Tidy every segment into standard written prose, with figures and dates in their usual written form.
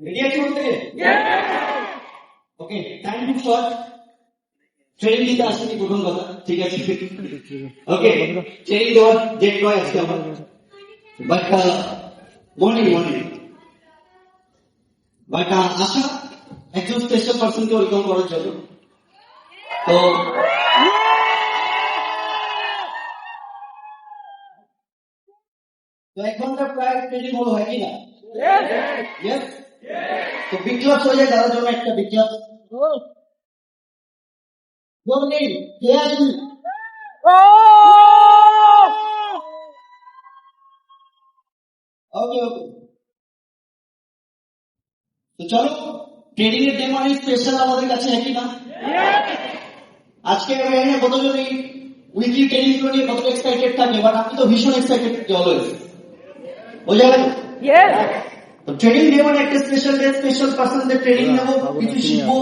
Ready আছি বলতে? ওকে, time খুব শর্ট, ট্রেনিং দিতে আসেনি প্রথম কথা, ঠিক আছে? ওকে, ট্রেনিং দেওয়ার ডেট নয় আজকে আমার, বাট মর্নিং বাট আশা একজন স্পেশাল পার্সনকে ওয়েলকাম করার জন্য। তো এক ঘন্টা প্রায় ট্রেনিং হলো, হয় কি না? Yes? তো বিগ ক্লাস হয়ে যায় তাদের জন্য, একটা বিগ ক্লাস। কে আসবি? ওকে ওকে, তো চলো, ট্রেনিং এর ডে মানে স্পেশাল আমাদের কাছে, একই না? আজকে এখানে কতজন এই উইকলি ট্রেনিং গুলো নিয়ে কতটা এক্সাইটেড থাকে, বাট আমি তো ভীষণ এক্সাইটেড থাকি অলওয়েজ, বোঝা গেল? তো ট্রেনিং ডে মানে একটা স্পেশাল ডে, স্পেশাল পার্সনদের ট্রেনিং নেবো, কিছু শিখবো,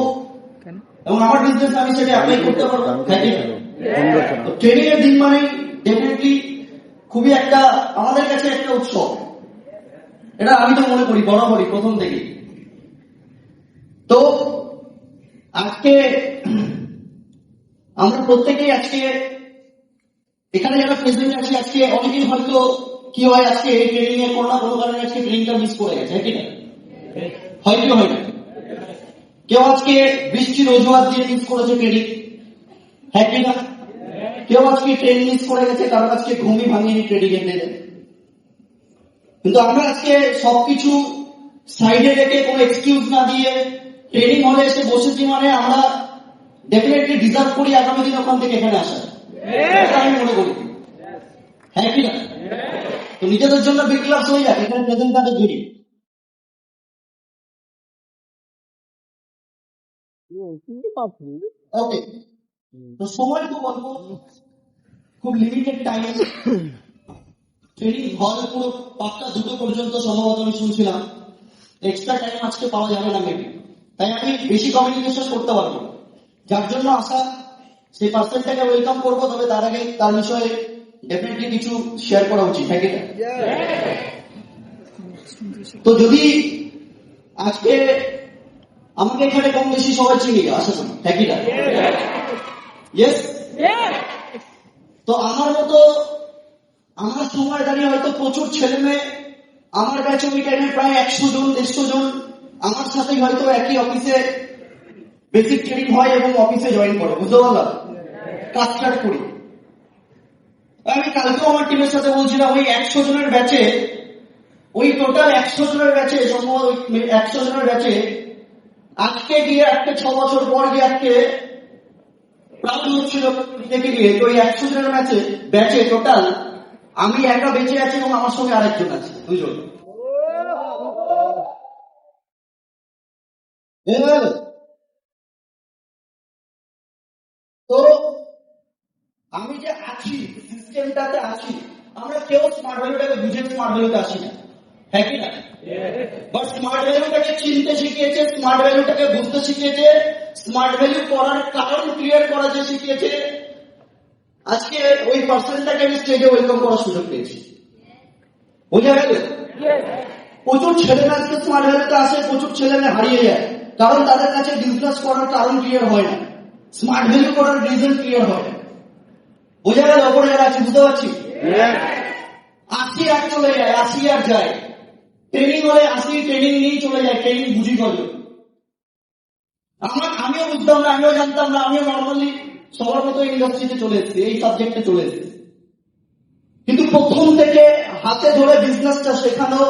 এবং আমার বিজনেস আমি সেটা অ্যাপ্লাই করতে পারবো, তাই না? তো ট্রেনিং এর দিন মানে ডেফিনেটলি খুবই একটা আমাদের কাছে একটা উৎসব, এটা আমি তো মনে করি বরাবরই প্রথম থেকে। তো আজকে আমরা প্রত্যেকেই আজকে এখানে যারা প্রেজেন্ট আছি, আজকে অনেকেই হয়তো কি হয়, আজকে এই ট্রেনিং এ কোনো না কোনো কারণে আজকে ট্রেনিংটা মিস করে গেছে, কি না? হয় কি হয় না? কেউ আজকে বৃষ্টির অজুহাত দিয়ে মিস করেছে ট্রেনিং, হ্যাঁ কি না? কেউ আজকে ট্রেন মিস করে গেছে কারণ আজকে ঘুমই ভাঙিনি ট্রেনিং এ গেলে। কিন্তু আমরা আজকে সবকিছু সাইডে রেখে কোনো এক্সকিউজ না দিয়ে ট্রেনিং হলে এসে বসেছি, মানে আমরা ডেফিনেটলি ডিজার্ভ করি আগামী দিন ওখান থেকে এখানে আসা, আমি মনে করি, হ্যাঁ কি না? তো নিজেদের জন্য বিগ ক্লাস হয়ে যায় এখানে প্রেজেন্ট তাদের জন্য। ওকে, তো সময় তো অল্প, খুব লিমিটেড টাইম, ট্রেনিং হল পুরো 5টা 2টো পর্যন্ত সম্ভবত আমি শুনছিলাম, এক্সট্রা টাইম আজকে পাওয়া যাবে না মেবি, তাই আমি বেশি কমিউনিকেশন করতে পারবো, যার জন্য আসা সেই পার্সনটাকে ওয়েলকাম করবো, তবে তার আগে তার বিষয়ে ডেফিনেটলি কিছু শেয়ার করা উচিত, তাই কিনা? তো যদি আজকে আমাকে এখানে কম বেশি সবাই চিনি আশা করি, তাই কিনা? ইয়েস। তো আমার মতো আমার সময় দাঁড়িয়ে হয়তো প্রচুর ছেলে মেয়ে আমার ব্যাচে ওই টাইমে প্রায় 100 জন 150 জন আমার সাথেই হয়তো একই অফিসে বেসিক ট্রেনিং হয় এবং অফিসে জয়েন করে, বুঝতে পারলাম, কাজ স্টার্ট করি। আমি কালকেও আমার টিমের সাথে বলছিলাম, ওই 100 জনের ব্যাচে, ওই টোটাল 100 জনের ব্যাচে, সম্ভবত 100 জনের ব্যাচে আজকে গিয়ে আজকে 6 বছর পর গিয়ে আজকে প্রাপ্ত হচ্ছিল দেখে গিয়ে, ওই 100 জনের ব্যাচে টোটাল আমি একা বেঁচে আছি এবং আমার সঙ্গে আরেকজন আছে, দুজন। তো আমি যে আছি সিস্টেমটাতে আছি, আমরা কেউ স্মার্ট ভ্যালুটাকে বুঝে স্মার্ট ভ্যালুতে আসি না, হ্যাঁ কি না? বাট স্মার্ট ভ্যালুটাকে চিনতে শিখিয়েছে, স্মার্ট ভ্যালুটাকে বুঝতে শিখিয়েছে, স্মার্ট ভ্যালু করার কারণ ক্লিয়ার করা যে শিখিয়েছে, আজকে ওই পার্সনটাকে আমি স্টেজে ওয়েলকাম করার সুযোগ পেয়েছি, বোঝা গেল? প্রচুর ছেলেরা আজকে স্মার্ট ভ্যালুতে আসে, প্রচুর ছেলেরা হারিয়ে যায়, কারণ তাদের কাছে বিজনেস করার কারণ ক্লিয়ার হয় না, স্মার্ট ভ্যালু করার রিজন ক্লিয়ার হয় না, বোঝা গেল? ওপরে যারা আছে বুঝতে পারছি, আসি আর চলে যায়, আসি আর যায়, ট্রেনিং হলে আসি, ট্রেনিং নিয়েই চলে যায়, ট্রেনিং বুঝি কজন। আমিও বুঝতাম না, আমিও জানতাম না, আমিও নর্মালি সবার মতো ইন্ডাস্ট্রিতে চলে এসেছি, এই সাবজেক্টে চলে এসেছি, কিন্তু প্রথম থেকে হাতে ধরে বিজনেসটা শেখানো,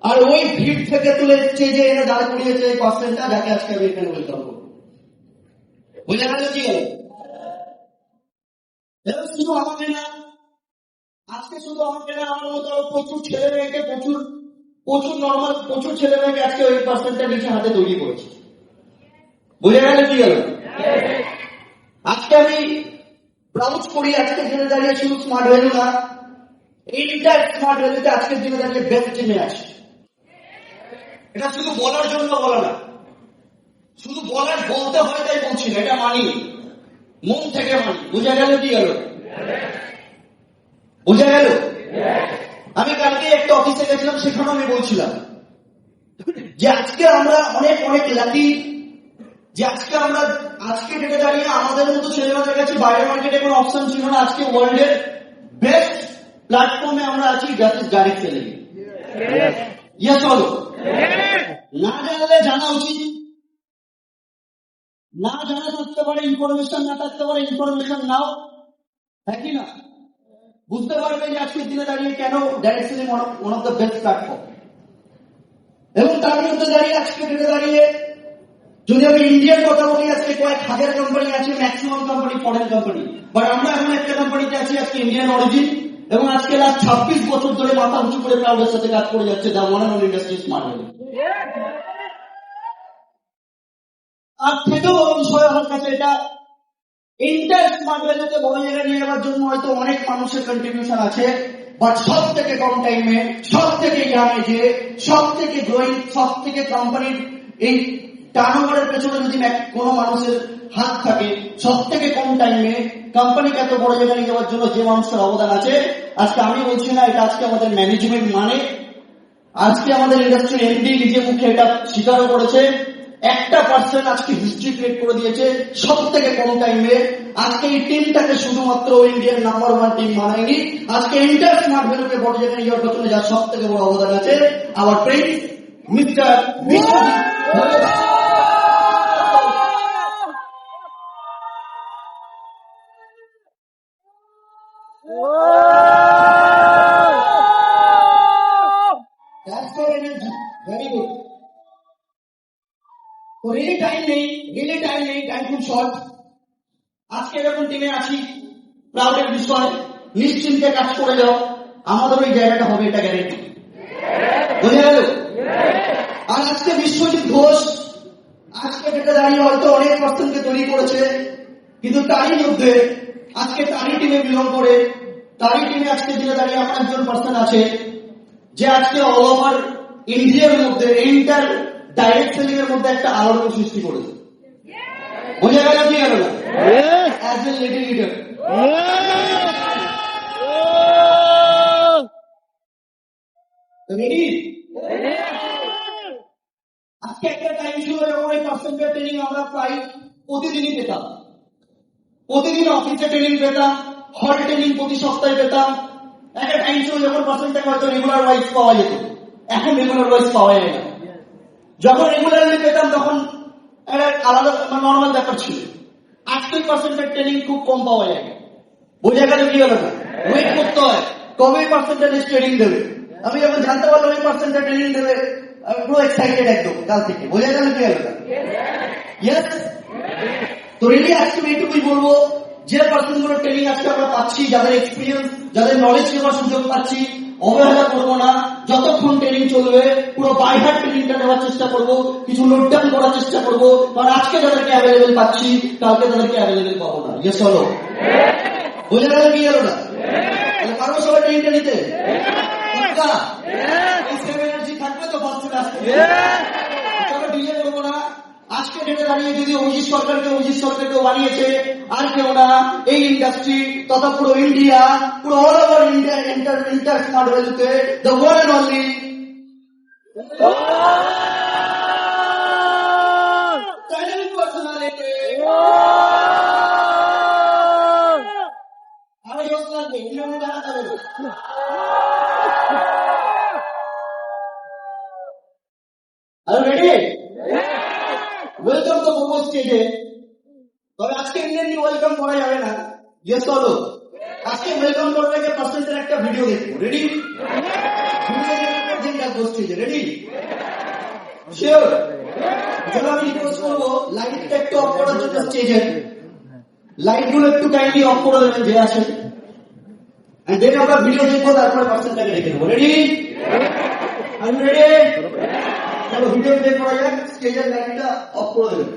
আর ওই ভিড় থেকে তুলে স্টেজে এনে দাঁড় করিয়েছে এই পার্সনটা, যাকে আজকে আমি এখানে ওয়েলকাম করবো, বোঝা গেল? কি গেল? শুধু আমাকে না, আজকে শুধু আমাকে না, আমার মতো প্রচুর ছেলে মেয়েকে, প্রচুর নর্মাল প্রচুর ছেলে মেয়েকে আজকে ওই পার্সনটা নিচে হাতে তৈরি করেছে, বোঝা গেল? কি গেল? আজকে আমি ব্রাউজ করি, আজকে দিনে দাঁড়িয়ে শুধু স্মার্ট ভ্যালু না, এইটা স্মার্ট ভ্যালুতে আজকের দিনে দাঁড়িয়ে বেস্ট টিমে আছে। এটা শুধু বলার জন্য বলা না, শুধু বলতে হয় তাই বলছি না, এটা মানি, মন থেকে মানি, বোঝা গেল? কি গেল? বোঝা গেল? আমি কালকে একটা অফিসে গেছিলাম, সেখানেও আমি বলছিলাম যে আজকে আমরা অনেক অনেক লাকি, যে আজকে ডেটে দাঁড়িয়ে আমাদের মতো ছেলেমেয়েদের কাছে বাইরে মার্কেটে কোনো অপশন ছিল না। আজকে ওয়ার্ল্ডের বেস্ট প্ল্যাটফর্মে আমরা আছি, that is direct selling. Yes বলো। না জানলে জানা উচিত, না জানা থাকতে পারে ইনফরমেশন, না থাকতে পারে ইনফরমেশন নাও, হ্যাঁ কি না? বুঝতে পারবে যে আজকের দিনে দাঁড়িয়ে কেন direct selling one of the best platform. এবং তার মধ্যে দাঁড়িয়ে আজকে ডেটে দাঁড়িয়ে যদি আমি ইন্ডিয়ার কথা বলি, আজকে কয়েক হাজার কোম্পানি আছে, maximum company foreign company, but আমরা এখন একটা কোম্পানিতে আছি আজকে ইন্ডিয়ান অরিজিন, এবং আজকে লাস্ট 26 বছর ধরে মাথা উঁচু করে প্রাউডের সাথে কাজ করে যাচ্ছে the one and industry smart valley. আর থেকেও বড় বিষয় আমার কাছে এটা, ইন্টার স্মার্ট ভ্যালিতে বড় জায়গায় নিয়ে যাওয়ার জন্য হয়তো অনেক মানুষের কন্ট্রিবিউশন আছে, বাট সব থেকে কম টাইমে, সব থেকে ইয়াং এজে, সব থেকে গ্রোয়িং, সব থেকে কোম্পানির এই টার্নওভারের পেছনে যদি কোনো মানুষের হাত থাকে, সব থেকে কম টাইমে কোম্পানিকে এত বড় জায়গায় নিয়ে যাওয়ার জন্য যে মানুষের অবদান আছে, আজকে আমি বলছি না এটা আজকে আমাদের ম্যানেজমেন্ট, মানে আজকে আমাদের ইন্ডাস্ট্রির এমডি নিজে মুখে এটা স্বীকারও করেছে, একটা পার্সেন্ট আজকে হিস্ট্রি ক্রিয়েট করে দিয়েছে সব থেকে কম টাইমে। আজকে এই টিমটাকে শুধুমাত্র ইন্ডিয়ার নাম্বার ওয়ান টিম বানায়নি, আজকে ইন্টার স্মার্ট ভ্যালুকে বড় জায়গায় নিয়ে যাওয়ার পেছনে যার সব থেকে বড় অবদান আছে our prince mister Biswajit. That's your energy. Very good. তো রিলি টাইম নেই, টাইম খুব শর্ট। আজকে যখন টিমে আছি, প্রাউডের বিষয়, নিশ্চিন্তে কাজ করে যাও, আমাদের ওই জায়গাটা হবে, এটা গ্যারেন্টি। বোঝা গেল? আর আজকে বিশ্বজিৎ ঘোষ আজকে যেটা দাঁড়িয়ে হয়তো অনেক পার্সনকে তৈরি করেছে, কিন্তু তারই মধ্যে আজকে তারই টিমে বিলং করে, তারই টিমে আজকে যেটা দাঁড়িয়ে আমার একজন পার্সন আছে যে আজকে অল ওভার ইন্ডিয়ার মধ্যে ইন্টার ডাইরেক্ট সেলিং এর মধ্যে একটা আলোড়ন সৃষ্টি করেছে। বোঝা গেল কি গেল না? As a leader leader ready? আজকে একটা টাইম ছিল যখন এই পার্সেন্টের ট্রেনিং আমরা প্রায় প্রতিদিনই পেতাম, প্রতিদিন অফিসে ট্রেনিং পেতাম, হল ট্রেনিং প্রতি সপ্তাহে পেতাম। একটা টাইম ছিল যখন পার্সেন্টটাকে হয়তো রেগুলার ওয়াইজ পাওয়া যেত, এখন রেগুলার ওয়াইজ পাওয়া যায় না। যখন রেগুলারলি পেতাম তখন একটা আলাদা নর্মাল ব্যাপার ছিল। 80% ট্রেনিং খুব কম পাওয়া যায়। বোঝা গেল কি হলো না? ওয়েট করতে হয় কবে পার্সেন্টেজ ট্রেনিং দেবে। আমি যখন জানতে পারলাম ওই পার্সেন্টেজ ট্রেনিং দেবে, আমি পুরো এক্সাইটেড একদম কাল থেকে। বোঝা গেল কি হলো না? ইয়েস। তো রিলি আজকে এইটুকুই বলবো, যে পার্সন গুলো ট্রেনিং আজকে আমরা পাচ্ছি, যাদের এক্সপিরিয়েন্স, যাদের নলেজ নেওয়ার সুযোগ পাচ্ছি, অবহেলা করবো না। যতক্ষণ ট্রেনিং চলবে পুরো বাই হার্ট ট্রেনিংটা নেওয়ার চেষ্টা করবো, কিছু নোট ডাউন করার চেষ্টা করবো, কারণ আজকে যাদেরকে অ্যাভেলেবেল পাচ্ছি কালকে তাদেরকে অ্যাভেলেবেল পাবো না। ইয়েস চলো। বোঝা গেল কি গেল না? পারবো সবাই ট্রেনিংটা নিতে? এনার্জি থাকবে তো পার্সেন্ট আসবে। চলো ডিলে করবো না। আজকে ডেটে দাঁড়িয়ে যদি অজিত সরকারকে বানিয়েছে আর কেউ না, এই ইন্ডাস্ট্রি তথা পুরো ইন্ডিয়া, পুরো all over India inter smart ভ্যালুতে the one and only talent personality. আরে যোগ লাগবে, ইন্ডিয়ানে জানা যাবে। আর রেডি? ওয়েলকাম তো প্রপোজ স্টেজে, তবে আজকে ইন্ডিয়ান ওয়েলকাম করা যাবে না। ইয়েস চলো। আজকে ওয়েলকাম করার আগে পার্সেন্টের একটা ভিডিও দেখবো। রেডি? স্টেজে রেডি? শিওর? চলো আমি রিকোয়েস্ট করবো লাইটটা একটু অফ করার জন্য স্টেজে, লাইট গুলো একটু কাইন্ডলি অফ করে দেবেন যে আছে, দেন আমরা ভিডিও দেখবো, তারপরে পার্সেন্টটাকে রেখে দেবো। রেডি? আমি রেডি? চলো ভিডিও দেখে করা যাক। স্টেজের লাইটটা অফ করে দেবেন।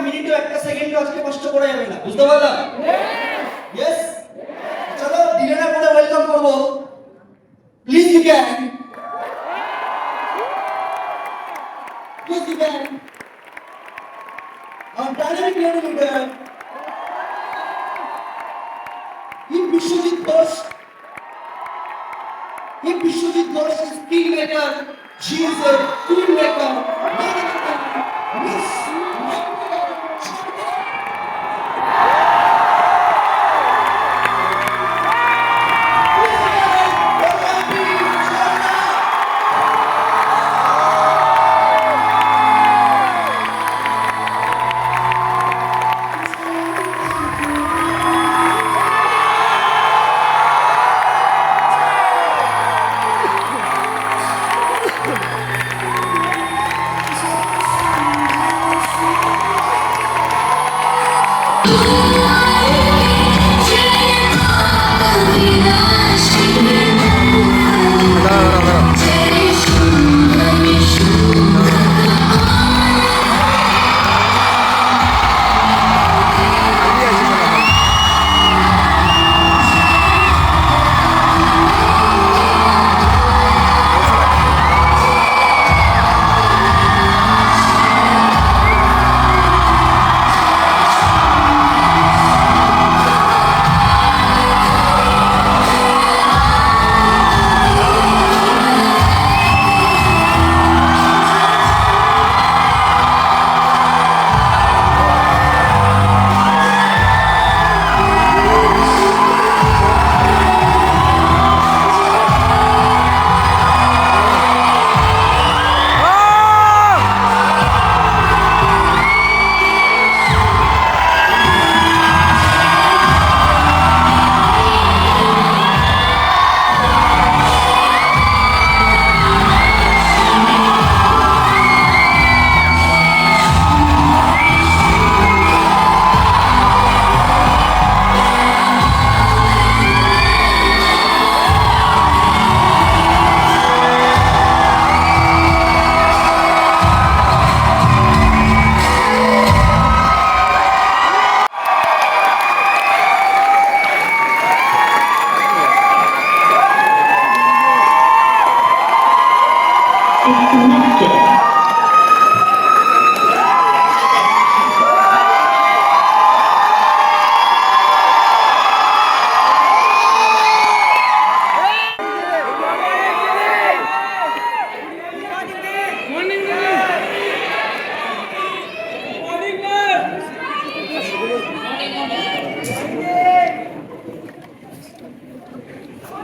মিনিটও একটা সেকেন্ডও আজকে কষ্ট করা যাবে না, বুঝতে পারলাম? ইয়েস, চলো ডিলে না করে ওয়েলকাম করবো। Please you can, please you can our dynamic leader in Bishwajit Ghosh. In Bishwajit Ghosh is kingmaker. She is a queenmaker. Miss.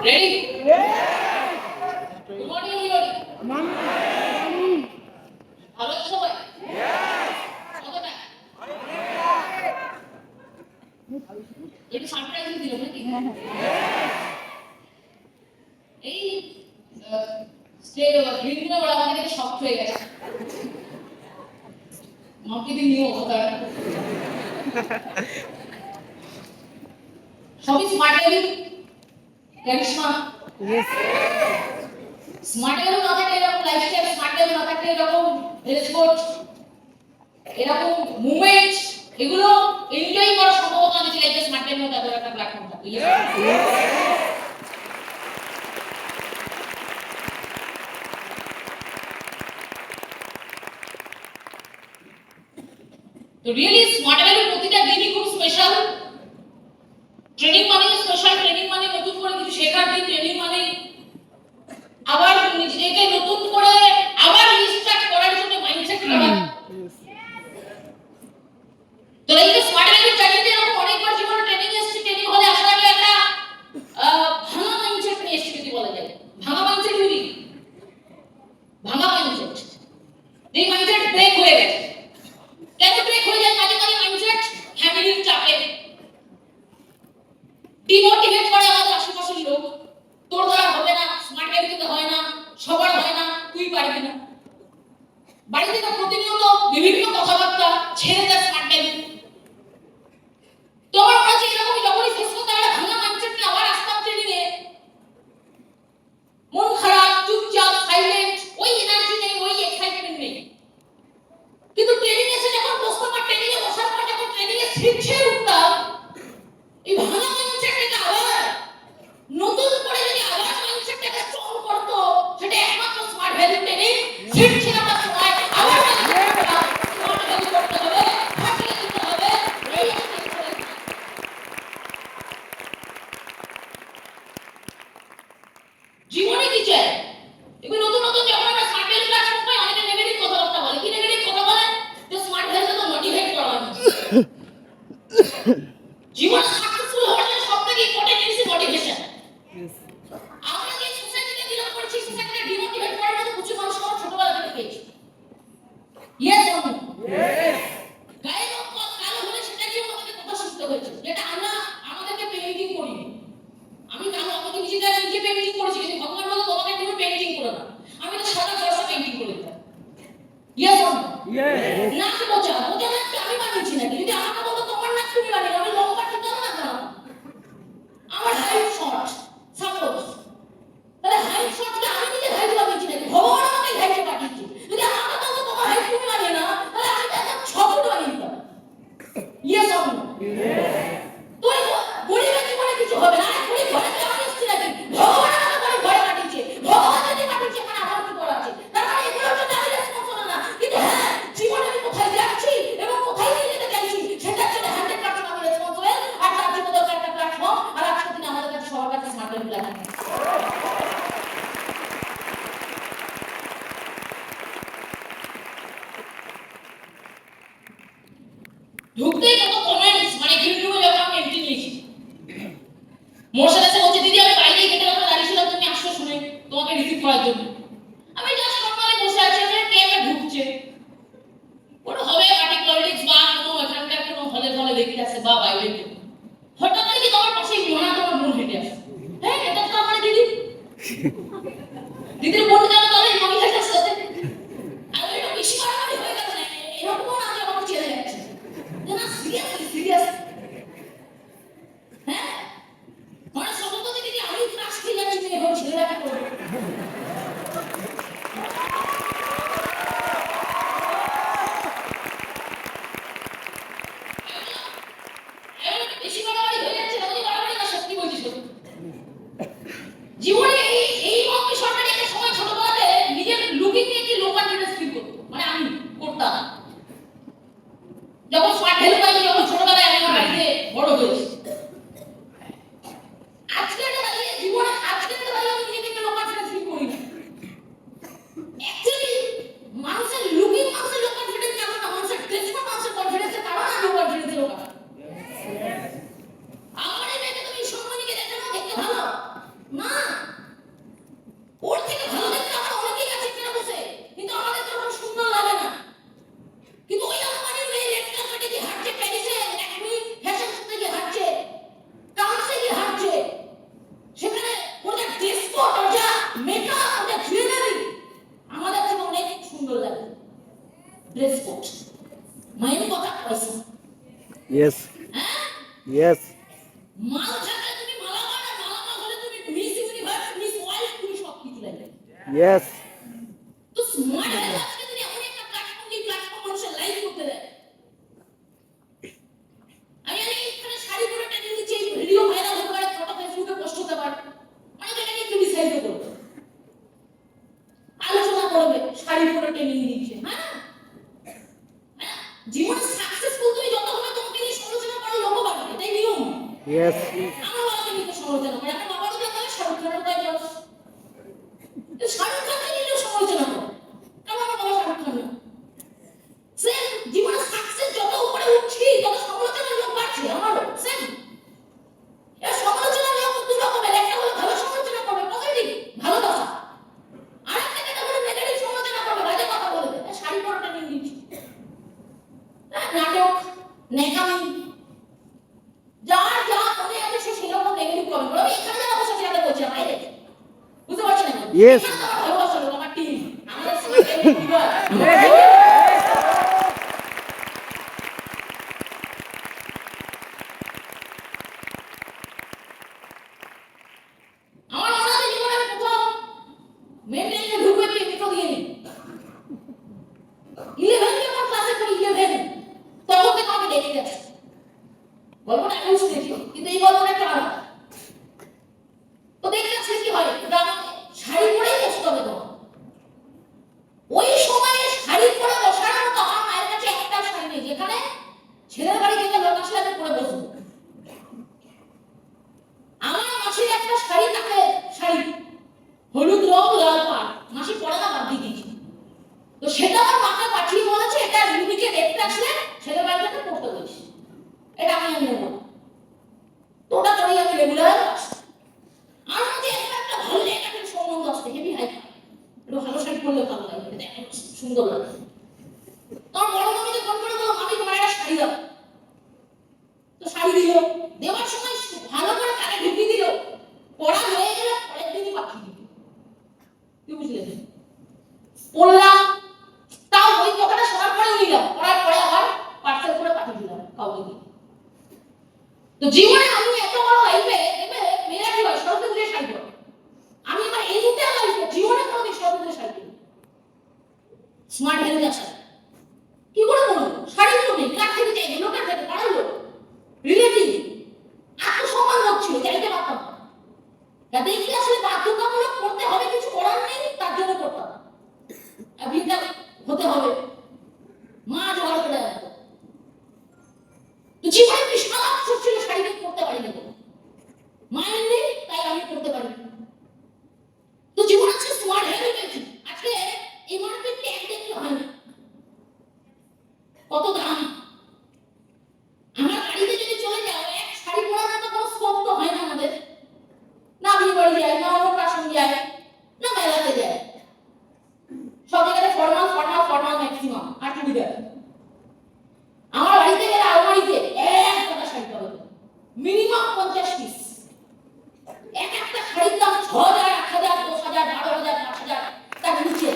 Ready? Good morning, everybody. ভালো আছো সবাই? কতটা? একটু সারপ্রাইজ দিল নাকি? এই স্টেজ বিভিন্ন বড় আমাদের শক্ত হয়ে গেছে। মার্কেটিং নিয়ে কথা। সবই স্মার্ট লেভেল কারিশমা স্মার্ট লেভেল না থাকলে এরকম লাইফস্টাইল, স্মার্ট লেভেল না থাকলে এরকম রেসপোর্ট, এরকম মুভমেন্ট, এগুলো এনজয় করার সম্ভবতা আমি চাই যে স্মার্ট লেভেল তাদের একটা প্ল্যাটফর্ম থাকে। তো রিয়েলি স্মার্ট লেভেল প্রতিটা দিনই খুব স্পেশাল। ট্রেনিং মানে স্পেশাল, ট্রেনিং মানে নতুন করে কিছু শেখার দিন, ট্রেনিং মানে আবার নিজেকে নতুন করে আবার রিস্টার্ট করার জন্য মাইন্ডসেট করা। তো এই যে স্মার্ট লেভেল জার্নিতে এরকম অনেকবার জীবনে ট্রেনিং এসেছি, ট্রেনিং হলে আসার আগে একটা ভাঙা মাইন্ডসেট নিয়ে এসেছি যদি বলা যায়। ভাঙা মাইন্ডসেট কি? ভাঙা মাইন্ডসেট, এই মাইন্ডসেট ব্রেক হয়ে গেছে। কেন ব্রেক হয়ে যায়? কাজে কাজে মাইন্ডসেট ফ্যামিলির চাপে ডিমোটিভেট করে আমাদের আশেপাশের লোক। তোর দ্বারা হবে না, স্মার্ট লেভেলে হয় না, সবার হয় না, তুই পারবি না। বাড়ি থেকে প্রতিনিয়ত বিভিন্ন কথাবার্তা ছেড়ে দেয় স্মার্ট লেভেল। তো আমার মনে হচ্ছে এরকমই যখনই ফেস করতে আমরা ভাঙা মাইন্ডসেট নিয়ে আবার আসতাম ট্রেনিং এ, মন খারাপ, চুপচাপ, সাইলেন্ট, ওই এনার্জি নেই, ওই এক্সাইটমেন্ট নেই। কিন্তু ট্রেনিং এসে যখন বসতাম আর ট্রেনিং এ বসা জীবনে সাকসেসফুল হওয়ার জন্য সবথেকে ইম্পর্টেন্ট জিনিস মোটিভেশন। আমরা যে সোসাইটিতে বিলং করছি, সোসাইটিতে ডিমোটিভেট করার মতো কিছু মানুষ আমরা ছোটবেলা থেকে পেয়েছি। Yes or no? গায়ে রং কালো হলে সেটা নিয়ে আমাদেরকে কথা শিখতে হয়েছে, যেটা আমরা আমাদেরকে পেইন্টিং করি। আমি কালো, আমাকে নিজে পেইন্টিং করেছি, কিন্তু ভগবান বলে তোমাকে তুমি পেইন্টিং করো না। আমি তো সাদা ফর্সা পেইন্টিং করে দিতাম। Yes or no? নাক বোঝা নাক আমি বানিয়েছি নাকি? যদি আমাকে বলতো তোমার নাক তুমি বানিয়ে, আমি লম্বা ঠিক না না, আমার হাইট শর্ট সাপোজ, তাহলে হাইট শর্টটা আমি নিজে হাইট বানিয়েছি নাকি? ভগবান আমাকে হাইট পাঠিয়েছে। যদি আমাকে বলতো তোমার হাইট তুমি বানিয়ে না, তাহলে আমি তাকে 6 ফুট বানিয়ে দিতাম। Yes or no? তুই গরিবের জীবনে কিছু হবে না। গরিব ঘরে থেকে আমি এসেছি নাকি? ভগবান আমাকে ঘরে পাঠিয়েছে। ভগবান যদি পাঠিয়েছে, মানে আমার কি করা আছে? তার মানে এগুলোর জন্য আমি রেসপন্সিবল না। কিন্তু হ্যাঁ, জীবনে আমি কোথায় যাচ্ছি এবং কোথায় নিয়ে যেতে চাইছি সেটার জন্য 100% আমি রেসপন্সিবল। আর তার জন্য দরকার একটা প্ল্যাটফর্ম। আর আজকের দিনে আমাদের কাছে সবার কাছে স্মার্টফোন প্ল্যাটফর্ম। ঢুকতেই কত কমেন্টস, মানে ইউটিউবে যখন আমি এন্ট্রি নিয়েছি, মোর সাথে এসে বলছে দিদি আমি বাইরে গেটে যখন দাঁড়িয়েছিলাম তুমি আসছো শুনে তোমাকে রিসিভ করার জন্য। আমি জাস্ট নর্মালি বসে আছি, এখানে ট্রেনে ঢুকছে, কোনো হবে পার্টি পলিটিক্স বা কোনো এখানকার কোনো হলে হলে দেখতে আসে বা বাইরে থেকে হঠাৎ করে কি তোমার পাশে বিমানা তোমার বোন হেঁটে আসে। হ্যাঁ, এটা তো আমার দিদি। দিদির বোন জানো তাহলে মহিলাটার সাথে আর এটা বেশি মারামারি হয়ে গেল না, এরকমও না যে আমাকে চেয়ে যাচ্ছে না, সিরিয়াস। হ্যাঁ, মানে সমস্ত দিদি আমি ক্লাস খেয়ে যাচ্ছি, মেয়ে হোক ছেলেরা কি করবে? বেশি মারামারি হয়ে যাচ্ছে না, মারামারি না, সত্যি বলছি সত্যি। জীবনে এই মন্ত্রী সরকারি একটা সময় ছোটবেলাতে নিজের লুকিং নিয়ে কি লো কনফিডেন্স ফিল করতো, মানে আমি করতাম। যখন স্মার্ট হেল্প পাইনি, যখন ছোটবেলায় আমি আমার বাড়িতে বড় হয়েছি, আজকে এটা দাঁড়িয়ে জীবনে আজকে এটা দাঁড়িয়ে আমি নিজেকে লো কনফিডেন্স ফিল করি না। অ্যাকচুয়ালি মানুষের লুকিং, মানুষের লো কনফিডেন্স কারণ না, মানুষের ড্রেস কোড মানুষের কনফিডেন্সের কারণ না, লো কনফিডেন্সের লো কারণ। আমার এই মেয়েকে তুমি সম্মানীকে দেখে না, দেখতে ভালো না, ওর থেকে ভালো দেখতে আমার অনেকেই আছে এখানে বসে, কিন্তু আমাদের তখন সুন্দর লাগে না। কিন্তু ওই আমাদের মেয়ে রেড কার্পেটে গিয়ে হাঁটছে, প্যারিসে একমি ফ্যাশন শোতে গিয়ে হাঁটছে, কাউন্সে গিয়ে হাঁটছে, সেখানে ওদের ড্রেস কোড, ওটা মেকআপ, ওটা জুয়েলারি আমাদের থেকে অনেক সুন্দর লাগে। ড্রেস কোড মাইন কথা পয়সা। Yes. হ্যাঁ, Yes. মাল থাকলে তুমি মালা বানা, মালা না হলে তুমি মিস ইউনিভার্স, মিস ওয়ার্ল্ড, তুমি সব কিছু লাগে। Yes. তো স্মার্ট হেলথ আজকে যদি এমন একটা প্ল্যাটফর্ম, এই প্ল্যাটফর্ম মানুষের লাইফ করতে দেয়। আমি এখানে শাড়ি পরে ট্রেনিং দিচ্ছি, ভিডিও ভাইরাল হতে পারে, ফটো ফেসবুকে পোস্ট হতে পারে, মানে এটাকে একটু ডিসাইড করবে, আলোচনা করবে, শাড়ি পরে ট্রেনিং দিচ্ছে। হ্যাঁ, জীবনে সাকসেসফুল তুমি যত হবে তোমাকে নিয়ে সমালোচনা করার লোক বাড়বে, এটাই নিয়ম। Yes. আমার বাবাকে নিয়ে সমালোচনা করে, আমার বাবার কথা বলে শাহরুখ খানের কথা বলে, শাহরুখ খানকে নিয়ে সমালোচনা করে, কারণ আমার বাবা শাহরুখ খান না। সেম জীবনে সাকসেস যত উপরে উঠছি তত সমালোচনার লোক বাড়ছে, আমারও সেম। এই সমালোচনার লোক দুই রকমের, একটা হলো ভালো সমালোচনা করবে, পজিটিভ ভালোবাসা, আর একটা হলো নেগেটিভ সমালোচনা করবে, বাজে কথা বলবে, শাড়ি পরাটা নিয়ে দিচ্ছি, নাটক, নেকামি, যার যা মনে আছে সে সেরকম নেগেটিভ কমেন্ট করবে। এখানে যারা বসে আছে যারা বলছে বাইরে, বুঝতে পারছেন না? Yes. ভালোবাসা লোক, আমার টিম, আমাদের স্মার্ট এলিভার। আমার মনে আছে জীবনে আমি প্রথম মেন্টালিতে ঢুকে মিত্র দিয়ে নি 11 যখন ক্লাসে পড়ি, 11 তখন থেকে আমাকে দেখে গেছে। গল্পটা আমি শুনেছি, কিন্তু এই গল্পটা একটা আলাদা। তো দেখে আসলে কি হয়, শাড়ি পরেই বসতে হবে তোমার। ওই সময়ে শাড়ি পরে বসার মতো আমার মায়ের কাছে একটা শাড়ি নেই, যেখানে ছেলের বাড়ি থেকে লোক আসলে আমি পরে বসবো। আমার মাসির একটা শাড়ি থাকে, শাড়ি হলুদ রং লাল পাড়, মাসি পরে না বাদ দিয়ে দিয়েছি। তো সেটা আমার মাকে পাঠিয়ে বলেছে এটা রুবিকে দেখতে আসলে ছেলের বাড়ি থেকে পড়তে বলছি। দেওয়ার সময় ভালো করে কানে ঢুকিয়ে দিল, পড়া হয়ে গেলে পরের দিনই পাঠিয়ে দিল। কি বুঝলেন? পড়লাম, তাও ওই কথাটা শোনার পরেও নিলাম, পড়ার পরে আবার পার্সেল করে পাঠিয়ে দিলাম কাউকে দিয়ে। তো জীবনে আমি এত বড় লাইফে মেয়েরা কি হয় সরস্বতী পুজোয় শাড়ি পরে, আমি আমার এদিকে লাইফে জীবনে কোনোদিন সরস্বতী পুজোয় শাড়ি পরি। স্মার্ট হেলথ আছে কি করে বলবো, শাড়ি পরে কার থেকে চাইবে, লোকের থেকে, পাড়ার লোক, রিলেটিভ, আত্মসম্মান হচ্ছিল, চাইতে পারতাম না। দেখি আসলে বাধ্যতামূলক করতে হবে, কিছু করার নেই, তার জন্য করতাম। বিয়েটা হতে হবে, মা জোগাড় করে দেয়। তো জীবনে বিশাল আফসোস ছিল শাড়ি পরতে পারি না, মায়ের নেই তাই আমি করতে পারি। তো জীবন আজকে স্মার্ট হয়ে গেছে, আজকে এমআরপি ট্যাগ দেখতে হয় না, কত দাম। আমার গাড়িতে যদি চলে যাও, এক শাড়ি পরার মতো কোনো স্কোপ তো হয় না আমাদের, না বিয়ে বাড়ি যায়, না অন্নপ্রাশন যায়, না মেলাতে যায়, সব জায়গায় ফর্মাল ফর্মাল ফর্মাল ম্যাক্সিমাম, আর চুড়িদার। আমার বাড়িতে গেলে আলমারিতে এক কথা শাড়ি পাবে, মিনিমাম 50 পিস। এক একটা শাড়ির দাম 6,000, 8,000, 10,000, 12,000, 5,000, তার নিচে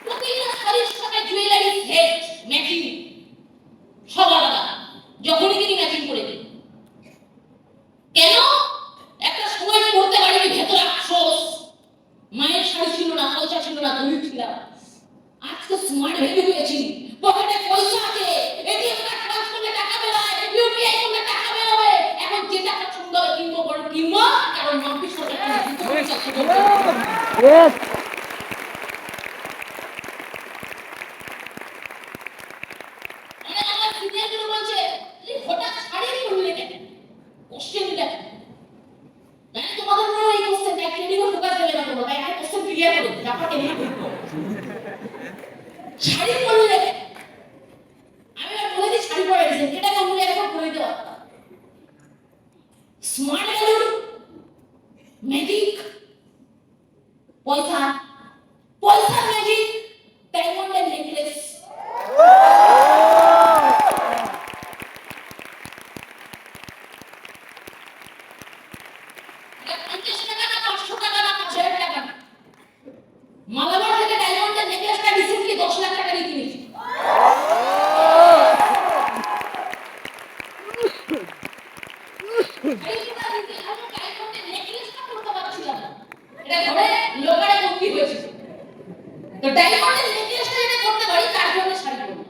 প্রতিটা শাড়ির সাথে জুয়েলারি সেট ম্যাচিং সব আলাদা, যখনই কিনি ম্যাচিং করে দিই। কেন? একটা সময় পড়তে পারিনি, ভেতরে আফসোস, মায়ের শাড়ি ছিল না, পয়সা ছিল না, গরিব ছিলাম। আজকে স্মার্ট ভেবে হয়েছি, পকেটে পয়সা আছে, এটিএম কার্ড ট্রান্স করলে টাকা বেরোয়, ইউপিআই করলে টাকা বেরোবে। এখন যে টাকা সুন্দর কিনবো বড় কিনবো, কারণ মাম্পি সরকার Yes. আমার সিনিয়রগুলো বলছে যে হঠাৎ শাড়ি পরলে কেন, কোশ্চেন দেখ। মানে তোমাদের মনে এই কোশ্চেন দেখ, ট্রেনিং ফোকাস দেবে না তোমরা, তাই আমি কোশ্চেন ক্লিয়ার করে দিই, তারপর ট্রেনিং করবো। শাড়ি পরলে আমি আর বলে দিই শাড়ি পরে দিয়েছেন, এটা কমলে এখন পরে দিতে পারতাম। স্মার্ট ভ্যালু, ম্যাজিক, পয়সা, পয়সা ম্যাজিক, ডায়মন্ডের নেকলেস। মালাবার থেকে ডায়মন্ডের নেকলেসটা রিসেন্টলি 10 লাখ টাকা দিয়ে কিনেছি। ডায়মন্ডের নেকলেসটা করতে পারছিলাম না, এটা ধরে লোকারে বন্দি হয়েছিল। তো ডায়মন্ডের নেকলেসটা যেটা করতে পারি তার জন্য শাড়ি পরবো।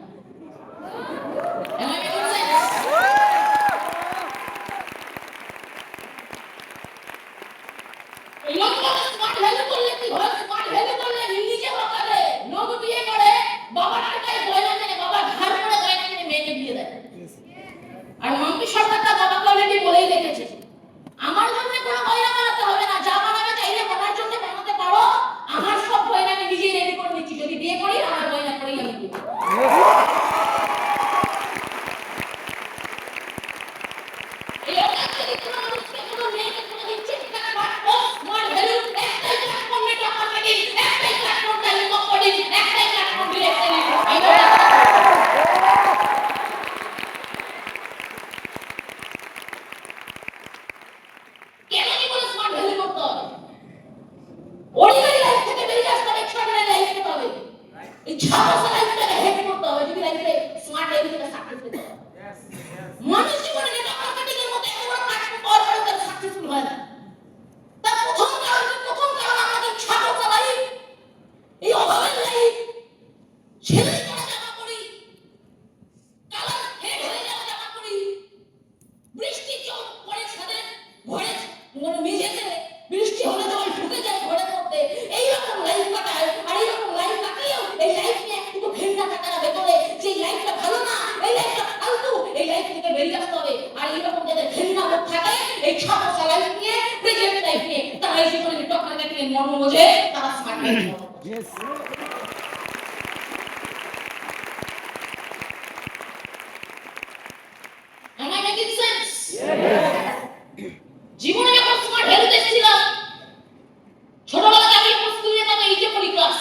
লোকরা স্মার্ট ভ্যালু করলে কি হয়? স্মার্ট ভ্যালু করলে নিজে বাবারে লোক বিয়ে করে, বাবার টাকায় গয়না কিনে, বাবা ঘর করে গয়না কিনে মেয়েকে বিয়ে দেয়। আর মাম্পি সরকারটা বাবাকে অলরেডি বলেই রেখেছে, আমার জন্য কোনো গয়না বানাতে হবে না, যা বানাবে চাইলে বাবার জন্য বানাতে পারো, আমার সব গয়না আমি নিজেই রেডি করে নিচ্ছি, যদি বিয়ে করি আমার গয়না করেই আমি দেব। এই অকাজে কোনো মানুষকে কোনো মেয়েকে কোনো ইচ্ছে ঠিকানা পাঠো, স্মার্ট ভ্যালু একটাই প্ল্যাটফর্মে টাকা লাগে, একটাই প্ল্যাটফর্ম টেলিকম করি, একটাই প্ল্যাটফর্ম ডিরেক্ট কেন জীবনে স্মার্ট ভ্যালু করতে হবে? অর্ডিনারি লাইফ থেকে বেরিয়ে আসতে হবে, এক্সট্রাঅর্ডিনারি লাইফ পেতে হবে। এই ঝাপসা লাইফটাকে হেড করতে হবে যদি লাইফে স্মার্ট লাইফ থেকে সাকসেস পেতে হবে। মানুষ জীবনে নেটওয়ার্ক মার্কেটিং এর মতো এত বড় প্ল্যাটফর্ম পাওয়ার পরেও তারা সাকসেসফুল হয় না। তার প্রথম কারণ আমাদের ঝাপসা লাইফ, এই অভাবের লাইফ, ছেলে করা জামা পরি, কালার হেড হয়ে যাওয়া জামা পরি, বৃষ্টি জল পড়ে ছাদে ঘরে মেঝেতে, বৃষ্টি হলে জল ঢুকে যায় ঘরের মধ্যে, এইরকম লাইফ কাটায়। আর এইরকম লাইফ কাটিয়েও এই লাইফ নিয়ে একটু ঘৃণা থাকে না ভেতরে, যে লাইফটা ভালো না, এই লাইফটা ফালতু, এই লাইফ থেকে বেরিয়ে আসতে হবে। আর এইরকম যাদের ঘৃণা বোধ থাকে এই ঝাপসা লাইফ নিয়ে, প্রেজেন্ট লাইফ নিয়ে, তারা এই জীবনে নেটওয়ার্ক মার্কেটিং এর মর্ম বোঝে, তারা smart life. Yes. Am I making sense? জীবনে যখন স্মার্ট হেলথ এসেছিলাম, ছোটবেলাতে আমি স্কুলে যেতাম, এই যে পড়ি ক্লাস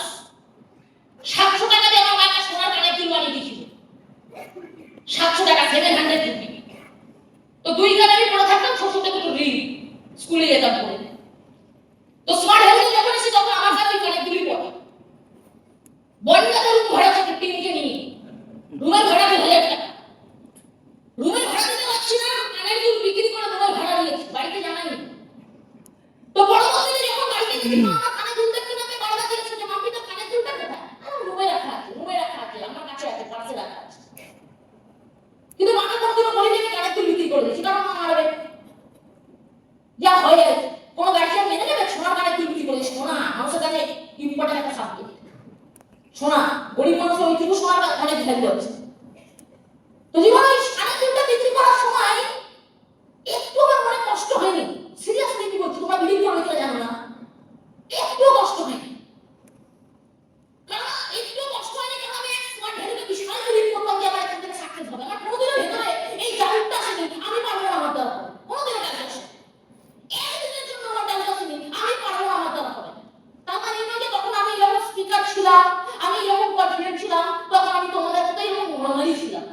700 টাকা দিয়ে আমার মায়ের কাছে আমার কানে দুল দেখতে না পেয়ে বারবার জিজ্ঞেস করছে মাম্পি তো কানে দুলটা কোথায়? রুমে রাখা আছে আমার কাছে আছে পাশে রাখা আছে। কিন্তু মাকে কোনোদিনও বলিনি আমি কানের দুল বিক্রি করে দিচ্ছি কারণ মা মারবে। যা হয়ে গেছে কোনো গার্জিয়ান মেনে নেবে সোনার কানের দুল বিক্রি করে? সোনা মানুষের কাছে ইম্পর্টেন্ট একটা সাবজেক্ট। সোনা গরিব মানুষের ওইটুকু সোনার অনেক ভ্যালু আছে। তো জীবনে কানের দুলটা বিক্রি করার সময় একটু আমার মনে কষ্ট হয়নি। সিরিয়াসলি কি বলছি, তোমরা বিলিভ করবে কিনা জানো না, একটু কষ্ট হয়নি। কারণ একটু কষ্ট হয়নি কারণ আমি এক স্মার্ট ভ্যালুকে বিশাল বিলিভ করতাম যে আমার এখান থেকে সাকসেস হবে। আমার কোনোদিনও ভেতরে এই ডাউটটা আসেনি আমি পারবো না, আমার দ্বারা হবে। কোনোদিনও ডাউট আসেনি, একদিনের জন্য আমার ডাউট আসেনি আমি পারবো না, আমার দ্বারা হবে। তার মানে এই নয় যে তখন আমি যখন স্পিকার ছিলাম, আমি যখন কনফিডেন্ট ছিলাম, তখন আমি তোমাদের মতো এরকম নর্মালি ছিলাম।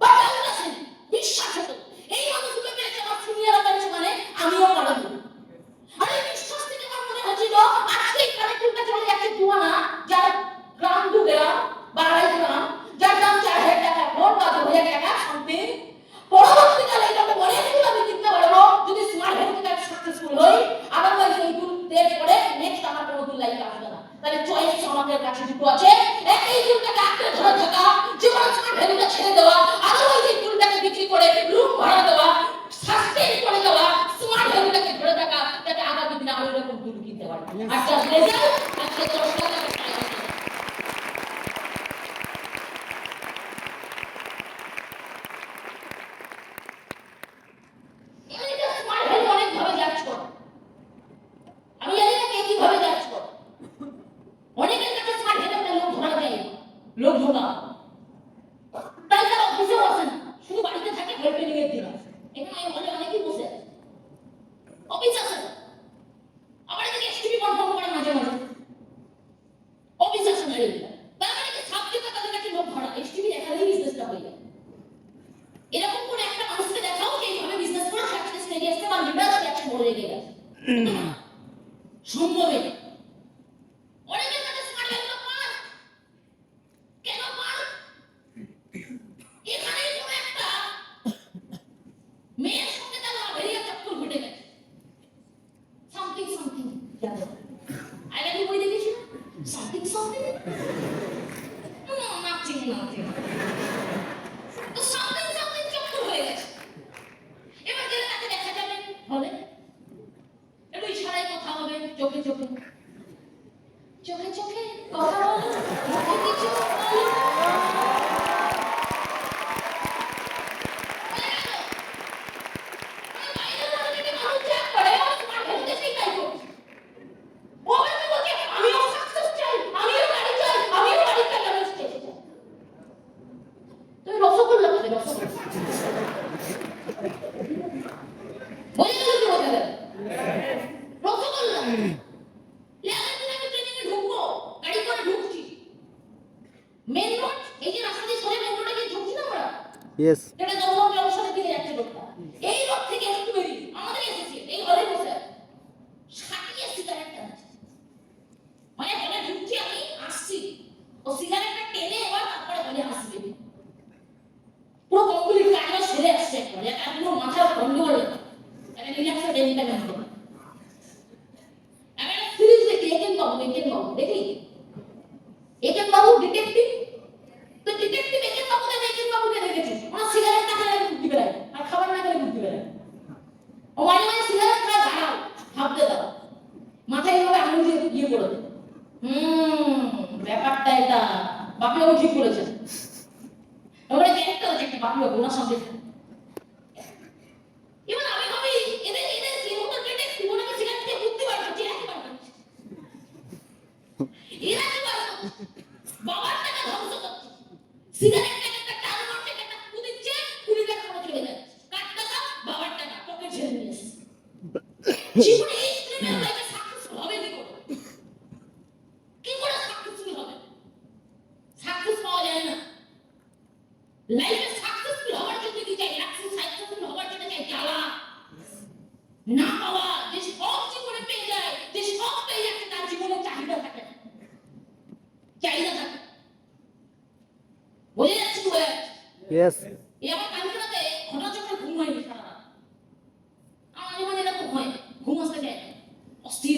বাট ডাউট আসেনি, বিশ্বাস হতো এই মানুষগুলো পেয়েছে আমার সিনিয়ররা পেয়েছে মানে আমিও পারবো। আর এই বিশ্বাস থেকে আমার মনে হচ্ছিল আজকে এই কানেক্টরটা চলে যাচ্ছে দুয়ানা, যার গ্রাম 2 গ্রাম বা 2.5 গ্রাম, যার দাম 4,000 টাকা ভোট বা 2,000 টাকা সামথিং। পরবর্তীকালে এটাকে অনেকগুলো আমি কিনতে পারবো যদি স্মার্ট ভ্যালুতে সাকসেসফুল হই। আদারওয়াইজ এই দুল দেওয়ার পরে নেক্সট আমার কোনো দুল লাইফে আসবে না। তাহলে চয়েস আমাদের কাছে দুটো আছে, এক এই দুলটাকে আঁকড়ে ধরে থাকা, জীবনে স্মার্ট ভ্যালুটা ছেড়ে দেওয়া, আদারওয়াইজ এই দুলটাকে বিক্রি করে রুম ভাড়া দেওয়া, সাস্টেইন করে দেওয়া, স্মার্ট ভ্যালুটাকে ধরে থাকা, যাতে আগামী দিনে আমি এরকম দুল কিনতে পারি। আর জাস্ট রেজাল্ট আজকে 10 টাকা লোক ধোকা তাই তার অফিসে বসে না, শুধু বাড়িতে থাকে হেল্প ট্রেনিং এর দিন। এখানে হলে অনেকেই বসে আছে, অফিস আছে না, আবার এদিকে এসটিভি কনফার্ম করে মাঝে মাঝে অফিস আছে না। তার মানে কি সাবজেক্টটা তাদের কাছে লোক ধরা, এসটিভি দেখালেই বিজনেসটা হয়ে যায়। এরকম করে একটা মানুষকে দেখাও যে এইভাবে বিজনেস করে সাকসেস নিয়ে আসতে বা লিডার ক্যাচ করে রেখে গেছে, সম্ভব এটা। অনেকের কাছে স্মার্ট ভ্যালু পান, কেন পান? এখানে কোনো একটা মেয়ের সঙ্গে তার লাভেরিয়া চক্কর ঘটে গেছে, সামথিং জানো আই লাভ ইউ বই দেখেছি সামথিং নাচিং তো সামথিং চক্কর হয়ে গেছে। এবার গেলে তাকে দেখা যাবে হলে একটু ইশারায় কথা হবে, চোখে চোখে কথা বলো, মুখে কিছু বলো। মেন রোড এই যে রাস্তা দিয়ে সরে মেন রোডে গিয়ে ঢুকছি না আমরা, Yes. এটা জঙ্গল জঙ্গলের দিকে যাচ্ছে লোকটা। এই রোড থেকে একটু বেরিয়ে আমাদের এসেছে এই ঘরে বসে সাকিয়ে সিগারেট টানছে, মানে হলে ঢুকছি আমি আসছি, ও সিগারেটটা টেনে এবার তারপরে হলে আসবে পুরো কমপ্লিট কাজটা সেরে আসছে একবারে, একদম মাথা গন্ডগোল একটা রিল্যাক্সের ডেলিটা মেনটেন। আমি একটা সিরিজ দেখি একেন বাবু দেখি একেন বাবু ডিটেকটিভ। তো ডিটেকটিভ একেন বাবুকে দেখেছি ওনার সিগারেট না খেলে বুদ্ধি বেড়ায় আর খাবার না খেলে বুদ্ধি বেড়ায়। ও মাঝে মাঝে সিগারেট খায় দাঁড়াও ভাবতে দাও, মাথায় এইভাবে আঙুল দিয়ে গিয়ে পড়ে দেয়। ব্যাপারটা এটা বাপিবাবু ঠিক করেছেন। ওখানে ক্যারেক্টার আছে একটা বাপিবাবু ওনার সঙ্গে। এবার আমি ভাবি এদের জীবনটা ডিটেকটিভ, ওনাকে সিগারেট দিয়ে বুদ্ধি বার করছে, এরা কি বার করছে? এরা কি বার করছে? বাবার টাকা ধ্বংস করছে, সিগারেট একটা টান মারছে, একটা কুদিচ্ছে, কুড়িটা খাওয়া চলে যাচ্ছে, কার টাকা? বাবার টাকা, পকেট ছেড়ে নিয়েছে। জীবনে এই স্ট্রিমের লাইফে সাকসেসফুল হবে কি করে সাকসেসফুল হবে? সাকসেস পাওয়া যায় না লাইফে। সাকসেসফুল হওয়ার জন্য কি চাই? সাকসেসফুল হওয়ার জন্য চাই জ্বালা না পাওয়া। যে সব জীবনে পেয়ে যায়, যে সব পেয়ে যাচ্ছে তার জীবনে চাহিদা থাকে না, চাহিদা থাকে। বুঝে যাচ্ছি তো? Yes. এই আমার কালকে রাতে হঠাৎ করে ঘুম হয়নি সারা রাত। আমার জীবনে এরকম হয়, ঘুম আসতে চায় না, অস্থির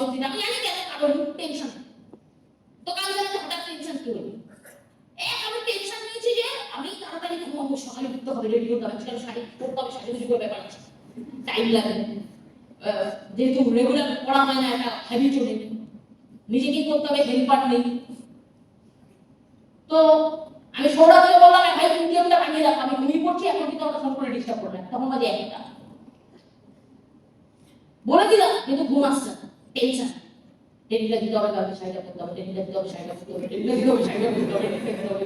অস্থির, আমি জানি কেন, কারণ টেনশন। তো কাল রাতে হঠাৎ টেনশন কি হলো, আমি টেনশন নিয়েছি যে আমি তাড়াতাড়ি ঘুমাবো, সকালে উঠতে হবে, রেডি হতে হবে, সেটা শাড়ি পরতে হবে, সাজুগুজু করে ব্যাপার আছে, টাইম লাগে। যেহেতু রেগুলার পড়া হয় না, একটা হ্যাবিট চলে, নিজেকে করতে হবে, হেল্পার নেই। তো আমি সৌরভকে বললাম, ভাই তুমি গেমটা বানিয়ে রাখো, আমি ঘুমিয়ে পড়ছি, এখন কিন্তু আমাকে ফোন করে ডিস্টার্ব করবেন। তখন বাজে 1টা, বলে দিলাম, কিন্তু ঘুম আসছে না, টেনশন। টেবিলটা দিতে হবে, কালকে শাড়িটা পরতে হবে, টেবিলটা দিতে হবে, শাড়িটা পরতে হবে, টেবিলটা দিতে হবে, শাড়িটা পরতে হবে, টেবিলটা দিতে হবে।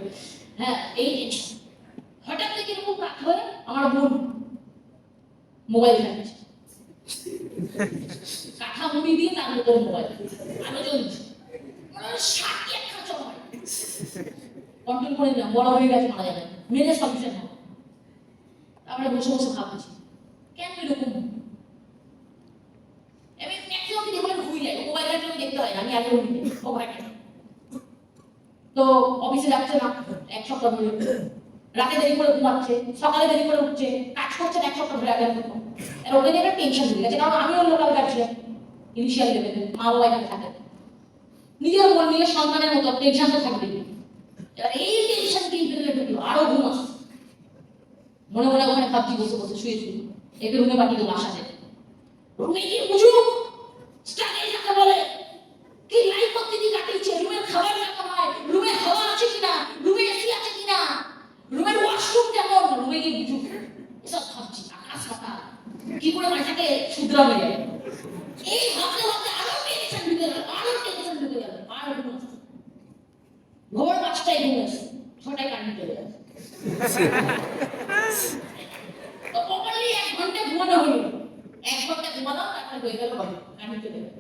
হ্যাঁ, এই টেনশন। হঠাৎ থেকে এরকম রাত হয়ে আমার বোন মোবাইল ঘাঁটছে, কাঁথা মুড়ি দিয়ে তার ভিতরে মোবাইল, আলো জ্বলছে, সাথে একটা চমক কন্ট্রোল করে দিলাম, বড় হয়ে গেছে, মারা যাবে, মেরে সলিউশন হবে। তারপরে বসে বসে ভাবছি কেন এরকম। আমি ম্যাক্সিমাম দিন এগুলো ভুলে যাই, মোবাইল ঘাটলে আমি দেখতে হয় না, আমি আগে ভুলে যাই, ও ঘাটে। তো অফিসে যাচ্ছে না 1 সপ্তাহ ধরে, রাতে দেরি করে ঘুমাচ্ছে, সকালে দেরি করে উঠছে, কাজ করছে না 1 সপ্তাহ ধরে আগে মতো। আর ওকে নিয়ে একটা টেনশন হয়ে গেছে, কারণ আমিও লোকাল গার্জিয়ান, ইনিশিয়াল লেভেলে, মা বাবা এখানে থাকে, নিজের মন নিয়ে সন্তানের মতো টেনশন তো থাকবেই। এবার এই টেনশন কি ফেলে ঢুকলো, আরো ঘুম আসছে, মনে মনে ওখানে ভাবছি বসে বসে শুয়ে শুয়ে, একে রুমে পাঠিয়ে দিল বাসাতে। রুমে গিয়ে বুঝুক স্টাডি যাকে বলে কি লাইফ পদ্ধতি কাটিয়েছে, রুমের খাবার কেমন হয়, রুমে হাওয়া আছে কিনা, রুমে এসি আছে কিনা, রুমের ওয়াশরুম কেমন, রুমে গিয়ে বুঝুক। এসব ভাবছি, আকাশ পাতাল, কি করে মাথাকে শুধরাবে। এই ভাবতে ভাবতে আরো টেনশন ঢুকে গেল, আরো টেনশন ঢুকে গেল, আরো ঘুম আসছে। ভোর 5টায় ঘুম আসছে, 6টায় কারেন্ট চলে গেছে। তো প্রপারলি 1 ঘন্টা ঘুমানো হলো, 1 ঘন্টা ঘুমালাম, তারপরে হয়ে গেল কারেন্ট চলে গেল।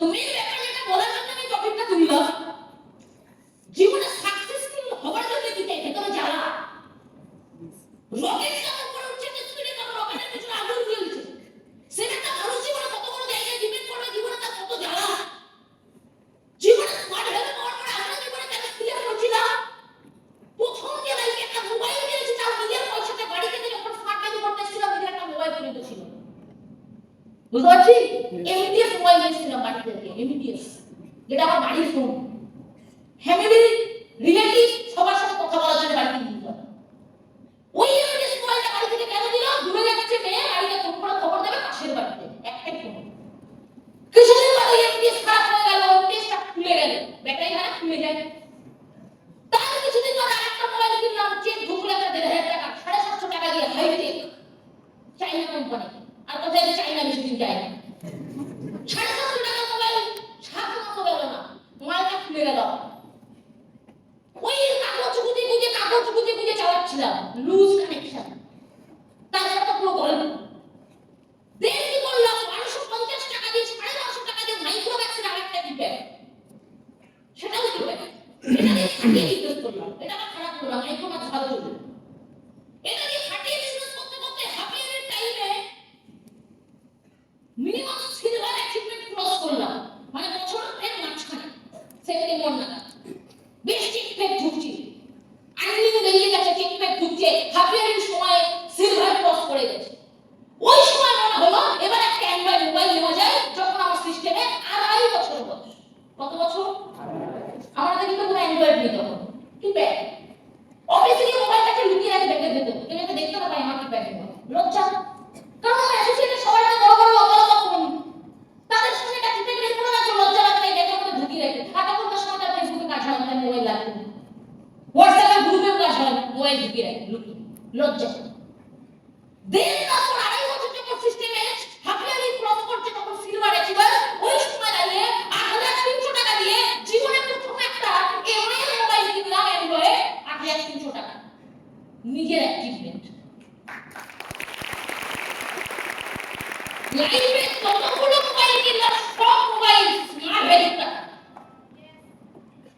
তুমি ব্যাপার যেটা বলার জন্য আমি টপিকটা তুললাম, জীবনে সাকসেসফুল হবার জন্য কি চাই, ভেতরে জ্বালা। রকেট যখন উপরে উঠছে, স্পিডে তখন রকেটের পিছনে আগুন জ্বলছে, সেটা তো মানুষ জীবনে কত বড় জায়গায় ডিপেন্ড করবে, জীবনে তার কত জ্বালা। জীবনে স্মার্ট হেলথ পাওয়ার পরে আমরা জীবনে কেন ক্লিয়ার করছি না। প্রথম যে লাইফে একটা মোবাইল কিনেছি, তার নিজের পয়সাতে বাড়ি থেকে যখন স্মার্ট হেলথ করতে এসেছিলাম, নিজের একটা মোবাইল কিনে ছিল, বুঝতে পারছি। এমটিএস মোবাইল নিয়েছিলাম বাড়ি থেকে, এমটিএস, যেটা আমার বাড়ির ফোন, ফ্যামিলি রিলেটিভ সবার সাথে কথা বলার জন্য বাড়ি থেকে দিলাম। ওই এমটিএস মোবাইলটা বাড়ি থেকে কেন দিলাম, দূরে যাচ্ছে মেয়ে, বাড়িতে ফোন করে খবর দেবে পাশের বাড়িতে, একটাই ফোন। কিছুদিন পরে এমটিএস খারাপ হয়ে গেল, এমটিএসটা খুলে গেল, ব্যাটারি খারাপ খুলে যায়। তার কিছুদিন পরে আরেকটা মোবাইল কিনলাম, চেক ঢুকলো একটা 1,500 টাকা, 750 টাকা দিয়ে, হাইটেক, চাইনা কোম্পানি। আর কোথায় যে চাইনা বেশি যায় না, 750 টাকা মোবাইল, 7 মাস গেল না, মোবাইলটা খুলে গেল। ওই কাগজ গুঁজে গুঁজে চালাচ্ছিলাম, লুজ কানেকশন, তার একটা পুরো গল্প। দেন কি করলাম, 1250 টাকা দিয়ে, 950 টাকা দিয়ে মাইক্রোম্যাক্সের আরেকটা কিপ্যাড, সেটাও কিপ্যাড, এটা দিয়ে খাটিয়ে বিজনেস করলাম, এটা আমার খারাপ করলাম, মাইক্রোম্যাক্স ভালো চলবে। এটা দিয়ে খাটিয়ে বিজনেস করতে করতে হাফ ইয়ারের টাইমে মিনিমাম সিলভার অ্যাচিভমেন্ট ক্রস করলাম, মানে বছরের মাঝখানে সেপ্টেম্বর নাগাদ বেশ চেকপ্যাক ঢুকছি, আর্নিং বেরিয়ে গেছে, চেকপ্যাক ঢুকছে, হাফ ইয়ারের সময় সিলভার ক্রস করে গেছে। ওই সময় মনে হলো এবার একটা অ্যান্ড্রয়েড মোবাইল নেওয়া যায়, যখন আমার সিস্টেমে 2.5 বছর বয়স। কত বছর? আমাদের কিন্তু কোনো অ্যান্ড্রয়েড নেই তখন, কিপ্যাড। অফিসে গিয়ে মোবাইলটাকে লুকিয়ে রাখি ব্যাগের ভেতর, কেউ যাতে দেখতে না পায় আমার কিপ্যাড মোবাইল, লজ্জা। কারণ আমার অ্যাসোসিয়েটের সবার একটা বড় বড় অবলা ফোন, তাদের সঙ্গে একটা কিপ্যাড বের করে রাখো, লজ্জা লাগবে, ব্যাগের মধ্যে ঢুকিয়ে রাখি। আর তখন তার সঙ্গে তার ফেসবুকে কাজ হয় না, মোবাইল লাগবে, হোয়াটসঅ্যাপে গ্রুপেও কাজ হয়, মোবাইল ঢুকিয়ে রাখি, লুকিয়ে, লজ্জা। দেন তারপর 2.5 বছর যখন সিস্টেমে হাফ ইয়ারলি ক্রস করছে, তখন সিলভার অ্যাচিভার, ওই সময় দাঁড়িয়ে 8,300 টাকা দিয়ে জীবনে প্রথম একটা এমআই মোবাইল কিনলাম, অ্যান্ড্রয়েড, 8,300 টাকা, নিজের অ্যাচিভমেন্ট। লাইফে কতগুলো মোবাইল কিনলাম, সব মোবাইল স্মার্ট ভ্যালু টাকা।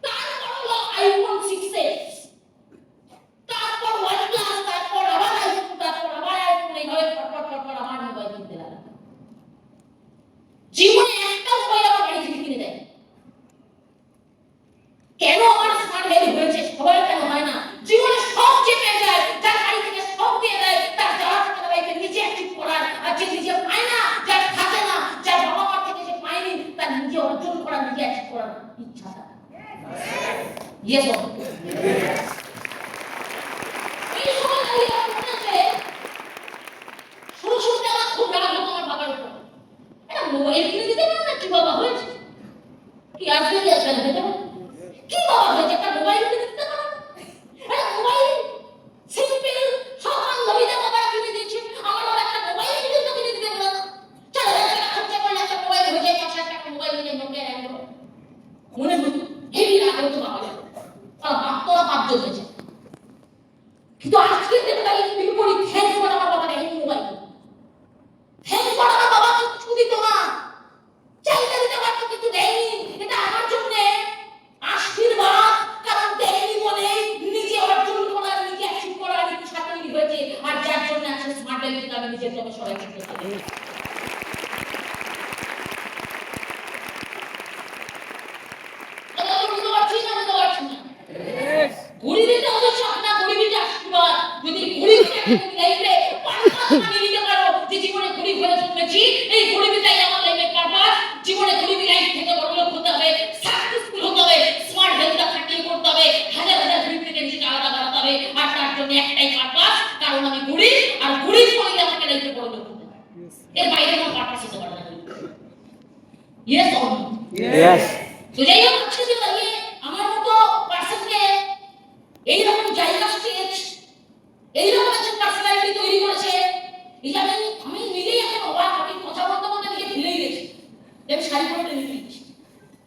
তারপর হলো আইফোন 6s, তারপর OnePlus, তারপর আবার আইফোন, তারপর আবার আইফোন, এইভাবে পরপর আমার মোবাইল কিনতে লাগলাম। জীবনে একটা মোবাইল আমার বাড়ি থেকে কিনে দেয়। কেন আমার স্মার্ট ভ্যালু হয়েছে, সবার কেন হয় না? জীবনে সব যে পেয়ে যায়, যার বাড়ি থেকে সব দিয়ে দেয়, তার যারা টাকা লাইফে নিজে অ্যাচিভ করার, আর যে নিজে পায় না, যার থাকে না, যার বাবা মার থেকে যে পায়নি, তার নিজে অর্জন করা, নিজে অ্যাচিভ করার ইচ্ছাটা। Yes or no? এই সময় দাঁড়িয়ে আমার মনে আছে, শুরুতে আমার খুব রাগ হতো আমার বাবার উপর। এটা মোবাইল কিনে দিতে পারে না, কি বাবা হয়েছে, কি আসবে কি আসবে না, কি বাবা হয়েছে, একটা মোবাইল কিনে দিতে পারে না? একটা মোবাইল সিম্পল সব বান্ধবীদের বাবা কিনে দিয়েছে, আমার বাবা একটা মোবাইল কিনে দিতে পারে না। 4,000 টাকা খরচা করলে একটা মোবাইল হয়ে যায়, 5,000 টাকা মোবাইল নিয়ে নোকিয়া আনলো। মনে হতো হেভি রাগ হতো বাবা, তোরা বাধ্য হয়েছে। কিন্তু আজকে যেটা বিপরীত, থ্যাংকস ফর আমার বাবা এই মোবাইল, থ্যাংকস ফর আমার বাবা কিছু দিত না, চাইলে দিতে পারতো কিন্তু দেয়নি। এটা আমার জন্য আশীর্বাদ, কারণ দেয়নি বলে নিজে অর্জন করা, নিজে অ্যাচিভ করার ইচ্ছা তৈরি হয়েছে, আর যার জন্য আছে স্মার্ট লাইফকে আমি নিজের জন্য সরাই করতে পারি। গরিবীটা অবশ্য আপনার গরিবীটা আশীর্বাদ। যদি গরিবীটা লাইফে পারপাস বানিয়ে নিতে পারো যে জীবনে গরিব হয়ে জন্মেছি, এই গরিবীটাই আমার লাইফের পারপাস। জীবনে গরিবী লাইফ থেকে বড়লোক হতে হবে, সাকসেসফুল হতে হবে, স্মার্ট হেলথটা খাটিয়ে করতে হবে, হাজার হাজার গরিব থেকে নিজেকে আলাদা বানাতে হবে, আর তার জন্য একটাই পারপাস, কারণ আমি গরিব, আর গরিব করলে আমাকে লাইফে বড়লোক হতে হবে। এর বাইরে কোনো পারপাস হতে পারে না। Yes or no? Yes. তো যাই হোক, আজকে যে দাঁড়িয়ে আমার মতো পার্সনকে এইরকম জায়গা, স্টেজ, এইরকম একটা পার্সোনালিটি তৈরি করেছে, এটা আমি নিজেই এখন অবাক। আমি কথা বলতে বলতে নিজে ভুলেই গেছি যে আমি শাড়ি পরে ট্রেনিং নিচ্ছি,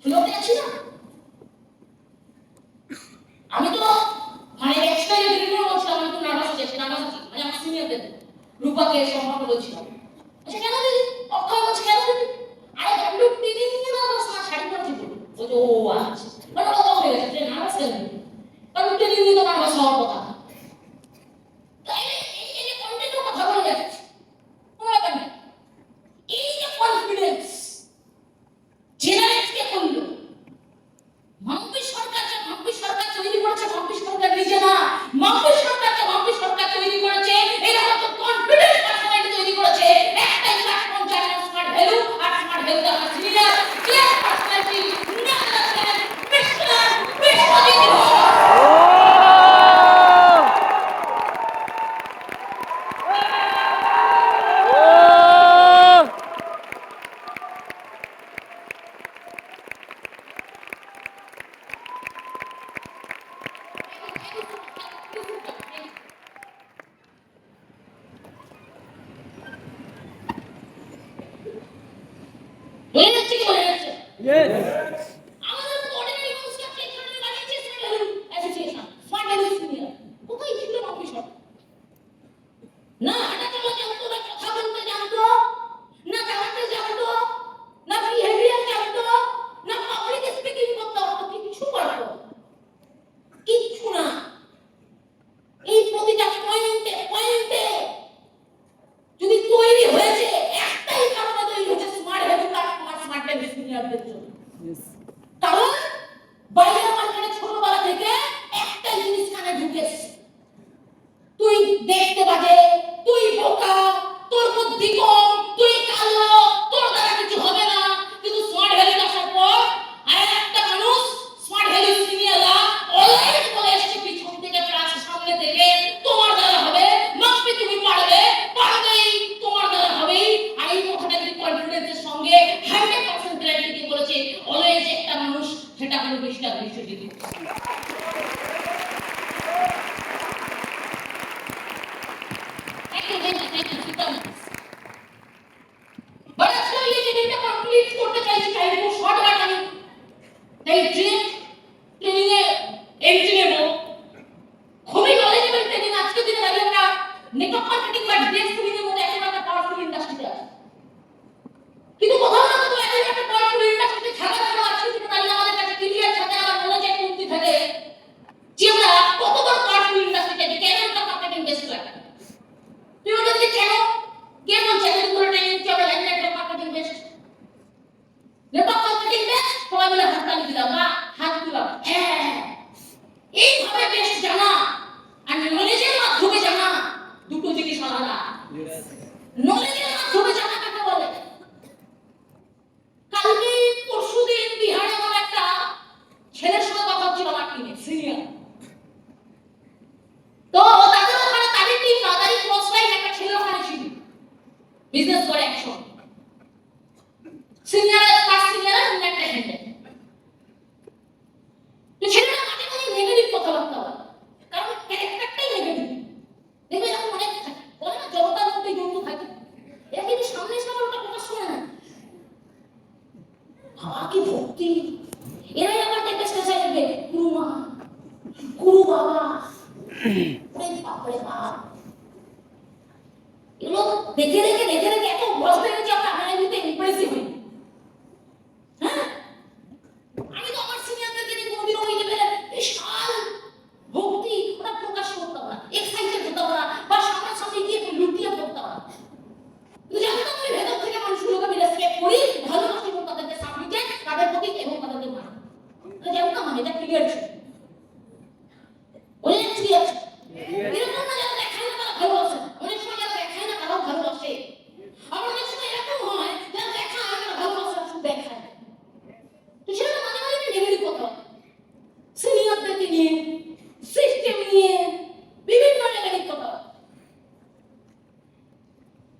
শুনতে যাচ্ছি না। আমি তো মানে এক্সট্রা ডিগ্রি বলছিলাম, আমি তো নার্ভাস হয়ে যাচ্ছি, মানে আমার সিনিয়রদের রূপাকে সম্পর্কে বলছিলাম, আচ্ছা কেন দিদি অক্ষয় বলছে, কেন দিদি আরে গান্ডু ট্রেনিং নিয়ে নার্ভাস না, শাড়ি পরেছি বলে বলছে ও আচ্ছা, মানে কথা হয়ে গেছে নার্ভাস কেন, কারণ ট্রেনিং নিয়ে তো নার্ভাস হওয়ার কথা। এই যে কন্টেন্ট কথা বলে যাচ্ছে, কোনো ব্যাপার না। এই যে কনফিডেন্স জেনারেট কে করলো? মাম্পি সরকার তৈরি করেছে, মাম্পি সরকার নিজে না, মাম্পি সরকার তৈরি করেছে। এরকম তো কনফিডেন্স পার্সোনালিটি তৈরি করেছে, একটাই প্ল্যাটফর্ম যার নাম স্মার্ট ভ্যালু, আর স্মার্ট ভ্যালু আমার senior clear personality national mister Biswajit Ghosh. বলে যাচ্ছে কি বলে যাচ্ছে? Yes. আমাদের মতো অর্ডিনারি মানুষকে আপনি এখানে বানিয়েছে smart value association, smart value senior. কোথায় ছিল মাম্পি সরকার? না হাঁটা চলা জানতো, না কথা বলতে জানতো, না চালাতে জানতো, না বিহেভিয়ার জানতো, না পাবলিক স্পিকিং করতে পারতো, কিছু পারতো কিচ্ছু না। এই প্রতিটা পয়েন্টে যদি তৈরি হয়েছে, একটাই কারণে তৈরি হয়েছে, smart value platform, smart value সিনিয়রদের জন্য। Yes. কারণ বাইরের মার্কেটে ছোটবেলা থেকে একটা জিনিস কানে ঢুকেছে, তুই দেখতে বাজে, তুই বোকা, তোর বুদ্ধি কম, তুই কালো, তোর দ্বারা কিছু হবে না। কিন্তু স্মার্ট ভ্যালু আসার পর আর একটা মানুষ স্মার্ট ভ্যালু সিনিয়ররা অলওয়েজ বলে এসেছে পিছন থেকে প্লাস সামনে থেকে, তোমার দ্বারা হবে, মাম্পি তুমি পারবে, পারবেই, তোমার দ্বারা হবেই। আর এই কথাটা যদি কনফিডেন্সের সঙ্গে 100% ক্ল্যারিটি দিয়ে বলেছে অলওয়েজ একটা মানুষ, সেটা হলো mister Biswajit Ghosh. But actually ये যেটা কমপ্লিট করতে চাইছি টাইম শর্ট কাট, আমি তাই ট্রেনিং এ এন্ট্রি নেব। খুবই নলেজেবল ট্রেনিং। আজকে দিনে দাঁড়িয়ে আমরা নেটওয়ার্ক মার্কেটিং বা ডিএস ট্রেনিং এর মধ্যে এখন একটা পাওয়ারফুল ইন্ডাস্ট্রিতে আছে, কিন্তু কোথাও না কোথাও এখন একটা পাওয়ারফুল ইন্ডাস্ট্রিতে থাকার পর আজকে দিনে দাঁড়িয়ে আমাদের কাছে ক্লিয়ার থাকে, আমার নলেজের কমতি থাকে যে আমরা কতবার পাওয়ারফুল ইন্ডাস্ট্রিতে আছি, কেন আমরা মার্কেটিং বেস্ট লাগে। তুমি বলতে কেন, কে বলছে এতদিন ধরে ট্রেনিং কি আমরা জানি না network marketing best? Network marketing best সবাই মিলে হাততালি দিলাম বা হাত দিলাম, হ্যাঁ এইভাবে বেস্ট জানা আর নলেজের মাধ্যমে জানা দুটো জিনিস আলাদা। নলেজের মাধ্যমে জানা কাকে বলে? কালকে কি ভক্তি! এরাই আমার দেখে স্টেজে যাবে, গুরু মা, গুরু বাবা, ওরে বাপরে বাপ! এগুলো দেখে দেখে দেখে দেখে এত অভ্যস্ত হয়ে গেছি আমরা, আমার এমনিতে ইমপ্রেসিভ হই। হ্যাঁ, আমি তো আমার সিনিয়রদেরকে নিয়ে কোনোদিনও ওই লেভেলের বিশাল ভক্তি ওটা প্রকাশ করতাম না, এক্সাইটেড হতাম না, বা সামনাসামনি গিয়ে লুটিয়ে পড়তাম না। কিন্তু জানতাম আমি ভেতর থেকে মানুষগুলোকে আমি রেসপেক্ট করি, ভালোবাসি এবং তাদেরকে সাবমিটেড, তাদের প্রতি এবং তাদেরকে মানি। জানতাম আমি, এটা ক্লিয়ার ছিল। ওই ক্লিয়ার এরকম না যারা দেখায় না তারা ভালোবাসে, অনেক সময় যারা দেখায় না তারাও ভালোবাসে। আবার অনেক সময় এরকম হয় যারা দেখায় না তারা ভালোবাসে, শুধু দেখায়। তো সেটা মাঝে মাঝে নেগেটিভ কথা, সিনিয়রদেরকে নিয়ে, সিস্টেম নিয়ে বিভিন্ন নেগেটিভ কথা।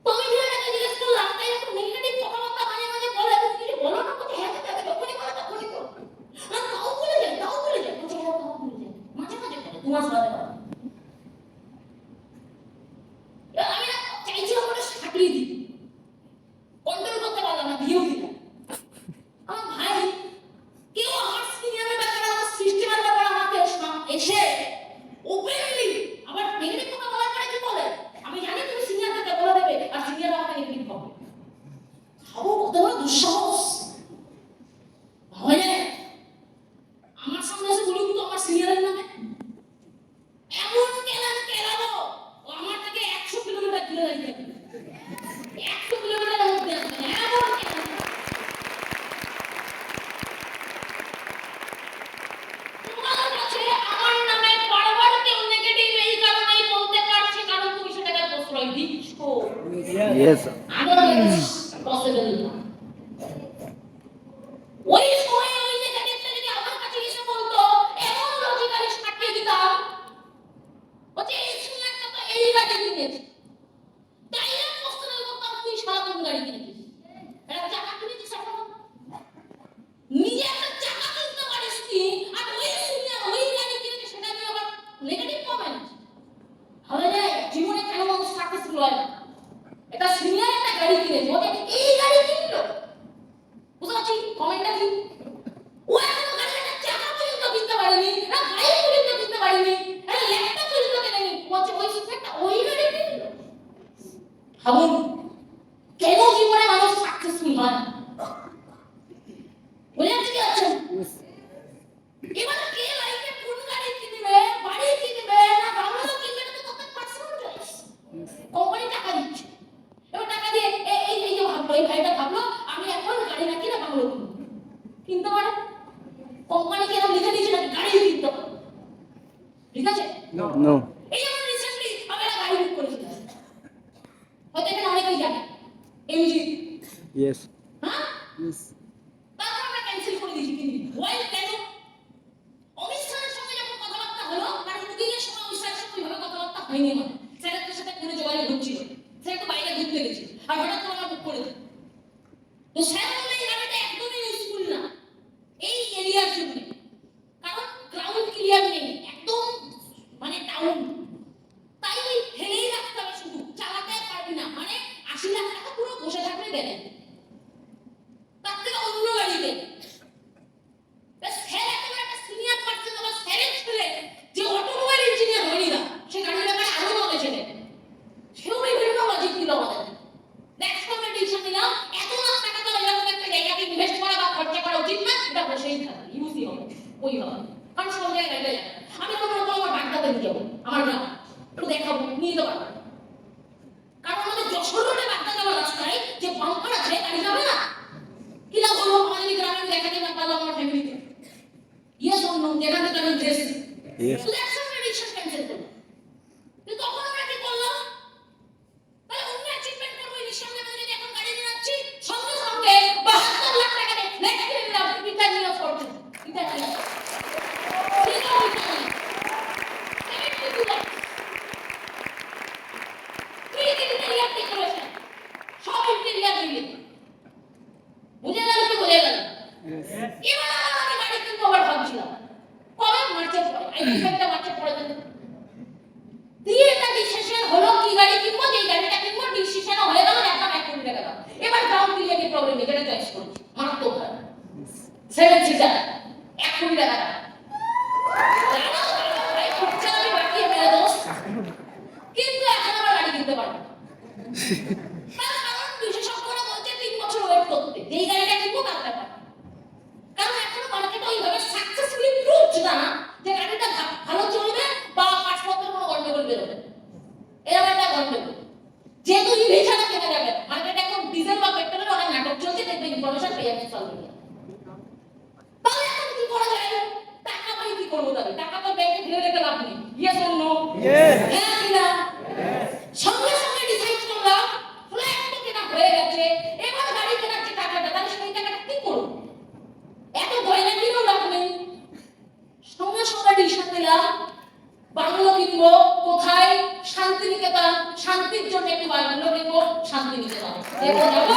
তো আমি ছেলেটাকে জিজ্ঞেস করলাম, তাই এরকম নেগেটিভ কথাবার্তা মাঝে মাঝে বলে, তুমি কিছু বলো না? বলছে হ্যাঁ তাকে যখনই বলে তখনই করো। আর তাও বলে যায়, তাও বলে যায়। বলছে হ্যাঁ তাও বলে যায়, মাঝে মাঝে বলে, তোমার সাথে বলে। আমি না চাইছিলাম ওটা সাটিয়ে দিই, কন্ট্রোল করতে পারলাম না, দিয়েও দিলাম। আমার ভাই, কেউ আমার সিনিয়রের ব্যাপারে, আমার সিস্টেমের ব্যাপারে আমাকে এসে ওপেনলি আবার নেগেটিভ কথা বলার পরে কি বলে, আমি জানি তুমি সিনিয়রদেরকে বলে দেবে আর সিনিয়ররা আমাকে নেগেটিভ হবে। ভাবো কত বড় দুঃসাহস! হয় আমার সামনে এসে বলুন তো আমার সিনিয়রের নামে এমন কেলান কেলাবো, ও আমার থেকে 100 কিলোমিটার দূরে দাঁড়িয়ে থাকবে, 100 কিলোমিটারের মধ্যে আসবে, এমন কেলান। তোমার কাছে আমার নামে বারবার কেউ নেগেটিভ এই কারণেই বলতে পারছে কারণ তুমি সেটাকে প্রশ্রয় দিচ্ছ। Yes. আদারওয়াইজ পসিবল না। ওই সময় ওই নেগেটিভটা যদি আমার কাছে এসে বলতো, এমন লজিক্যালি সাটিয়ে দিতাম, বলছে এই সিনিয়রটা তো এই গাড়ি কিনেছে, ডাইরেক্ট কোশ্চেন করতাম, তুই সারা কোন গাড়ি কিনেছিস? এটা চাকা কিনেছিস এখন? নিজে একটা চাকা কিনতে পারিস কি, আর ওই সিনিয়র ওই গাড়ি কিনেছে সেটা নিয়ে আবার নেগেটিভ কমেন্ট। ভালো যায় জীবনে কেন মানুষ সাকসেসফুল হয় না? এটা সিনিয়র একটা গাড়ি কিনেছে, ওকে এই গাড়ি কিনলো, বুঝতে পারছি কমেন্টটা কি? ও এখনো গাড়ি একটা চাকা পর্যন্ত কিনতে পারেনি, না বাইক পর্যন্ত কিনতে পারেনি, না ল্যাপটপ পর্যন্ত কেনেনি, বলছে ওই সিনিয়রটা ওই গাড়ি কিনলো। ভাবুন কেন জীবনে মানুষ সাকসেসফুল হয় না? বুঝতে কি আছেন? এবার কে লাইফে কোন গাড়ি কিনবে, বাড়ি কিনবে, না বাংলো কিনবে, এটা তো কত পার্সোনাল চয়েস। কোম্পানি টাকা দিচ্ছে, এবার টাকা দিয়ে এই যে ভাবলো, এই ভাইটা ভাবলো আমি এখন গাড়ি না কিনে বাংলো কিনবো, কিনতে পারে? কোম্পানি কি এরকম লিখে দিয়েছে নাকি গাড়ি কিনতে হবে? ঠিক আছে? No. এই যেমন রিসেন্টলি আমি একটা গাড়ি বুক করেছিলাম, হয়তো এখানে অনেকেই জানে, এমজি। Yes. হ্যাঁ, Yes. তারপর আমরা ক্যান্সেল করে দিয়েছি। কিন্তু ওয়াই কেন? অমিত স্যারের সঙ্গে যখন কথাবার্তা হলো, তার বুকিং এর সময় অমিত স্যারের সঙ্গে ওইভাবে কথাবার্তা হয়নি আমার। স্যারের সাথে কোনো যোগাযোগ হচ্ছিল, স্যার একটু বাইরে ঘুরতে গেছে, আর হঠাৎ করে আমরা বুক করে দিই। তো স্যার বললেন এই গাড়িটা একদমই ইউজফুল না এই এরিয়ার জন্য, কারণ গ্রাউন্ড ক্লিয়ার নেই, একদম মানে টাউন, তাই ফেলেই রাখতে হবে, শুধু চালাতে পারবি না, মানে 80 লাখ টাকা পুরো বসে থাকবে দেবে, তার থেকে অন্য গাড়ি দে। স্যার একেবারে একটা সিনিয়র পার্সন, আবার স্যারের ছেলে যে অটোমোবাইল ইঞ্জিনিয়ার হয়নি না, সে গাড়ির ব্যাপারে আরো নলেজ নেই, সেও বিভিন্ন লজিক দিল আমাদের। নেক্সট আমরা ডিসিশন নিলাম, এত লাখ টাকা তো এরকম একটা জায়গাতে ইনভেস্ট করা বা খরচা করা উচিত না, এটা বসেই থাকবে, ইউজই হবে ওইভাবে, কারণ সব জায়গায় গাড়িটা যাবে। আমি তো মনে করো আমার বাগদাতে নিয়ে যাবো, আমার গ্রাম একটু দেখাবো, নিয়ে যেতে পারবো, কারণ আমাদের যশোর রোডে বাগদা যাওয়ার রাস্তায় যে বাম্পার আছে গাড়ি যাবে না। কি লাভ হলো আমাদের গ্রামে দেখাতে না পারলাম আমার ফ্যামিলিতে? Yes or no? দেখাতে তো আমি ড্রেস। Yes. তো দ্যাটস ওয়াই প্রেডিকশন ক্যান্সেল করলাম। তো তখন আমরা কি করলাম? তাহলে অন্য অ্যাচিভমেন্ট করবো, এই সামনে আমরা যদি এখন গাড়ি নিয়ে যাচ্ছি, সঙ্গে সঙ্গে 72 লাখ টাকা দিয়ে নেক্সট কিনে নিলাম ইটালিয়া ফরচুন, ইটালিয়া সব ইন্টেরিয়ার দিয়ে বুঝে গেল তো বুঝে গেল। এবার আমি গাড়ি কিনবো, আবার ভাবছিলাম কবে মার্চের পরে, এই ডিসেম্বর মার্চের পরে দেবো। দিয়ে এটা ডিসিশন হলো কি গাড়ি কিনবো, যে গাড়িটা কিনবো ডিসিশন হয়ে গেল, একটা 1 কোটি টাকা দাম। এবার গ্রাউন্ড ক্লিয়ার প্রবলেম নেই, যেটা চয়েস করছি মারাত্মক। সেভেন সিটার 1 কোটি টাকা খরচা আমি বাকিয়ে মেরে দেবো, কিন্তু এখন আমার গাড়ি কিনতে পারবো না। তার কারণ বিশেষজ্ঞরা বলছে 3 বছর ওয়েট করতে, যেই গাড়িটা কিনবো তার ব্যাপার। কারণ এখনো মার্কেটে ওইভাবে সাকসেসফুলি প্রুভড না যে গাড়িটা ভালো চলবে বা কাজপত্রের কোনো গন্ডগোল বেরোবে, এরকম একটা গন্ডগোল। যেহেতু ইভি ছাড়া কেনা যাবে, মার্কেটে এখন ডিজেল বা পেট্রোলের অনেক নাটক চলছে, দেখবে ইনফরমেশন পেয়ে যাচ্ছে সলভ। তাহলে এখন কি করা যায়? টাকা পাই কি করবো? তাহলে টাকা তো ব্যাংকে ফেলে রেখে লাভ নেই। Yes or no? হ্যাঁ কি না? সঙ্গে সঙ্গে ডিসাইড করলাম ফ্ল্যাট তো কেনা হয়ে গেছে, এবার গাড়ি কেনার যে টাকাটা, তাহলে সেই টাকাটা কি করবো? এত গয়না কিনেও লাভ নেই। সঙ্গে সঙ্গে ডিসিশন নিলাম বাংলো কিনবো। কোথায়? শান্তিনিকেতন। শান্তির জন্য একটি বাংলো কিনবো, শান্তিনিকেতন। দেখো যাবো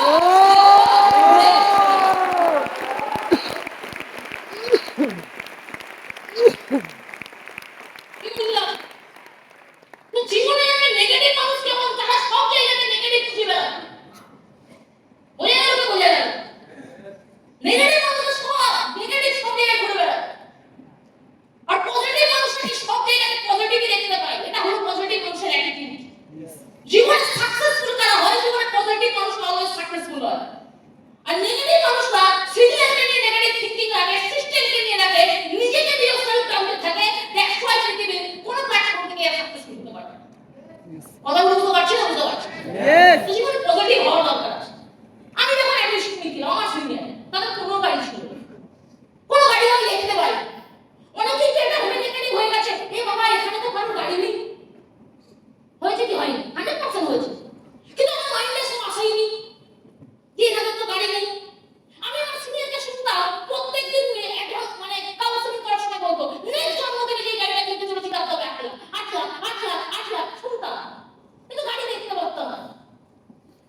কি বুঝলাম? তো জীবনে একটা নেগেটিভ মানুষ কেমন, তারা সব জায়গাতে নেগেটিভ খুঁজে বেড়ায়। বোঝা গেল তো? বোঝা গেল? নেগেটিভ মানুষ সব নেগেটিভ সব জায়গায় ঘুরে বেড়ায়, আর পজিটিভ মানুষকে সব জায়গায় পজিটিভই দেখতে পায়। এটা হলো পজিটিভ মানুষের অ্যাটিটিউড। জীবনে সাকসেসফুল কারা হয়? জীবনে পজিটিভ মানুষ অলওয়েজ সাকসেসফুল হয়। আর নেগেটিভ মানুষরা সিনিয়রকে নিয়ে নেগেটিভ থিংকিং রাখে, সিস্টেমকে নিয়ে রাখে, নিজেকে নিয়ে সেলফ ডাউটে থাকে। দ্যাটস ওয়াই পৃথিবীর কোনো প্ল্যাটফর্ম থেকে সাকসেসফুল হতে পারে না। কথা বুঝতে পারছি না? বুঝতে পারছি? তো জীবনে পজিটিভ হওয়ার দরকার আছে। আমি যখন অ্যাডমিশন নিয়েছিলাম, আমার সিনিয়র তাদের কোনো গাড়ি ছিল না, কোনো গাড়ি আমি দেখতে পাই। অনেকেই তো এটা ভেবে নেগেটিভ হয়ে গেছে, এ বাবা এখানে তো কারো গাড়ি নেই। হয়েছে কি হয়নি? 100% হয়েছে। কিন্তু আমার মাইন্ডে সব আসেনি যে এখানে তো গাড়ি নেই। আমি আমার সিনিয়রকে শুনতাম প্রত্যেকদিন অ্যাডভান্স মানে কাউন্সেলিং করার সময় বলতো নেক্সট জন্মদিনে যে গাড়িটা কিনতে চলেছি তার দাম 1 লাখ, 8 লাখ, 8 লাখ, 8 লাখ শুনতাম, কিন্তু গাড়ি দেখতে পারতাম না।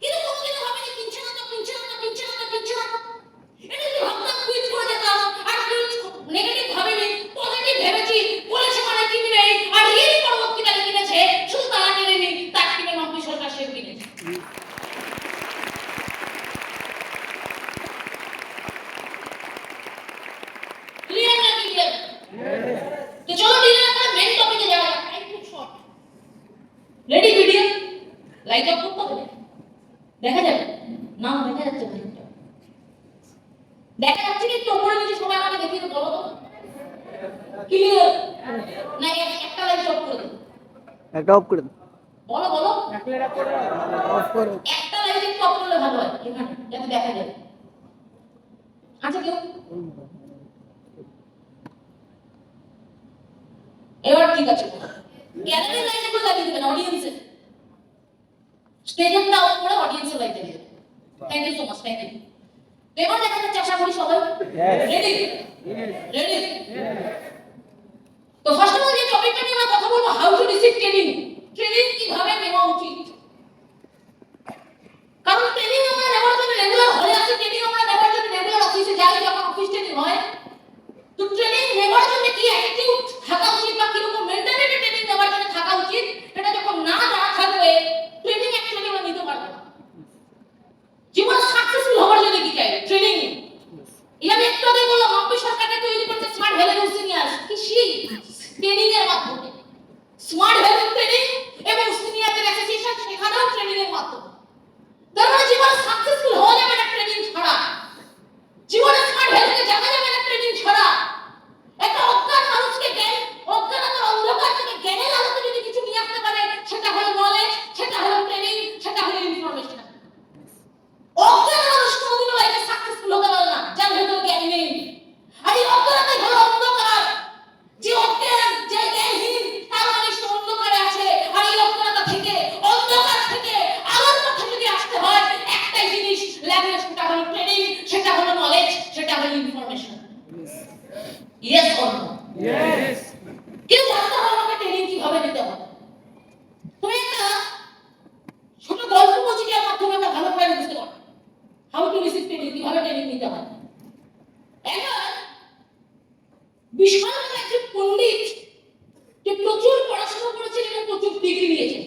কিন্তু কোনোদিনও ভাবিনি কিনছে না তো কিনছে না তো কিনছে না তো কিনছে না। এটা যদি ভাবতাম কুইট করে যেতাম, আর কুইট নেগেটিভ ভাবিনি, পজিটিভ ভেবেছি, বলেছে মানে কিনবে, আর এই পরবর্তীকালে কিনেছে, শুধু তারা কিনেনি, তার কিনে 90 সরকার সে কিনেছে। ক্লিয়ার না? ক্লিয়ার? তো চলো দিলে আমরা মেইন টপিকে যাওয়া যাক। টাইম খুব short. Ready? Video light off করতে হবে। দেখা যাবে না? দেখা যাচ্ছে না? দেখা যাচ্ছে কি? একটু উপরে নিচে সবাই আমাকে দেখিয়ে তো বলো তো। ক্লিয়ার না? একটা লাইট অফ করে দাও। একটা অফ করে দাও। বলো বলো। অফ করো। একটা লাইট একটু অফ করলে ভালো হয় এখানে, যাতে দেখা যায়। আচ্ছা কেউ? এবার ঠিক আছে। গ্যালারি লাইট একটু জ্বালিয়ে দিবেন অডিয়েন্সে। স্টেজটা অফ করে অডিয়েন্সের লাইট জ্বালিয়ে দেবেন। Thank you so much. Thank you. এবার দেখা যাচ্ছে, আশা করি সবাই রেডি? রেডি? তো ফার্স্ট অফ অল যে টপিকটা নিয়ে আমরা কথা বলবো, how to receive training. Training কিভাবে নেওয়া উচিত। কারণ ট্রেনিং আমরা নেওয়ার জন্য রেগুলার হলে আসি, ট্রেনিং আমরা নেওয়ার জন্য রেগুলার অফিসে যাই, যখন অফিস ট্রেনিং হয়। তো ট্রেনিং নেওয়ার জন্য কি অ্যাটিটিউড থাকা উচিত বা কিরকম মেন্টালিটি ট্রেনিং নেওয়ার জন্য থাকা উচিত, এটা যখন না জানা থাকবে ট্রেনিং অ্যাকচুয়ালি আমরা নিতে পারবো না। জীবনে সাকসেসফুল হওয়ার জন্য কি চাই? ট্রেনিং। আমি একটু আগে বললাম মাম্পি সরকারকে তৈরি করতে স্মার্ট ভ্যালু সিনিয়র কি সেই ট্রেনিং এর মাধ্যমে। স্মার্ট ভ্যালু ট্রেনিং এবং সিনিয়রদের অ্যাসোসিয়েশন শেখানো ট্রেনিং এর মাধ্যমে। তার মানে জীবনে সাকসেসফুল হওয়া যাবে না ট্রেনিং ছাড়া। জীবনে স্মার্ট ভ্যালুকে জানা যাবে না ট্রেনিং ছাড়া। একটা অজ্ঞান মানুষকে জ্ঞান, অজ্ঞানতার অন্ধকার থেকে জ্ঞানের আলোতে যদি কিছু নিয়ে আসতে পারে, সেটা হলো নলেজ, সেটা হলো ট্রেনিং, সেটা হলো ইনফরমেশন। অজ্ঞান মানুষ কোনোদিনও লাইফে সাকসেসফুল হতে পারে না যার ভেতরে জ্ঞান নেই। আর এই অজ্ঞানতাই হলো অন্ধকার। যে অজ্ঞান, যে জ্ঞানহীন, তার মানে সে অন্ধকারে আছে। আর এই অজ্ঞানতা থেকে, অন্ধকার থেকে আলোর পথে যদি আসতে হয়, একটাই জিনিস লাগবে, সেটা হলো ট্রেনিং, সেটা হলো নলেজ, সেটা হলো information. Yes or no? Yes. কেউ জানতে হবে আমাকে ট্রেনিং কিভাবে নিতে হবে। তুমি একটা ছোট গল্প বলছি, যার মাধ্যমে আমরা ভালো করে বুঝতে পারবো হাউ টু রিসিভ ট্রেনিং, কিভাবে ট্রেনিং নিতে হয়। একবার বিশাল একজন পণ্ডিত, যে প্রচুর পড়াশোনা করেছেন এবং প্রচুর ডিগ্রি নিয়েছেন,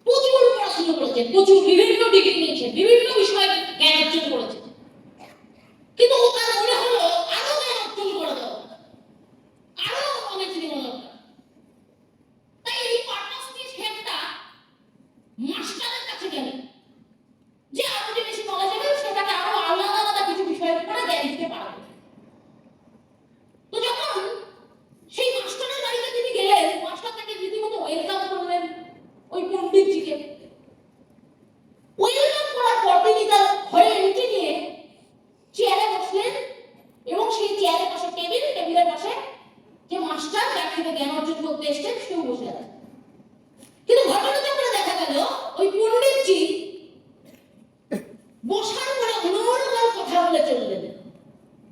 প্রচুর পড়াশোনা করেছেন, প্রচুর বিভিন্ন ডিগ্রি নিয়েছেন, বিভিন্ন বিষয়ে জ্ঞান অর্জন করেছেন, কিন্তু তার মনে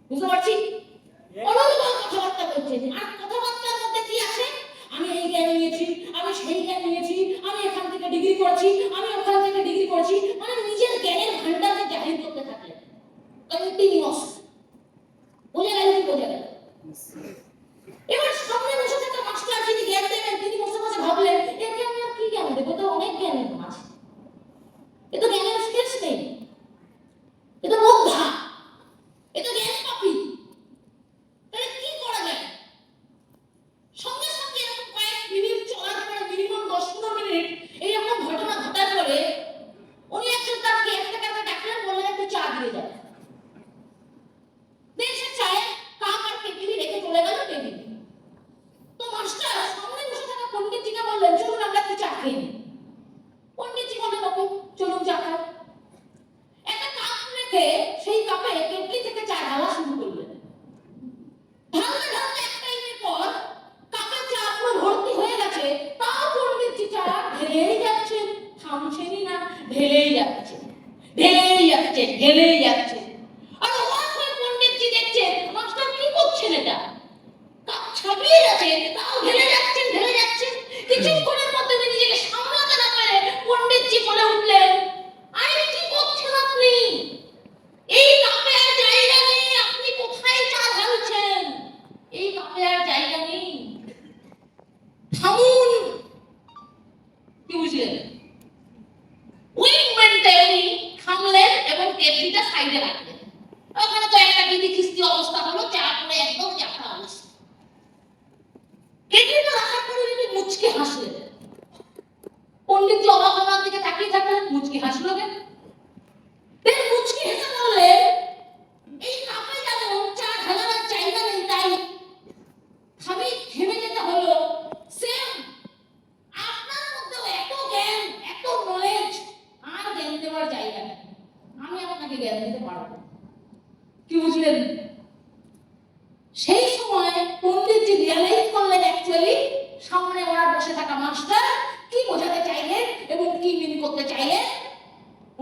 বুঝতে পারছি? অনর্গল কথাবার্তা বলছে, আর কথাবার্তার মধ্যে কি আছে? আমি এই জ্ঞান নিয়েছি, আমি সেই জ্ঞান নিয়েছি, আমি এখান থেকে ডিগ্রি করেছি, আমি ওখান থেকে ডিগ্রি করেছি, মানে নিজের জ্ঞানের ভান্ডারকে জাহির করতে থাকলেন কন্টিনিউয়াস। বোঝা গেল কি বোঝা গেল? এবার সামনে বসে থাকা মাস্টার যিনি জ্ঞান দেবেন, তিনি বসে বসে ভাবলেন, একে আমি আর কি জ্ঞান দেবো? তো অনেক জ্ঞানের আছে, এ তো জ্ঞানের শেষ নেই, এ তো বোদ্ধা, এ তো জ্ঞান পাপি, তাহলে কি করা যায়? সঙ্গে সঙ্গে এরকম কয়েক মিনিট চলার পরে, মিনিমাম 10-15 মিনিট এইরকম ঘটনা ঘটার পরে উনি একজন তার কেয়ারটেকারকে ডাকলেন, বললেন একটু চা দিয়ে যাবে। দেশে চায়ে কাপ আর কেটলি রেখে চলে গেল টেবিলে। তো মাস্টার সামনে বসে থাকা পণ্ডিতজিকে বললেন, চলুন আমরা একটু চা খেয়ে নিই। পণ্ডিতজি বললেন, ওকে চলুন চা খাই। একটা কাপ রেখে সেই কাপে কেটলি থেকে চা ঢালা শুরু করলেন। ঢালতে ঢালতে এক টাইমের পর কাপের চা পুরো ভর্তি হয়ে গেছে, তাও পণ্ডিতজি চা ঢেলেই যাচ্ছেন, থামছেনই না, ঢেলেই যাচ্ছে, ঢেলেই যাচ্ছে, ঢেলেই যাচ্ছে। আর অবাক হয়ে পণ্ডিতজি দেখছেন মাস্টার কি করছেন, এটা কাপ ছাপিয়ে যাচ্ছে, তাও ঢেলে যাচ্ছেন, ঢেলে যাচ্ছেন। কিছুক্ষণের মধ্যে নিজেকে সামলাতে না পেরে পণ্ডিতজি বলে উঠলেন, আরে কি করছেন আপনি? এই কাপে আর জায়গা নেই, আপনি কোথায় চা ঢালছেন? এই কাপে আর জায়গা নেই, থামুন। কি বুঝলেন? উইংম্যানটা উনি থামলেন এবং কেটলিটা সাইডে রাখলেন। ওখানে তো একটা বিধি খিস্তি অবস্থা হলো, চা করে একদম চাপা অবস্থা। কেটলিটা রাখার পরে উনি মুচকে হাসলেন। পণ্ডিতজি অবাক হওয়ার দিকে তাকিয়ে থাকলেন, মুচকি হাসলো কেন? দেন মুচকি হেসে বললেন, এই কাপে যেমন চা ঢালার জায়গা নেই, তাই আমি থেমে যেতে হলো, সেম আপনার মধ্যেও এত জ্ঞান, এত নলেজ, আর জ্ঞান দেওয়ার জায়গা নেই, আমি আপনাকে জ্ঞান দিতে পারবো। কি বুঝলেন? সেই সময় পণ্ডিতজি রিয়ালাইজ করলেন অ্যাকচুয়ালি সামনে ওনার বসে থাকা মাস্টার কি বোঝাতে চাইলেন এবং কি মিন করতে চাইলেন।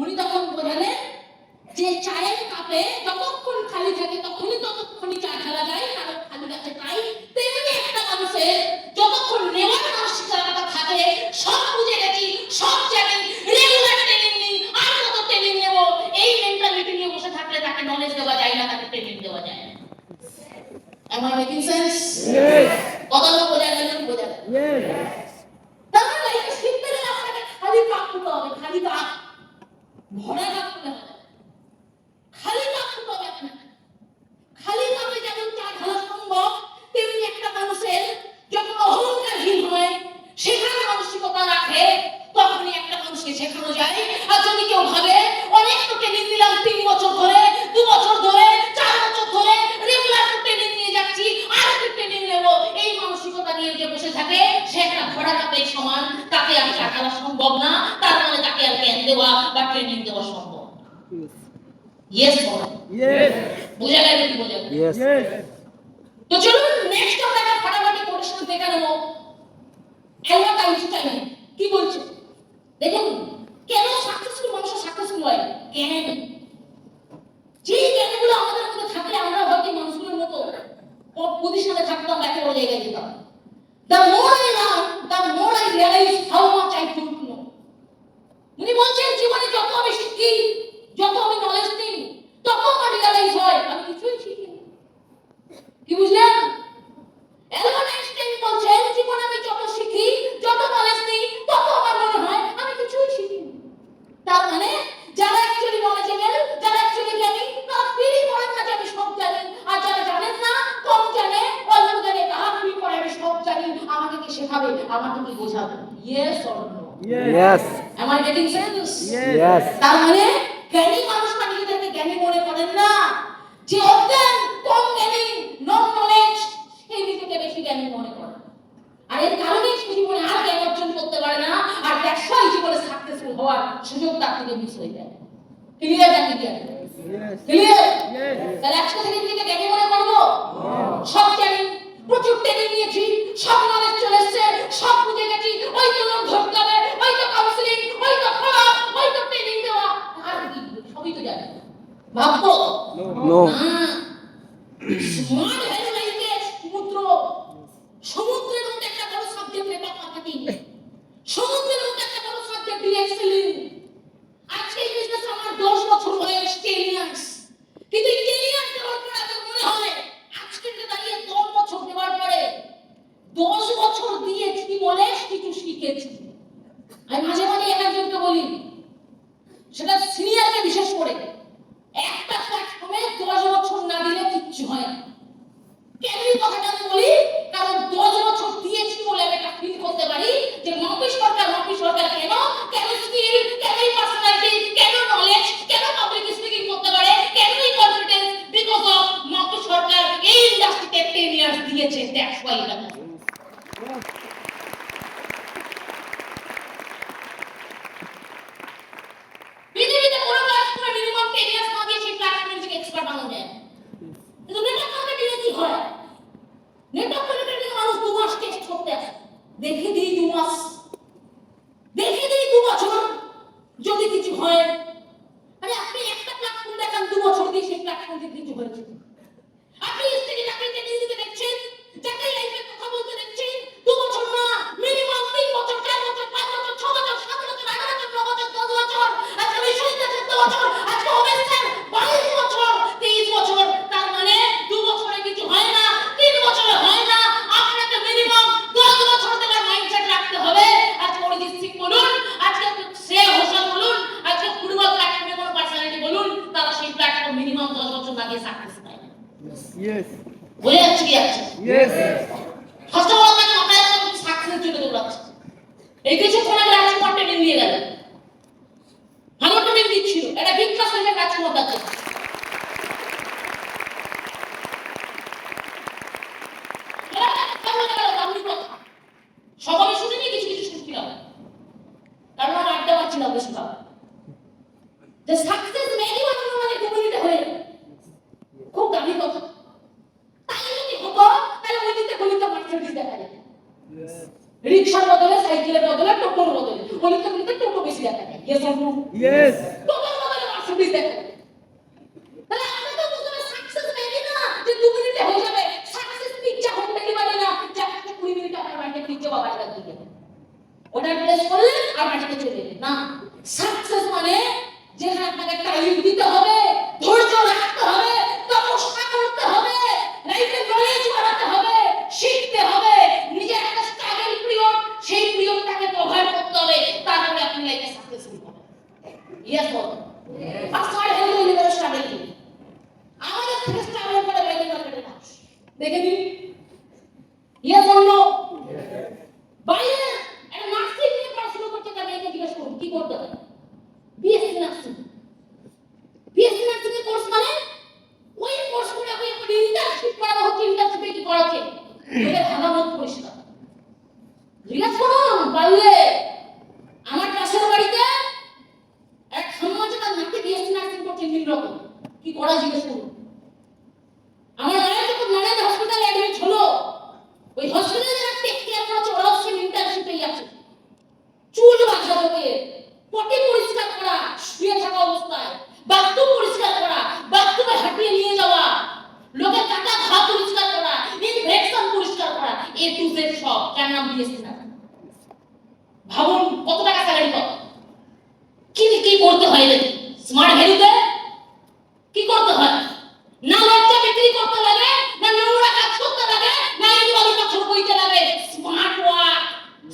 উনি তখন বোঝালেন যে চায়ের কাপে যতক্ষণ খালি থাকে ততক্ষণই চা ঢালা যায়, কারণ খালি কাপে তাই। তেমনি একটা মানুষের যতক্ষণ নেওয়ার মানসিকতা থাকে, সব বুঝে গেছি, সব জানি, রেগুলার ট্রেনিং নিই, আর কত ট্রেনিং নেব, এই মেন্টালিটি নিয়ে বসে থাকলে তাকে নলেজ দেওয়া যায় না, তাকে ট্রেনিং দেওয়া যায় না। Am I making sense? Yes. কথাগুলো বোঝা গেল কি বোঝা গেল? Yes. তাহলে লাইফে শিখতে গেলে আপনাকে খালি কাপ নিতে হবে, খালি কাপ, ভরা কাপ নিতে হবে, খালি কাপ নিতে হবে আপনাকে। খালি কাপে যেমন চা ঢালা সম্ভব, তেমনি একটা মানুষের যখন অহংকারহীন হয়, সেখানে মানসিকতা রাখে, তখনই একটা মানুষকে শেখানো যায়। আর যদি কেউ ভাবে অনেক তো ট্রেনিং নিলাম, 3 বছর ধরে, 2 বছর ধরে, 4 বছর ধরে রেগুলার ট্রেনিং নিয়ে যাচ্ছি, আর কি ট্রেনিং নেব, এই মানসিকতা নিয়ে যে বসে থাকে, সে একটা ভরা কাপের সমান, তাকে আর চা ঢালা সম্ভব না, তার মানে তাকে আর জ্ঞান দেওয়া বা ট্রেনিং দেওয়া সম্ভব। ইয়েস বলেন। Yes. বুঝা গেল কি বোঝা গেল? Yes. তো চলুন নেক্সট আমরা একটা ফাটাফাটি কোটেশন দেখে নেব। অ্যালবার্ট আইনস্টাইন কি বলছে দেখুন, কেন সাকসেসফুল মানুষ সাকসেসফুল হয়? জ্ঞান। যে জ্ঞানগুলো আমাদের মধ্যে থাকলে আমরা হয়তো মানুষগুলোর মতো পজিশনে থাকতাম, একেবারে জায়গায় যেতাম। The more I learn, the more I realize how much I don't know. উনি বলছেন জীবনে যত আমি শিখি, যত আমি নলেজ নিই, তত আমার রিয়ালাইজ হয় আমি কিছুই শিখিনি। কি বুঝলেন? অ্যালবার্ট আইনস্টাইন বলছেন জীবনে আমি যত শিখি, যত নলেজ নিই, তত আমার মনে হয় আমি কিছুই শিখিনি। তার মানে যারা অ্যাকচুয়ালি নলেজেবল, যারা অ্যাকচুয়ালি জ্ঞানী, তারা ফিলই করেন না যে আমি সব জানি। আর যারা জানেন না, কম জানে, অল্প জানে, তারা ফিল করে আমি সব জানি, আমাকে কি শেখাবে, আমাকে কি বোঝাবে? Yes or no? Yes. Am I getting sense? Yes. তার মানে জ্ঞানী মানুষরা নিজেদেরকে জ্ঞানী মনে করেন না, যে অজ্ঞান, কম জ্ঞানী, নন নলেজ, সেই নিজেকে বেশি জ্ঞানী মনে করে। আর এর কারণে সে জীবনে আর জ্ঞান অর্জন করতে পারে না, আর ব্যবসায় জীবনে সাকসেসফুল হওয়ার সুযোগ তার থেকে মিস হয়ে যায়। ক্লিয়ার জানি ক্লিয়ার? Yes. ক্লিয়ার? Yes. তাহলে আজকে থেকে নিজেকে জ্ঞানী মনে করবো, সব জানি, প্রচুর ট্রেনিং নিয়েছি, সব নলেজ চলে এসছে, সব বুঝে গেছি, ওই তো লোক ধরতে হবে, ওই তো কাউন্সিলিং, ওই তো ফলো, ওই তো ট্রেনিং দেওয়া, আর কি সবই তো জানি। ভাববো No. না, স্মার্ট ভ্যালু লাইফে সমুদ্রের মধ্যে একটা বড় সাবজেক্ট নেটওয়ার্ক মার্কেটিং, সমুদ্রের মধ্যে একটা বড় সাবজেক্ট ডিরেক্ট সেলিং। আজকে এই বিজনেস আমার 10 বছর হয়ে গেছে, 10 ইয়ার্স, কিন্তু এই 10 ইয়ার্স দেওয়ার পরে আমার মনে হয় আজকে দাঁড়িয়ে 10 বছর দেওয়ার পরে 10 বছর দিয়েছি বলে কিছু শিখেছি। আমি মাঝে মাঝে একজনকে বলি, সেটা সিনিয়রকে বিশেষ করে, একটা প্ল্যাটফর্মে 10 বছর না দিলে কিচ্ছু হয় না। কেন এই কথাটা আমি বলি? কারণ 10 বছর দিয়েছি বলে আমি একটা ফিল করতে পারি যে মফি সরকার কেন স্কিল, কেন পার্সোনালিটি, কেন নলেজ, কেন পাবলিক স্পিকিং করতে পারে, কেন এই কনফিডেন্স, বিকজ অফ মফি সরকার এই ইন্ডাস্ট্রিতে 10 ইয়ার্স দিয়েছে। দ্যাটস ওয়াই এটা। পৃথিবীতে কোনো প্ল্যাটফর্মে মিনিমাম 10 ইয়ার্স না দিয়ে সেই প্ল্যাটফর্মে নিজেকে এক্সপার্ট বানানো যায়। কিন্তু নেটওয়ার্ক মার্কেটিংয়ে কি হয়? নেটওয়ার্ক মার্কেটিং মানুষ 2 মাস টেস্ট করতে আসে, দেখে দিই 2 মাস, দেখে দিই 2 বছর, যদি কিছু হয়। আরে আপনি একটা প্ল্যাটফর্ম দেখান 2 বছর দিয়ে সেই প্ল্যাটফর্ম থেকে কিছু হয়েছে। আপনি স্ত্রী চাকরিতে নিয়ে দিতে দেখছেন, চাকরি লাইফে কথা বলতে দেখছেন, 2 বছর না, মিনিমাম 3 বছর, 4 বছর, 5 বছর, 6 বছর, 7 বছর, 8 বছর, 9 বছর, 10 বছর, আজকে বিশ্ববিদ্যালয়ে 14 বছর, আজকে অবস্থান 22 বছর, 23 বছর। তার মানে 2 বছরে কিছু হয় না, 3 বছরে হয় না, আপনাকে মিনিমাম 10 বছর দেওয়ার মাইন্ডসেট রাখতে হবে। আজকে অরিজিৎ সিং বলুন, আজকে শ্রেয়া ঘোষাল বলুন, আজকে ফুটবল প্ল্যাটফর্মে কোনো পার্সোনালিটি বলুন, তারা সেই প্ল্যাটফর্ম মিনিমাম 10 বছর লাগে সাকসেস পায়। Yes. বলে যাচ্ছে কি আছে? Yes. ফার্স্ট অফ অল আপনাকে মাথায় রাখতে হবে সাকসেসের জন্য দৌড়াচ্ছে। এই কিছুক্ষণ আগে রাজকুমার ট্রেনিং দিয়ে গেল, ভালো ট্রেনিং দিচ্ছিল, এটা বিখ্যাত হয়ে যায় রাজকুমার দাচ্ছে। সবাই শুনিনি, কিছু কিছু শুনছিলাম, কারণ আমার আড্ডা পাচ্ছিলাম বেশিরভাগ যে সাকসেস ম্যাগি বানানো মানে 2 মিনিটে হয়ে যাবে। খুব দামি কথা। তাই যদি হতো তাহলে ওই দিকে গলিতে মার্সিডিজ দেখা যায়, রিকশার বদলে, সাইকেলের বদলে, টোটোর বদলে, গলিতে টোটো বেশি দেখা যায়। Yes or no? Yes. টোটোর বদলে মার্সিডিজ দেখা যায়। তাহলে আপনি তো বুঝতে পারছেন সাকসেস ম্যাগি না যে 2 মিনিটে হয়ে যাবে। সাকসেস পিজ্জা হোম ডেলিভারি না যে আপনি 20 মিনিটে আপনার বাড়িতে পিজ্জা বা বাড়িতে দিয়ে দেবেন, ওটা প্লেস করলেন আর বাড়িতে চলে এলেন না। সাকসেস মানে যেখানে আপনাকে টাইম দিতে হবে, ধৈর্য রাখতে হবে, তপস্যা করতে হবে, লাইফে নলেজ বাড়াতে হবে, শিখতে হবে, নিজের একটা স্ট্রাগল পিরিয়ড, সেই পিরিয়ডটাকে কভার করতে হবে, তারপরে আপনি লাইফে সাকসেসফুল হবেন। ইয়েস বল। পাসওয়ার্ড হলো ইউনিভার্স স্ট্রাগল কি? আমাদের থেকে স্ট্রাগল করে বাইরে মার্কেটে মানুষ দেখে দিন। ইয়েস বল। বাইরে একটা নার্সিং নিয়ে পড়াশোনা করতে গেলে একে জিজ্ঞেস করুন কি করতে হয়। বিএসসি নার্সিং, বিএসসি নার্সিং এর কোর্স মানে ওই কোর্স করে আপনি একটা ইন্টার্নশিপ করা হচ্ছে। ইন্টার্নশিপে কি করা হচ্ছে? ওদের ভাগামত পরিষ্কার। জিজ্ঞেস করুন পারলে। আমার পাশের বাড়িতে এক সমাজ তার নাকি বিএসসি নার্সিং করছে নীল রকম, কি করা জিজ্ঞেস করুন। আমার মায়ের যখন নানাদ হসপিটালে অ্যাডমিট হলো, ওই হসপিটালে যারা টেক কেয়ার করছে ওরাও সেই ইন্টার্নশিপেই আছে। চুল বাঁধা হবে, পটি পরিষ্কার করা, শুয়ে থাকা অবস্থায় বাথরুম পরিষ্কার করা, বাথরুমে হাঁটিয়ে নিয়ে যাওয়া, লোকের কাটা ঘা পরিষ্কার করা, ইনফেকশন পরিষ্কার করা, এ টু জেড সব, যার নাম বিএসসি না। ভাবুন কত টাকা স্যালারি পাবো। কি কি করতে হয় দেখি স্মার্ট ভ্যালুতে? কি করতে হয়? না লজ্জা বিক্রি করতে লাগে, না নোংরা কাজ করতে লাগে, না ইনভালি পাথর বইতে লাগে। স্মার্ট ওয়ার্ক,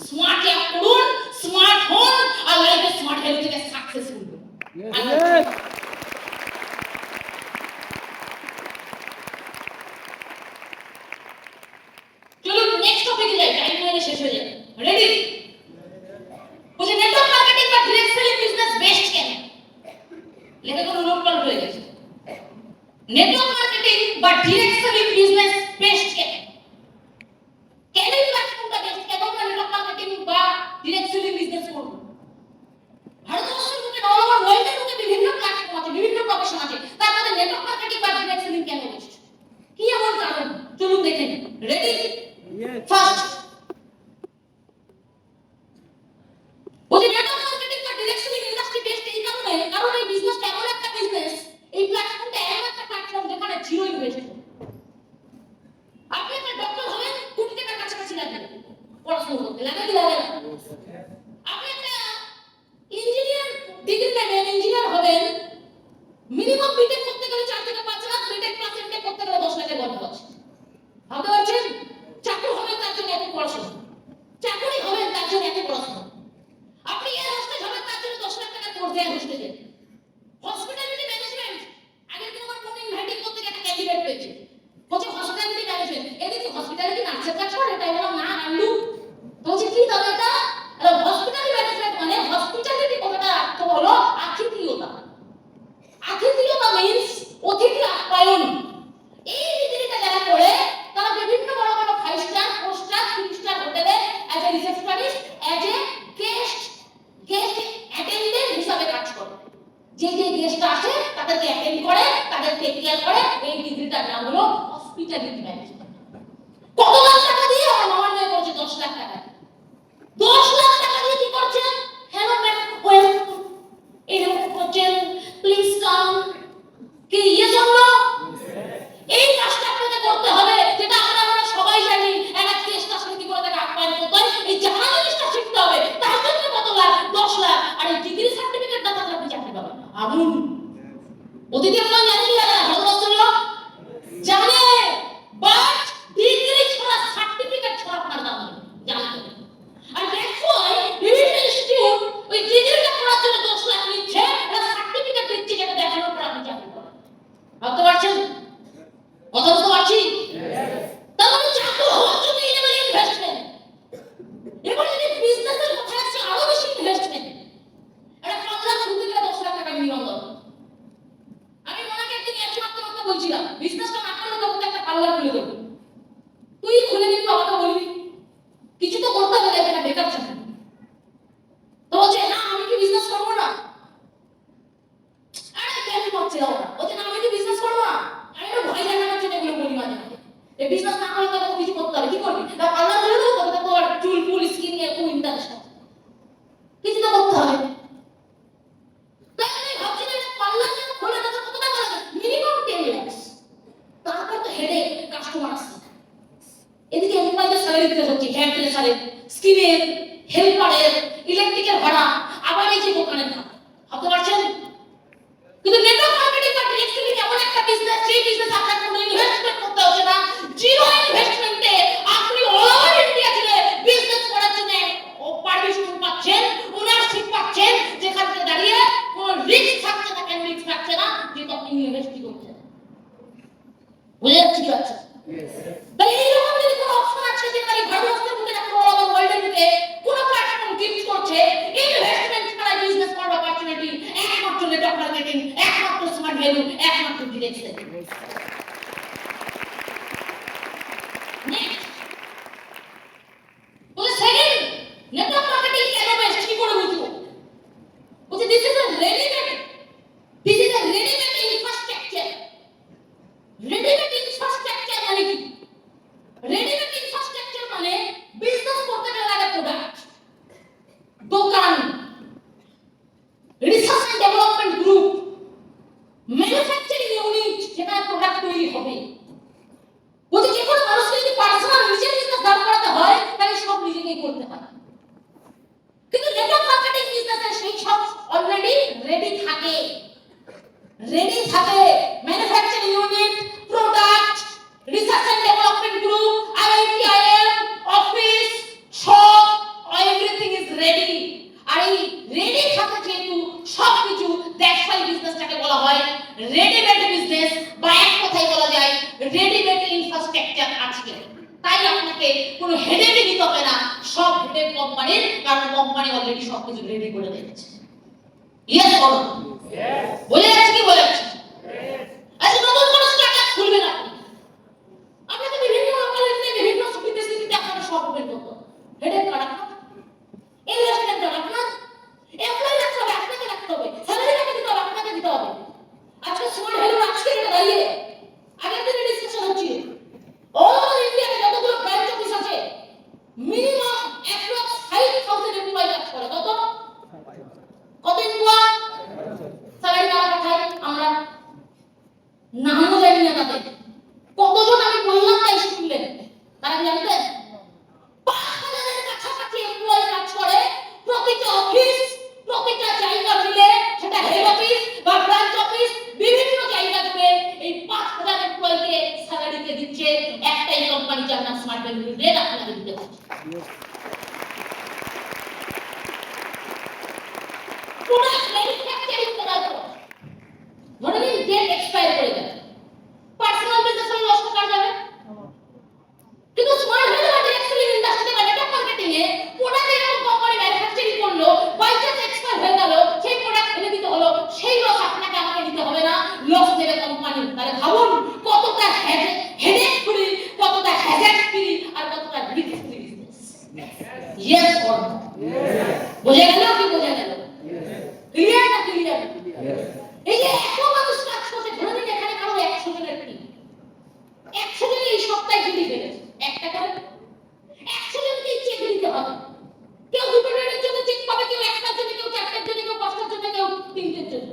স্মার্ট অ্যাপ করুন, স্মার্ট হন, আর লাইফে স্মার্ট ভ্যালু থেকে সাকসেসফুল হন। Yes. চলুন নেক্সট টপিকে যাই, টাইম হয়ে শেষ হয়ে যাবে। রেডি? বুঝে নেটওয়ার্ক মার্কেটিং বা ডাইরেক্ট সেলিং বিজনেস বেস্ট কেন? লেখা কোনো নোট পাল্ট হয়ে গেছে। নেটওয়ার্ক মার্কেটিং বা ডাইরেক্ট সেলিং বিজনেস বেস্ট কেন? কেন এই প্ল্যাটফর্মটা বেস্ট? কেন আমরা নেটওয়ার্ক মার্কেটিং বা ডাইরেক্ট সেলিং বিজনেস করব? ভারতবর্ষের মধ্যে অল ওভার ওয়ার্ল্ডের মধ্যে বিভিন্ন প্ল্যাটফর্ম আছে, বিভিন্ন প্রফেশন আছে, তার মধ্যে নেটওয়ার্ক মার্কেটিং বা ডাইরেক্ট সেলিং কেন বেস্ট? কি এমন কারণ? চলুন দেখে নিই। রেডি? Yes. ফার্স্ট, ওই নেটওয়ার্ক মার্কেটিং বা ডাইরেক্ট সেলিং ইন্ডাস্ট্রি বেস্ট এই কারণে, কারণ এই বিজনেসটা এমন একটা বিজনেস, এই প্ল্যাটফর্মটা এমন একটা প্ল্যাটফর্ম যেখানে জিরো ইনভেস্টমেন্ট। আপনি একটা ডক্টর হবেন, কোটি টাকার কাছাকাছি লাগবে পড়াশোনা করতে, লাগে কি লাগে না? আপনি একটা ইঞ্জিনিয়ার ডিগ্রি নেবেন, ইঞ্জিনিয়ার হবেন, মিনিমাম বিটেক করতে গেলে 4 থেকে 5 লাখ, বিটেক প্লাস এমটেক করতে গেলে 10 লাখের গল্প আছে। ভাবতে পারছেন? চাকরি হবে তার জন্য এত পড়াশোনা, চাকরি হবে তার জন্য এত পড়াশোনা। আপনি এর হোস্টেল হবেন তার জন্য 10 লাখ টাকা কোর্স দেয় হোস্টেলে। হসপিটালিটি ম্যানেজমেন্ট, আগের দিন আমার ফোন ইনভাইটিং করতে গিয়ে একটা ক্যান্ডিডেট পেয়েছে, বলছে হসপিটালিটি ম্যানেজমেন্ট, এদিকে হসপিটালিটি নার্সের কাজ করে, তাই বললাম না আনলু, বলছে কি তবে এটা হসপিটালিটি ম্যানেজমেন্ট মানে হসপিটালিটি কথাটা অর্থ হলো আতিথেয়তা। আতিথেয়তা মিন্স অতিথি আপ্যায়ন। এই ডিগ্রিটা যারা করে তারা বিভিন্ন বড় বড় 5 স্টার 4 স্টার 3 স্টার হোটেলে as a receptionist, as a guest attendant হিসাবে কাজ করে। যে গেস্ট আসে তাদেরকে অ্যাটেন্ড করে, তাদের টেক কেয়ার করে। এই ডিগ্রিটার নাম হলো হসপিটালিটি ম্যানেজমেন্ট। কত লাখ টাকা দিয়ে আমার মামার মেয়ে করছে? 10 লাখ টাকা। 10 লাখ টাকা দিয়ে কি করছেন? হ্যালো ম্যাডাম, ওয়েলকাম, এরকম করছেন, প্লিজ কাম, কি ইয়ে জন্য এই কাজটা আপনাদের করতে হবে, যেটা আমরা সবাই জানি। একটা কেস আসলে কি করে তাকে আপ্যায়ন করতে হয়, এই জানা জিনিসটা শিখতে হবে। তার জন্য কত লাখ? 10 লাখ। আর এই ডিগ্রি সার্টিফিকেট না থাকলে আপনি চাকরি পাবেন না। আগুন অতিথি আপনারা জানেন কি জানেন? হজরত জানে, বাট ডিগ্রি ছাড়া সার্টিফিকেট ছাড়া আপনার দাম নেই, জানেন। আর দ্যাটস ওয়াই বিভিন্ন ইনস্টিটিউট ওই ডিগ্রিটা করার জন্য 10 লাখ নিচ্ছে, আর সার্টিফিকেট দিচ্ছে যেটা দেখানোর পর আপনি চাকরি পাবেন। ভাবতে পারছেন? কথা বুঝতে পারছি? তার মানে চাকরি হওয়ার জন্য এই লেভেল ইনভেস্টমেন্ট। এবার যদি বিজনেসের কথা আসছে, আরো বেশি ইনভেস্টমেন্ট। এটা 5 লাখ শুরু থেকে 10 লাখ টাকা মিনিমাম দরকার। আমি ওনাকে একদিন একমাত্র বলছিলাম, বিজনেসটা না করলে তোকে একটা পার্লার খুলে দেবো, তুই খুলে দিবি, আমাকে বলবি কিছু তো করতে হবে, দেখে না বেকার থাকবে। তো বলছে না আমি কি বিজনেস করবো না? আরে কেন করছে ওরা? বলছে না আমি কি বিজনেস করবো না? আমি তো ভয় দেখানোর জন্য এগুলো বলি মাঝে মাঝে। এই বিজনেস না করলে তোকে কিছু করতে হবে, কি করবি? না পার্লার খুলে দেবো, তোকে তো আর চুল ফুল স্কিন নিয়ে খুব ইন্টারেস্ট আছে, কিছু তো করতে হবে। তাই আমি ভাবছি যে পার্লার যেন খুলে দেবো, কত টাকা লাগবে? মিনিমাম 10 লাখ। তারপর তো হেডে কাস্টমার আসছে, এদিকে এমপ্লয়ীদের স্যালারি দিতে হচ্ছে, হেয়ার ড্রেসারের, স্কিনের, হেল্পারের, ইলেকট্রিকের ভাড়া, আবার এই যে দোকানের ভাড়া। ভাবতে পারছেন? কিন্তু নেটওয়ার্ক মার্কেটিং বা ডিরেক্ট সেলিং এমন একটা বিজনেস, সেই বিজনেস আপনার কোনো ইনভেস্টমেন্ট করতে হচ্ছে না। জিরো ইনভেস্টমেন্টে আপনি অল ওভার ইন্ডিয়া জুড়ে বিজনেস করার জন্য পারমিশন পাচ্ছেন, ওনারশিপ পাচ্ছেন, যেখান থেকে দাঁড়িয়ে কোনো রিস্ক থাকছে না। কেন রিস্ক থাকছে না? যেহেতু আপনি ইনভেস্ট করছেন। বুঝে যাচ্ছে কি হচ্ছে? তাহলে এইরকম যদি কোনো অপশন আছে, যে তাহলে ঘরবস্তির মধ্যে একটা অল ওভার ওয়ার্ল্ডের মধ্যে কোনো প্ল্যাটফর্ম গিফট করছে, ইনভেস্টমেন্ট ছাড়া বিজনেস করার অপরচুনিটি একমাত্র নেটওয়ার্ক মার্কেটিং, একমাত্র স্মার্ট ভ্যালু, একমাত্র ডিরেক্ট সেলিং। নেক্সট বলে সেকেন্ড, নেটওয়ার্ক মার্কেটিং কেন বেস্ট, কি করে বুঝবো? বলছে this is a readymade, this is a readymade infrastructure. Readymade infrastructure মানে কি? রেডিমেড ইনফ্রাস্ট্রাকচার মানে বিজনেস করতে গেলে লাগে প্রোডাক্ট, দোকান, research and development group, manufacturing unit, যেখানে প্রোডাক্ট তৈরি হবে। বলছে যে কোনো মানুষকে যদি পার্সোনাল নিজের বিজনেস দাঁড় করাতে হয়, তাহলে সব নিজেকেই করতে হয়। কিন্তু নেটওয়ার্ক মার্কেটিং বিজনেসে সেই সব অলরেডি রেডি থাকে, manufacturing unit, product, research and development group, IIT IIM, office, shop, everything is ready. আর এই রেডি থাকে যেহেতু সবকিছু, দ্যাটস ওয়াই বিজনেসটাকে বলা হয় রেডিমেড বিজনেস, বা এক কথায় বলা যায় রেডিমেড ইনফ্রাস্ট্রাকচার আছে। তাই আপনাকে কোনো হেডেক নিতে হবে না, সব হেডেক কোম্পানির, কারণ কোম্পানি অলরেডি সবকিছু রেডি করে দিয়েছে। ইয়েস বলো, বলে যাচ্ছে কি বলে যাচ্ছে? আচ্ছা নতুন কোনো স্টার্টআপ খুলবেন আপনি, আপনাকে বিভিন্ন লোকালিটিতে বিভিন্ন সিটিতে আপনাকে সব ওপেন করতে হবে। হেডেক কাটা না, ইনভেস্টমেন্ট কাটা না, এমপ্লয়ি রাখতে হবে, আপনাকে রাখতে হবে, স্যালারি কাটা দিতে হবে, আপনাকে দিতে হবে। আজকে স্মার্ট ভ্যালু আজকে এটা দাঁড়িয়ে, আগের দিনে ডিসকাশন হচ্ছিল, অল ওভার ইন্ডিয়াতে যতগুলো ব্রাঞ্চ অফিস আছে, মিনিমাম অ্যাপ্রক্স 5000 এমপ্লয়ি কাজ করে। কত এমপ্লয়ি? স্যালারি কাটা পাঠাই আমরা, নামও জানি না তাদের, কতজন আমি বললাম তাই শুনলেন। তারা কি জানতেন? 5,000-এর কাছাকাছি এমপ্লয়ি কাজ করে প্রতিটা অফিস, প্রতিটা জায়গা মিলে, সেটা হেড অফিস বা ব্রাঞ্চ অফিস, বিভিন্ন জায়গা জুড়ে এই 5,000 এমপ্লয়িকে স্যালারিতে দিচ্ছে একটাই কোম্পানি, যার নাম স্মার্ট ভ্যালু লিমিটেড, আপনাকে দিতে হচ্ছে। প্রোডাক্ট ম্যানুফ্যাকচারিং করার পর ধরে নিন ডেট এক্সপায়ার করে গেল, পার্সোনাল বিজনেসে লস করা যাবে, কিন্তু স্মার্ট ভ্যালু বা ডিরেক্টলি ইন্ডাস্ট্রি বা নেটওয়ার্ক মার্কেটিং এ প্রোডাক্ট এরকম কোম্পানি ম্যানুফ্যাকচারিং করলো, বাই চান্স এক্সপায়ার হয়ে গেল, সেই প্রোডাক্ট ফেলে দিতে হলো, সেই লস আপনাকে আমাকে নিতে হবে না, লস দেবে কোম্পানি। তাহলে ভাবুন কতটা হেডেক ফ্রি, কতটা হ্যাজার্ড ফ্রি, আর কতটা risk free business. Yes or no? বোঝা গেল কি বোঝা গেল? ক্লিয়ার না ক্লিয়ার? এই যে এত মানুষ কাজ করছে, ধরে নিন এখানে কারো 100 জনের টিম, 100 জন এই সপ্তাহে ছুটি পেয়েছে, একটা করে 100 জনকে চেক দিতে হবে। কেউ দুটো দিনের জন্য চেক পাবে, কেউ একটার জন্য, কেউ চারটার জন্য, কেউ পাঁচটার জন্য, কেউ তিনটের জন্য।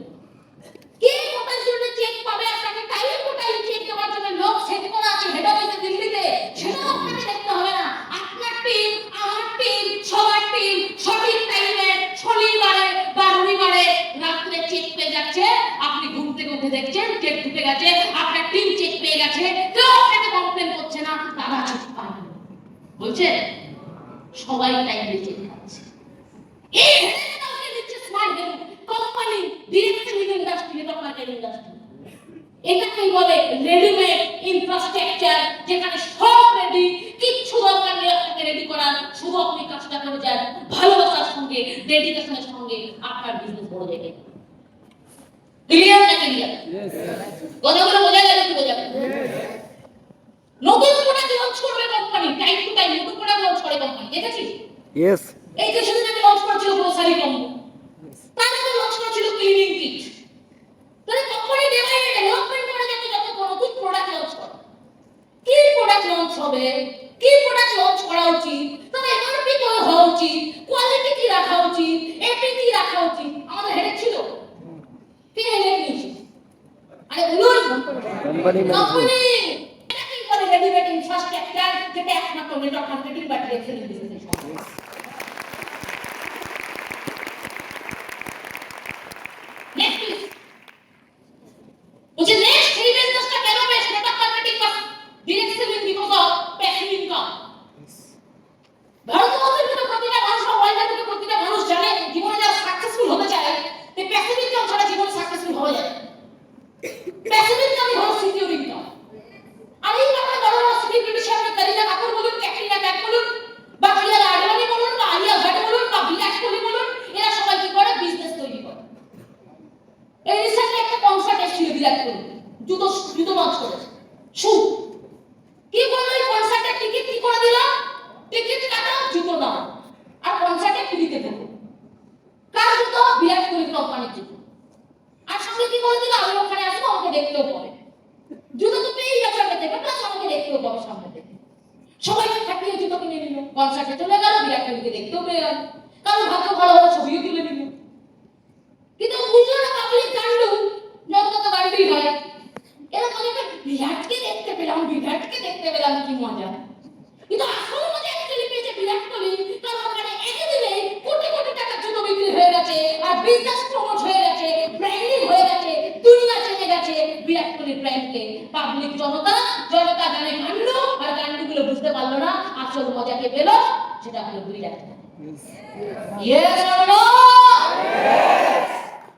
কে কটার জন্য চেক পাবে, আপনাকে টাইম টু টাইম চেক দেওয়ার জন্য লোক সেট করা আছে হেড অফিসে দিল্লিতে, সেটাও আপনাকে দেখতে হবে না। আপনার টিম, আমার টিম, সবার টিম সঠিক টাইমে শনিবারে বা রবিবারে রাত্রে চেক পেয়ে যাচ্ছে, আপনি ঘুম থেকে উঠে দেখছেন চেক ঢুকে গেছে, আপনার টিম চেক পেয়ে গেছে, কেউ আপনাকে কমপ্লেন করছে না, তারা চেক পায় না। বলছে সবাই টাইমে চেক পাচ্ছে। এই হেডেকটাকে দিচ্ছে smart value company, directly industry, network marketing industry. এটাকেই বলে রেডিমেড ইনফ্রাস্ট্রাকচার, যেখানে সব রেডি, কিচ্ছু দরকার নেই আপনাকে রেডি করার, শুধু আপনি কাজটা করে যান ভালোবাসার সঙ্গে, ডেডিকেশনের সঙ্গে, আপনার বিজনেস বড় জায়গায়। ক্লিয়ার না ক্লিয়ার? কথাগুলো বোঝা গেল কি বোঝা গেল? নতুন প্রোডাক্ট লঞ্চ করবে কোম্পানি, টাইম টু টাইম নতুন প্রোডাক্ট লঞ্চ করে কোম্পানি, দেখেছিস? Yes. এই কিছুদিন আগে লঞ্চ করেছিল গ্রোসারি কম্বো, তার আগে লঞ্চ করেছিল ক্লিনিং কিট। তাহলে company day by day development করে যাতে যত নতুন প্রোডাক্ট লঞ্চ করে, কি প্রোডাক্ট লঞ্চ হবে, কি প্রোডাক্ট লঞ্চ করা উচিত, তার এমআরপি কত হওয়া উচিত, কোয়ালিটি কি রাখা উচিত, এপি কি রাখা উচিত, আমাদের হেডেক ছিল। কে হেডেক নিয়েছে? আরে বলুন, কোম্পানি। এটাকে বলে রেডিমেড ইনফ্রাস্ট্রাকচার, যেটা একমাত্র নেটওয়ার্ক মার্কেটিং বা ডিরেক্টলি বিজনেসের সঙ্গে। Next which is next three business का क्या नाम है network marketing का direct selling because of passive income। ভারতবর্ষের ভিতরে প্রতিটা মানুষ বা ওয়ার্ল্ডের ভিতরে প্রতিটা মানুষ জানে জীবনে যারা সাকসেসফুল হতে চায়, তে প্যাসিভ ইনকাম ছাড়া জীবনে সাকসেসফুল হওয়া যায় না। প্যাসিভ ইনকাম হলো সিকিউর ইনকাম। আর এই আমরা বড় বড় সেলিব্রিটি সামনে কারিনা কাপুর বলুন, ক্যাটরিনা কাইফ বলুন, বা প্রিয়া আডবাণী বলুন, বা আলিয়া ভাট বলুন, বা বিরাট কোহলি বলুন, এরা সবাই কি করে? বিজনেস তৈরি করে। এই রিসেন্টলি একটা কনসার্ট এসেছিল বিরাট কোহলি, জুতো লঞ্চ করেছে, শু। কি বললো এই কনসার্টের টিকিট কি করে দিল? টিকিট কাটাও, জুতো দাও, আর কনসার্টে ফ্রিতে দেবো। কার জুতো? বিরাট কোহলি কোম্পানির জুতো। আর সঙ্গে কি বলে দিল? আমি ওখানে আসবো, আমাকে দেখতেও পাবে। জুতো তো পেয়েই যাবে সামনে থেকে, প্লাস আমাকে দেখতেও পাবে সামনে থেকে। সবাই থাকিয়ে জুতো কিনে নিল, কনসার্টে চলে গেল, বিরাট কোহলিকে দেখতেও পেয়ে গেল, কারণ ভাগ্য ভালো হলে ছবিও তুলে নিল। কিন্তু বুঝলো না পাবলিক গান্ডু, যত তো গান্ডুই হয়। এরা বলে বিরাটকে দেখতে পেলাম, বিরাটকে দেখতে পেলাম, কি মজা। কিন্তু আসল মজা অ্যাকচুয়ালি পেয়েছে বিরাট কোহলি, কারণ ওখানে একে দিলে কোটি কোটি টাকার জুতো বিক্রি হয়ে গেছে, আর বিজনেস প্রমোট হয়ে গেছে, ব্র্যান্ডিং হয়ে গেছে, দুনিয়া জেনে গেছে বিরাট কোহলির ব্র্যান্ডকে। পাবলিক জনতা জানে গান্ডু, আর গান্ডুগুলো বুঝতে পারলো না আসল মজাকে পেল, সেটা হলো Virat Kohli. Yes or no?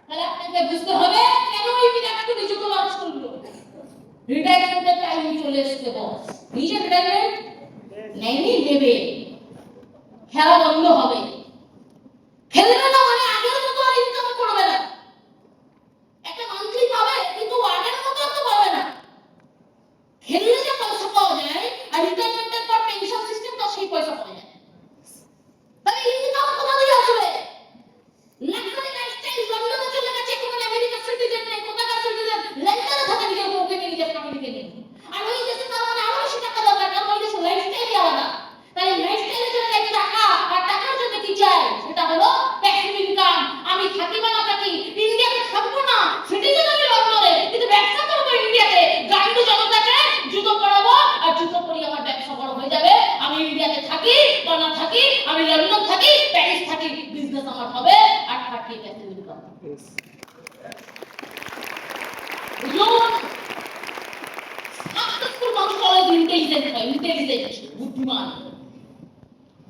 তাহলে আপনাকে বুঝতে হবে কেন এই বিরাট কোহলি জুতো লঞ্চ করলো। রিটায়ারমেন্টের টাইম চলে এসেছে বস। নিজে রিটায়ারমেন্ট নেয়নি, নেবে। খেলা বন্ধ হবে, খেলবে না মানে আগের মতো আর ইনকাম করবে না। একটা মান্থলি পাবে, কিন্তু আগের মতো তো পাবে না। খেললে যে পয়সা পাওয়া যায়, আর রিটায়ারমেন্টের পর পেনশন সিস্টেম, তো সেই পয়সা পাওয়া যায়। তাহলে ইনকাম কোথা থেকে আসবে? লাক্সারি লাইফস্টাইল লন্ডনে চলে গেছে, কোনো আমেরিকার সিটিজেন নেই, কোথাকার সিটিজেন লন্ডনে থাকে, নিজের বউকে নিয়ে, নিজের ফ্যামিলিকে নিয়ে। আর ওই দেশে তার মানে আরো বেশি টাকা দরকার, কারণ ওই দেশে লাইফস্টাইলই আলাদা। তাই লাইফস্টাইলের জন্য চাই টাকা, আর টাকার জন্য কি চাই? সেটা হলো প্যাসিভ ইনকাম। আমি থাকি বা না থাকি, ইন্ডিয়াতে থাকবো না, সিটিজেন আমি লন্ডনে, কিন্তু ব্যবসা করবো ইন্ডিয়াতে। গান্ডু জনতাকে জুতো পরাবো, আর জুতো পরিয়ে আমার ব্যবসা বড় হয়ে যাবে। থাকি প্যারিস থাকি বিজনেস আমার হবে আর থাকি প্যাসিভ ইনকাম Yes. বুঝুন সাকসেসফুল মানুষ অলওয়েজ ইন্টেলিজেন্ট হয় ইন্টেলিজেন্ট বুদ্ধিমান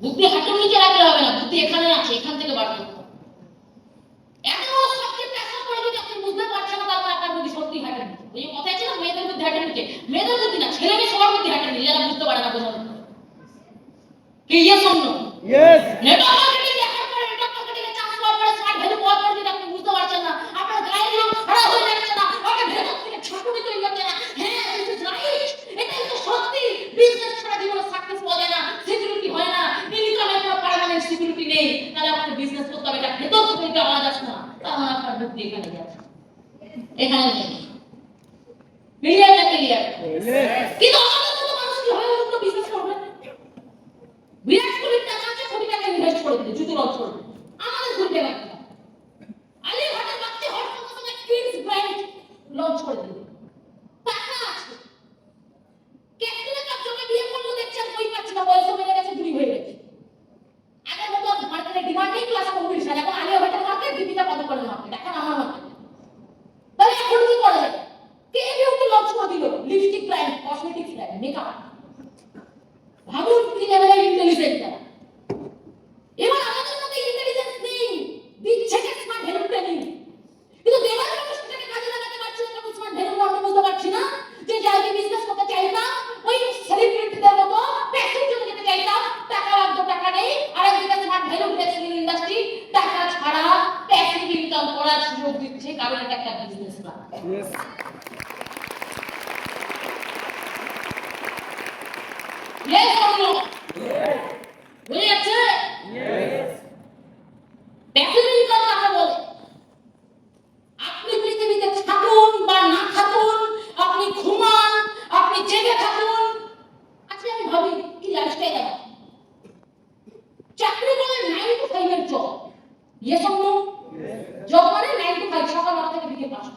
বুদ্ধি হাতের নিচে রাখলে হবে না বুদ্ধি এখানে আছে এখান থেকে বার করতে হবে এত বড় সাবজেক্ট আসা করে যদি আপনি বুঝতে পারছেন না তাহলে আপনার বুদ্ধি সত্যি হাতের নিচে ওই কথা আছে না মেয়েদের বুদ্ধি হাতের নিচে মেয়েদের বুদ্ধি না ছেলে মেয়ে সবার বুদ্ধি হাতের নিচে যারা বুঝতে পারে না বোঝানো কি ইয়ে শোনো Yes. নেটওয়ার্ক মার্কেটিং দেখার পরে নেটওয়ার্ক মার্কেটিং এর চান্স পাওয়ার পরে স্মার্ট ভ্যালু পাওয়ার পরে যদি আপনি বুঝতে পারছেন না আপনার গায়ে লোক খারাপ হয়ে যাচ্ছে না আপনার ভেতর থেকে ছাপুনি তৈরি হচ্ছে না হ্যাঁ দিস ইজ রাইট এটাই তো সত্যি বিজনেস ছাড়া জীবনে সাকসেস পাওয়া যায় না সিকিউরিটি হয় না ইনকামের কোনো পার্মানেন্ট সিকিউরিটি নেই তাহলে আপনাকে বিজনেস করতে হবে এটা ভেতর থেকে এটা আওয়াজ আসছে না তাহলে আপনার বুদ্ধি এখানে যাচ্ছে এখানে নেই ক্লিয়ার না ক্লিয়ার Yes. কিন্তু আমাদের মতো মানুষ কি হয় ওগুলো বিজনেস করবে বিরাট কোহলির টাকা আছে কোটি টাকা ইনভেস্ট করে দিলে জুতো লঞ্চ করবে আমাদের ঘুরতে পারবে আলী ভাটের বাচ্চা হট সময় কিডস ব্র্যান্ড লঞ্চ করে দিলে টাকা আছে ক্যাপ্টেনের কাছে বিয়ে করলো দেখছেন কই পাচ্ছি না বয়স হয়ে গেছে বুড়ি হয়ে গেছে আগের মতো মার্কেটে ডিমান্ড নেই ক্লাস কম্পিটিশন এখন আলী ভাটের মার্কেট দীপিকা পাদুকোনের মার্কেট এখন আমার মার্কেট তাহলে এখন কি করা যায় কে বিউটি লঞ্চ করে দিল lipstick brand cosmetics brand makeup ভাবুন কি লেভেলের ইন্টেলিজেন্ট তারা এবার আমাদের মধ্যে ইন্টেলিজেন্স নেই দিচ্ছে কে স্মার্ট ভ্যালু ট্রেনিং কিন্তু দেওয়ার জন্য সেটাকে কাজে লাগাতে পারছি না কারণ স্মার্ট ভ্যালু আমরা বুঝতে পারছি না যে যাকে বিজনেস করতে চাইতাম ওই সেলিব্রিটিদের মতো প্যাসিভ জন্য যেতে চাইতাম টাকা লাগতো টাকা নেই আর একদিকে স্মার্ট ভ্যালু ট্রেনিং ইন্ডাস্ট্রি টাকা ছাড়া প্যাসিভ ইনকাম করার সুযোগ দিচ্ছে কারণ এটা একটা বিজনেস না Yes. Yes or no? বুঝে যাচ্ছে Yes. প্যাসিভ ইনকাম কাকে বলে আপনি পৃথিবীতে থাকুন বা না থাকুন আপনি ঘুমান আপনি জেগে থাকুন আচ্ছা আমি ভাবি কি লাইফস্টাইল আছে চাকরি বলে 9 to 5 এর job yes or no job মানে 9 to 5 সকাল 9 থেকে বিকেল 5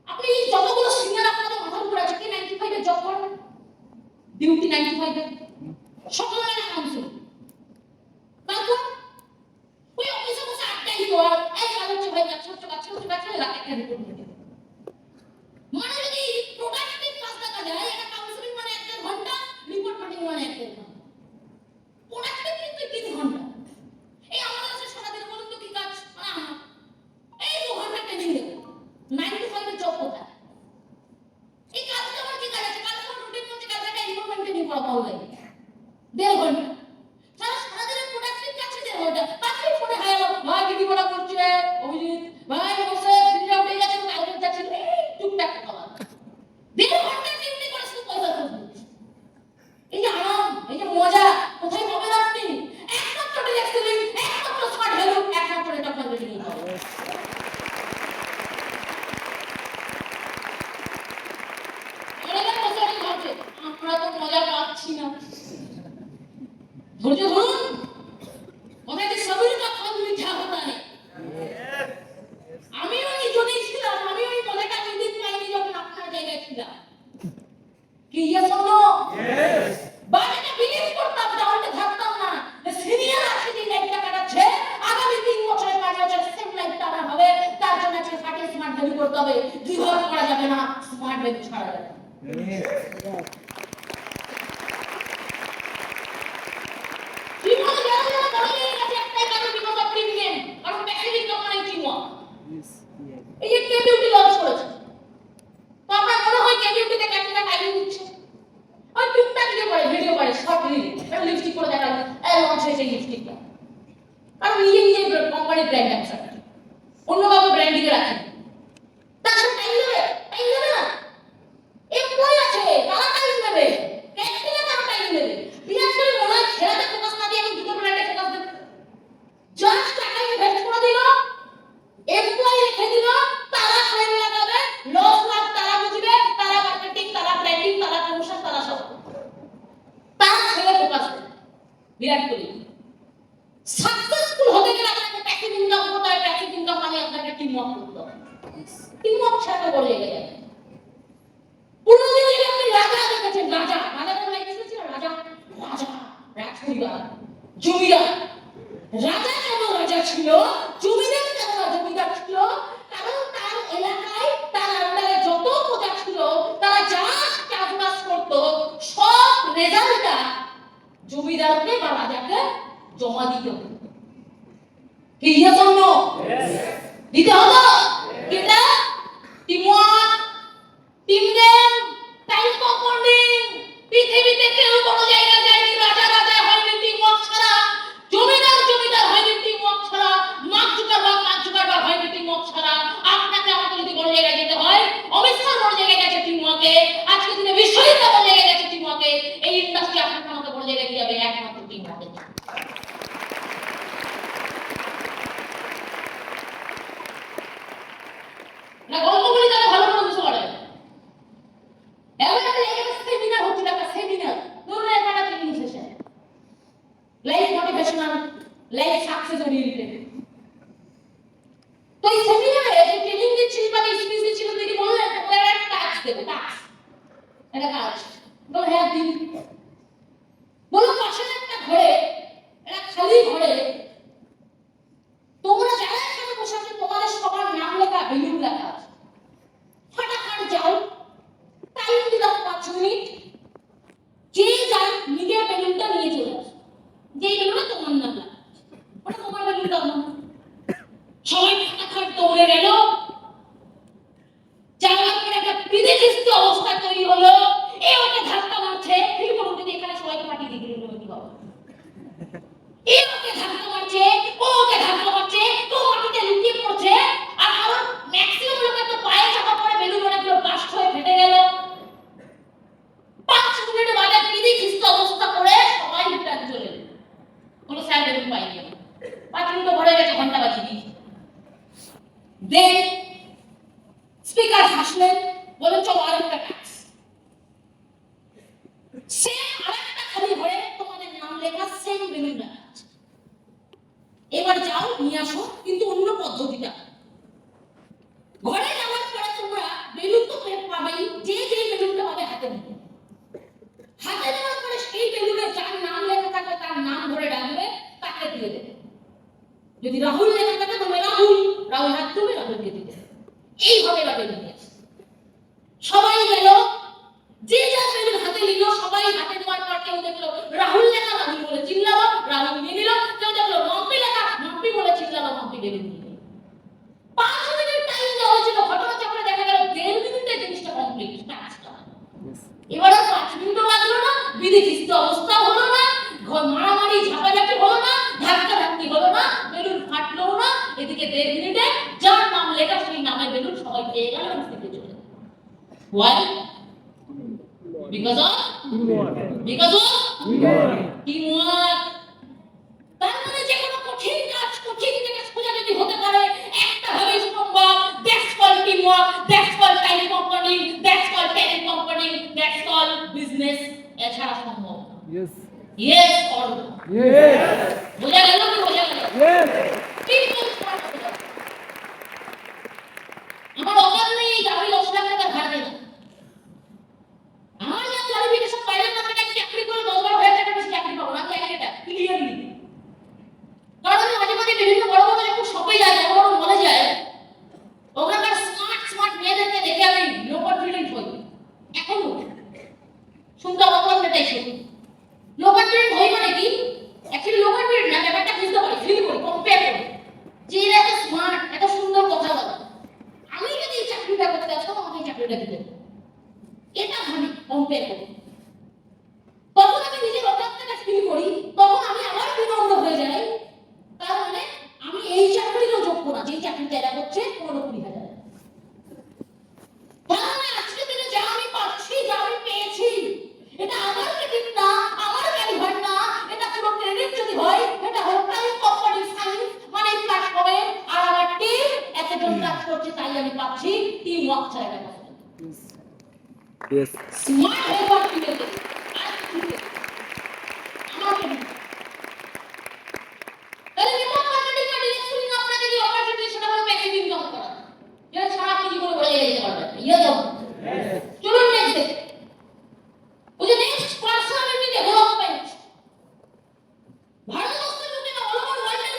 আপনি যতগুলো সিনিয়র আপনাদের মাথার উপর আছে কি 9 to 5 এর জব করেন ডিউটি 9 to 5 এর সকালে না কাউন্সিল তারপর ওই অফিসে বসে আড্ডাই দেওয়া এই আলোচ্য ভাই কাছে রাতে একটা রিপোর্ট নিয়ে দেবে মানে যদি প্রোডাক্টিভ কাজ দেখা যায় এটা কাউন্সিলিং মানে 1 ঘন্টা রিপোর্ট মিটিং মানে 1 ঘন্টা প্রোডাক্টিভ কিন্তু 3 ঘন্টা এই আমাদের কাছে সারাদিন বলুন তো কি কাজ মানে এই 2 ঘন্টা ট্রেনিং দেবে 9 to 5 এর জব কোথায় এই কাজটা আমার কি কাজ আছে কাজ আমার রুটিন মধ্যে কাজ একটা ইনফরমেশন ট্রেনিং করা ভালো লাগে 1.5 ঘন্টা সারাদিনের প্রোডাক্টিভ কাছে 1.5 ঘন্টা তারপরে ফোনে হাই আলো ভাই দিদি বলা করছে অভিজিৎ ভাই বসে সিরিয়াল উঠে গেছে আইডিয়া যাচ্ছে এই টুকটাক কথা 1.5 ঘন্টা ডিউটি করে শুধু পয়সা খুঁজছে এই যে আরাম এই যে মজা কোথায় পাবেন আপনি একমাত্র ডিরেক্ট সেলিং একমাত্র স্মার্ট ভ্যালু একমাত্র এটা মার্কেটিং অনেকে বসে আছে ভাবছে আমরা তো মজা পাচ্ছি না ধৈর্য ধরুন ওনাকে সবুর কা ফল মিঠা হতা है আমি ওই জন্যই ছিলাম আমি ওই মজাটা কোনদিন পাইনি যখন আপনার জায়গায় ছিলাম কি ইয়ে শোনো Yes. বাড়িতে বিলিভ করতাম তাহলে থাকতাম না সিনিয়র আছে যে লাইফটা কাটাচ্ছে আগামী 3 বছর 5 বছর সেম লাইফটা আমার হবে তার জন্য একটা ফাটে স্মার্ট ভ্যালু করতে হবে ডিভোর্স করা যাবে না স্মার্ট ভ্যালু ছাড়া যাবে Yes. জীবনে যারা যারা বড় হয়ে গেছে একটাই কারণ বিকজ অফ প্রিমিয়াম কারণ প্যাসিভ ইনকাম মানে কি মত Yes. Yes. এই যে কে বিউটি লঞ্চ করেছে তো আপনার মনে হয় কে বিউটিতে ক্যাটেরিনা টাইমিং দিচ্ছে আর টুকটাক দিয়ে পড়ে ভিডিও করে শর্ট রিল আর লিপস্টিক করে দেখালো এই লঞ্চ হয়েছে লিপস্টিকটা কারণ নিজে নিজে কোম্পানির ব্র্যান্ড অ্যাম্বাসাডর অন্য কাউকে ব্র্যান্ড দিকে রাখে তার সাথে টাইম দেবে না এমপ্লয়ি আছে তারা টাইম দেবে ক্যাটেরিনা তারা টাইম দেবে বিরাট করে মনে হয় খেলাতে ফোকাস না দিয়ে আমি দুটো ব্র্যান্ডে ফোকাস দেব জাস্ট টাকা ইনভেস্ট করে দিল এমপ্লয়ি রেখে দিল তারা সেল লাগাবে লস লাভ তারা বুঝবে তারা মার্কেটিং তারা ব্র্যান্ডিং তারা প্রমোশন তারা সব তারা সেলে ফোকাস করবে বিরাট কোহলি সাকসেসফুল হতে গেলে আপনাকে প্যাসিভ ইনকাম করতে হয় প্যাসিভ ইনকাম মানে আপনাকে টিম ওয়ার্ক করতে হবে টিম ওয়ার্ক ছাড়া বড় জায়গায় যাবে পুরো দিন আপনি রাজা দেখেছেন রাজা রাজা কোন লাইফ এসেছে রাজা রাজা রাজপরিবার জমিদার রাজা কেন রাজা ছিল, জমিদার কেন জমিদার ছিল, কারণ তার এলাকায় তার আন্ডারে যত প্রজা ছিল তারা যা চাষবাস করতো সব রেজাল্টটা জমিদারকে বা রাজাকে জমা দিতে হতো। কি জন্য দিতে হতো? এটা teamwork, team game, time compounding. পৃথিবীতে কেউ কোনো জায়গায় যায়নি রাজা রাজা হয়নি টিমওয়ার্ক ছাড়া, জমিদার জমিদার হয়নি টিমওয়ার্ক ছাড়া, মার্ক জুকারবার্গ হয়নি টিমওয়ার্ক ছাড়া। আপনাকে আমাকে যদি বড় জায়গায় যেতে হয়, অমিত শাহ বড় জায়গায় গেছে টিমওয়ার্কে, আজকে দিনে বিশ্বজিৎ বড় জায়গায় গেছে টিমওয়ার্কে, এই ইন্ডাস্ট্রি আপনাকে আমাকে বড় জায়গায় দিয়ে যাবে একমাত্র টিমওয়ার্কে। না গল্পগুলি তাহলে ভালো করে বুঝতে পারবেন। এমন একটা সেমিনার হচ্ছিল, একটা সেমিনার ধরুন একটা training session, life motivational, life success oriented. তো এই সেমিনারে যে ট্রেনিং দিচ্ছিল বা স্পিচ দিচ্ছিল তিনি বললেন তোমরা একটা টাস্ক দেবে, টাস্ক এটা কাজ বলে হ্যাঁ দিন। বলো পাশের একটা ঘরে, একটা খালি ঘরে তোমরা যারা এখানে বসে আছো তোমাদের সবার নাম লেখা, বেলুন লেখা আছে। ফটাফট যাও, টাইম দিলাম 5 মিনিট, যে যার নিজের বেলুনটা নিয়ে চলে আসে। যে বেলুনটা তোমার নাম লেখা ওটা তোমার বেলুনটা না। সবাই ফটাফট দৌড়ে গেল, যাওয়ার পরে একটা বিদেশিস্ত অবস্থা তৈরি হলো। এ ওকে ধাক্কা মারছে, ফিল করুন যদি এখানে সবাইকে পাঠিয়ে দিয়ে দিল কি হবে। এ ওকে ধাক্কা মারছে, ও ওকে ধাক্কা মারছে, তো মাটিতে লুটিয়ে পড়ছে। আর কারণ ম্যাক্সিমাম লোকের তো পায়ে চাপা পড়ে বেলুন অনেকগুলো বাস্ট হয়ে ফেটে গেল। 5 মিনিট বাদে বিদেশিস্ত অবস্থা করে সবাই রিটার্ন চলে এলো। কোনো স্যার বেলুন পাইনি। 5 মিনিট ভরে গেছে, ঘন্টা বাজিয়ে দিয়েছে। দেন স্পিকার হাসলেন, বলেন চলো আরেকটা কাজ। সেম আরেকটা খালি ঘরে তোমাদের নাম লেখা, সেম বেলুন লেখা আছে। এবার যাও নিয়ে আসো, কিন্তু অন্য পদ্ধতিটা। ঘরে যাওয়ার পরে তোমরা বেলুন তো পাবেই, যে যে বেলুনটা পাবে হাতে নেবে। হাতে নেওয়ার পরে সেই বেলুনে যার নাম লেখা থাকবে তার নাম ধরে ডাকবে, তাকে দিয়ে দেবে। যদি রাহুল লেখা থাকে তবে রাহুল, রাহুল হাত তুলবে, রাহুলকে দিয়ে দেবে। এইভাবে বেলুন নিয়ে আসে। সবাই গেল, যে যার বেলুন হাতে নিল, সবাই হাতে নেওয়ার পর কেউ দেখলো রাহুল লেখা, রাহুল বলে চিল্লালো, রাহুল নিয়ে নিল। কেউ দেখলো মাম্পি লেখা, মাম্পি বলে চিল্লালো, মাম্পি বেলুন নিয়ে নিল। 5 মিনিট টাইম দেওয়া হয়েছিল, ঘটনা চক্রে দেখা গেল 1.5 মিনিটে জিনিসটা কমপ্লিট টাস্কটা। এবার 5 মিনিটও লাগলো না, বিদেশিস্ত অবস্থা হলো না, মারামারি ঝাপাঝাপি হলো না, ধাক্কাধাক্কি হলো না, বেলুন ফাটলো না। এদিকে 1.5 মিনিটে যার নাম লেখা সেই নামের বেলুন সবাই পেয়ে গেল এবং থেকে চলে গেল। Why? Because of teamwork. তার মানে যে কোনো কঠিন কাজ, কঠিন থেকে সোজা যদি হতে পারে, একটা ভাবে সম্ভব। That's called teamwork, that's called time company, that's called talent company, that's called business. এছাড়া সম্ভব। Yes or no? বোঝা গেল কি বোঝা গেল? People start to do. আমার অকাল নেই এই গাড়ি 10 লাখ টাকা ধার দেব। আমার যা কোয়ালিফিকেশন বাইরে না থাকে চাকরি করে 10,000 টাকা বেশি চাকরি পাবো না, এটা ক্লিয়ারলি। কারণ আমি মাঝে মাঝে বিভিন্ন বড় বড় যখন শপে যাই, বড় বড় মলে যাই, ওখানকার স্মার্ট মেয়েদেরকে দেখে আমি লো কনফিডেন্ট হই। এখনো শুনতে অবাক লাগবে তাই শুনি। লো কনফিডেন্ট হই মানে কি? অ্যাকচুয়ালি লো কনফিডেন্ট না, ব্যাপারটা বুঝতে পারি, ফিল করি, কম্পেয়ার করি। যে এরা এত স্মার্ট, এত সুন্দর কথা বলে, আমি যদি এই চাকরিটা করতে আসতাম আমাকে এই চাকরিটা দিতেন। এটা ভাবি, কম্পেয়ার করি। তখন আমি নিজের অকাতটাকে ফিল করি, তখন আমি আবার বিনম্র হয়ে যাই। তার মানে আমি এই চাকরিতেও যোগ্য না, যে চাকরিটা এরা করছে 15,000। তার মানে আজকে দিনে যা আমি পাচ্ছি, যা আমি পেয়েছি, এটা আমার ক্রেডিট না, আমার ক্যারিভার না, এটা পুরো ক্রেডিট যদি হয় এটা হলো টাইম কোম্পানি সাইন্স, মানে কাজ করে আর আমার টিম এতজন কাজ করছে, তাই আমি পাচ্ছি। টিম ওয়ার্ক ছাড়া এটা পসিবল। Yes. স্মার্ট হয়ে ওয়ার্ক করতে হবে। আমার ক্রেডিট তাহলে রিমোট মার্কেটিং বা ডিরেক্ট সেলিং আপনাকে যে অপরচুনিটি সেটা হলো প্যাসিভ ইনকাম করা, যেটা সারা আপনি জীবনে বলে যেতে পারবেন। ইয়ে দাও চলুন নেক্সট দেখি। ওই যে নেক্সট পার্সোনালিটি ডেভেলপমেন্ট, ভারতবর্ষের লোকেরা অল ওভার ওয়ার্ল্ডে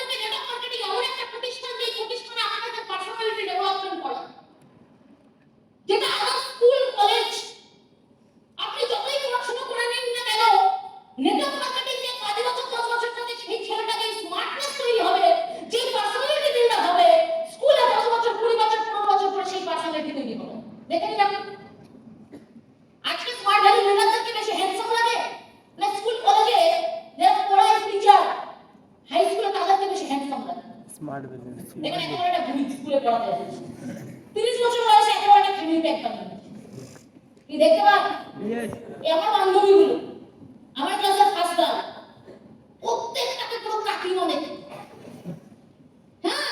স্মার্ট বিজনেস এখানে এত বড় একটা ভূমি স্কুলে পড়াতে যাচ্ছে 30 বছর বয়সে এত বড় একটা ফ্যামিলি প্যাক বানিয়ে কি দেখতে পান ইয়েস এই আমার বান্ধবীগুলো আমার ক্লাসের ফার্স্টটা প্রত্যেকটাকে পুরো কাকি মনে হ্যাঁ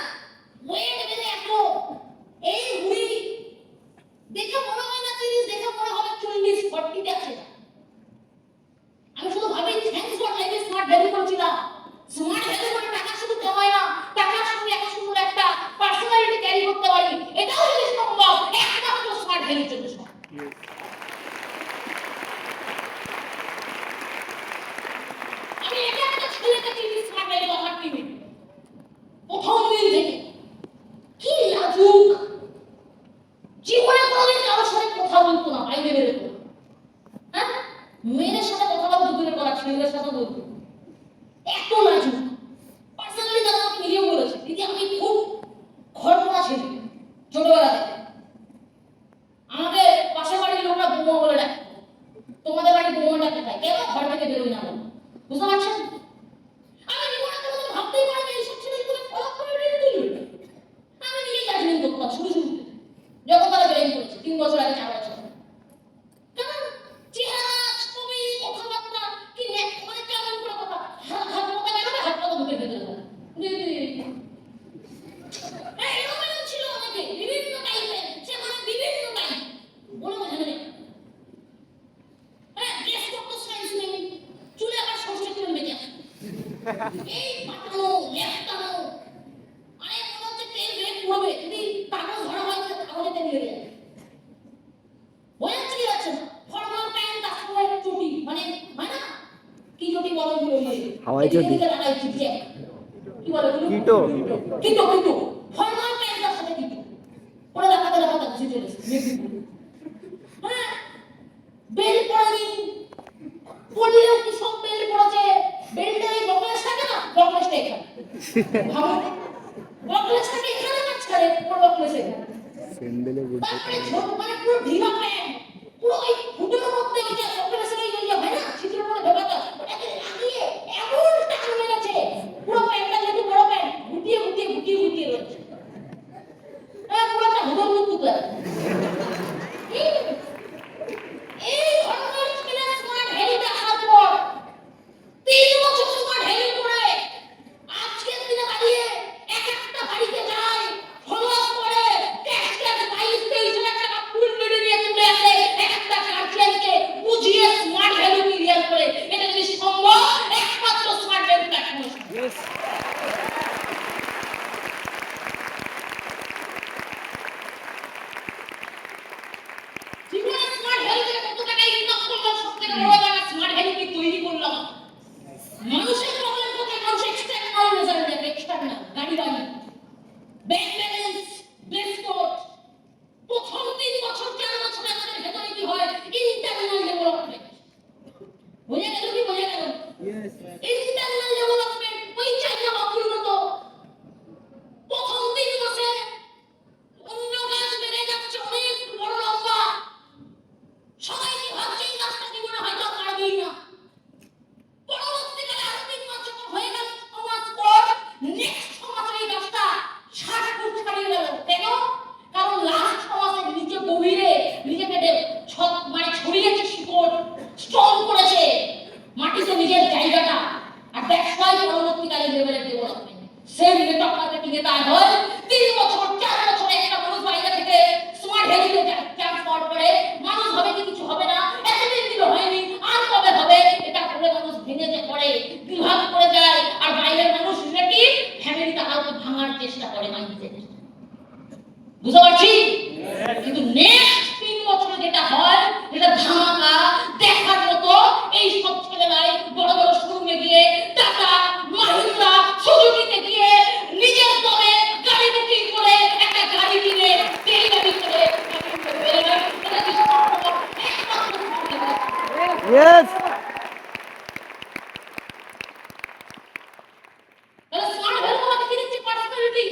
ওয়েট বেড়ে এত এই বুড়ি দেখে মনে হয় না 30 দেখে মনে হবে 40 40 তে আছে আমি শুধু ভাবি thanks god life is smart value করেছিলাম স্মার্ট ভ্যালু করে টাকা শুধু কামাই না টাকার সঙ্গে একটা সুন্দর একটা পার্সোনালিটি ক্যারি করতে পারি এটাও যদি সম্ভব একমাত্র স্মার্ট ভ্যালুর জন্য সম্ভব আমি এটা একটা ছেলেকে চিনি স্মার্ট ভ্যালু আমার টিমে প্রথম দিন থেকে কি লাজুক জীবনে কোনোদিন কারোর সাথে কথা বলতো না বাইরে বেরোতো হ্যাঁ মেয়েদের সাথে কথা বলতে দূরের কথা ছেলেদের সাথে বলতো এত লাজুক পার্সোনালি দাদা আমাকে নিজেও বলেছে দিদি আমি খুব ঘটনা ছেলে ছোটবেলা থেকে আমাকে পাশের বাড়ির লোকরা বৌমা বলে ডাকে তোমাদের বাড়ির বৌমাটা কোথায় কেন ঘর থেকে বেরোই না বলো বুঝতে পারছেন আমি জীবনে কোনোদিন ভাবতেই পারিনি এইসব ছেলেগুলো ফলো করে বেরিয়ে দিল আমি নিজে জাজমেন্ট করতাম শুরু যখন তারা জয়েন করেছে 3 বছর আগে 4 বছর কারণ চেহারা ছবি কথাবার্তা কি মানে কেমন করে কথা হাত কথা বেরোবে হাত কথা মুখের ভেতরে যাবে এরকম ছিল অনেকে বিভিন্ন টাইপের সেখানে বিভিন্ন টাইপ বলে বোঝানো যায় হ্যাঁ ড্রেস করতে সাইন্স নেই চুলে আবার সরষে তেল মেখে আসে এই পাতানো লেফটানো আরে মনে হচ্ছে তেল বের হবে যদি কাগজ ধরা হয় তাহলে তেল বেরিয়ে যাবে বোঝা যাচ্ছে না ফর্মাল প্যান্ট তার সঙ্গে চটি মানে হয় না কি চটি বলো হাওয়াই চটি। কি বলে কিটো কিটো কিটো ফর্মাল প্যান্ট তার সাথে কিটো পরে দেখাতে বুঝে চলেছে হ্যাঁ বেল পরেনি পরলেও কি সব বেল পড়েছে বেলটা এই বকলেস থাকে না বকলেসটা এখানে ভাবো বকলেসটাকে এখানে মাঝখানে পুরো বকলেস এখানে স্যান্ডেলে গুড তারপরে ছোট মানে পুরো ঢিলা প্যান্ট পুরো ওই ফুটের মধ্যে ওই যে বকলেসের ওই যে হয় না ছিদ্রের মধ্যে ঢোকাটা ওটাকে লাগিয়ে এমন টান মেরেছে পুরো প্যান্টটা যেহেতু বড় প্যান্ট গুটিয়ে রয়েছে হ্যাঁ পুরো একটা হুদর মুক্ত এই ঘটনার ছেলে স্মার্ট ভ্যালিতে আসার পর 3 বছর স্মার্ট ভ্যালি করে আজকের দিনে দাঁড়িয়ে এক একটা বাড়িতে যায় ফলোআপ করে ক্যাশ 22-23 লাখ টাকা ফুল মেডে নিয়ে চলে আসে এক একটা গার্জিয়ানকে বুঝিয়ে স্মার্ট ভ্যালু ক্লিয়ার করে এটা যদি সম্ভব একমাত্র স্মার্ট ভ্যালু প্ল্যাটফর্ম ইয়েস জীবনে স্মার্ট ভ্যালু থেকে কত টাকা ইনকাম করলাম সবথেকে বড় ব্যাপার স্মার্ট ভ্যালু কি তৈরি করলাম মানুষের প্রবলেম কোথায় মানুষ এক্সটার্নাল রেজাল্ট দেখে এক্সটার্নাল গাড়ি বাড়ি ব্যাংক ব্যালেন্স ড্রেস কোড প্রথম 3 বছর 4 বছর আমাদের ভেতরে কি হয় ইন্টারনাল ডেভেলপমেন্ট বোঝা গেল কি বোঝা গেল ইয়েস ইন্টারনাল ডেভেলপমেন্ট ওই চাইনা বাবুর মতো প্রথম 3 মাসে অন্য গাছ বেড়ে যাচ্ছে অনেক বড় লম্বা সবাই কি ভাবছে এই গাছটা জীবনে হয়তো পারবেই না পরবর্তীকালে আরো 3 মাস যখন হয়ে গেল 6 মাস পর নেক্সট 6 মাসে এই গাছটা 60 ফুট ছাড়িয়ে গেল কেন কারণ লাস্ট 6 মাসের নিচে গভীরে নিজেকে মানে ছড়িয়েছে শিকড় স্ট্রং করেছে মাটিতে নিজের জায়গাটা আর দ্যাটস ওয়াই পরবর্তীকালে লেভেলের ডেভেলপমেন্ট সেম নেটওয়ার্ক মার্কেটিং এ তাই হয় 3 বছর 4 বছরে একটা মানুষ বাইরে থেকে স্মার্ট ভ্যালিতে চান্স পাওয়ার পরে মানুষ হবে কি কিছু হবে না এতদিন দিল হয়নি আর কবে হবে এটা করে মানুষ ভেঙে যে পড়ে বিভাগ করে যায় আর বাইরের মানুষ রিলেটিভ ফ্যামিলিটা আরো ভাঙার চেষ্টা করে মাইন্ডসেট বুঝতে পারছি কিন্তু নেক্সট 3 বছরে যেটা হয় যেটা ধামাকা দেখার মতো এই সব ছেলেরাই বড় বড় শোরুমে গিয়ে টাটা মাহিন্দ্রা সুজুকিতে গিয়ে নিজের দমে গাড়ি বুকিং করে একটা গাড়ি কিনে ডেলিভারি করে ইয়েস তাহলে স্মার্ট ভ্যালু আমাকে কি দিচ্ছে পার্সোনালিটি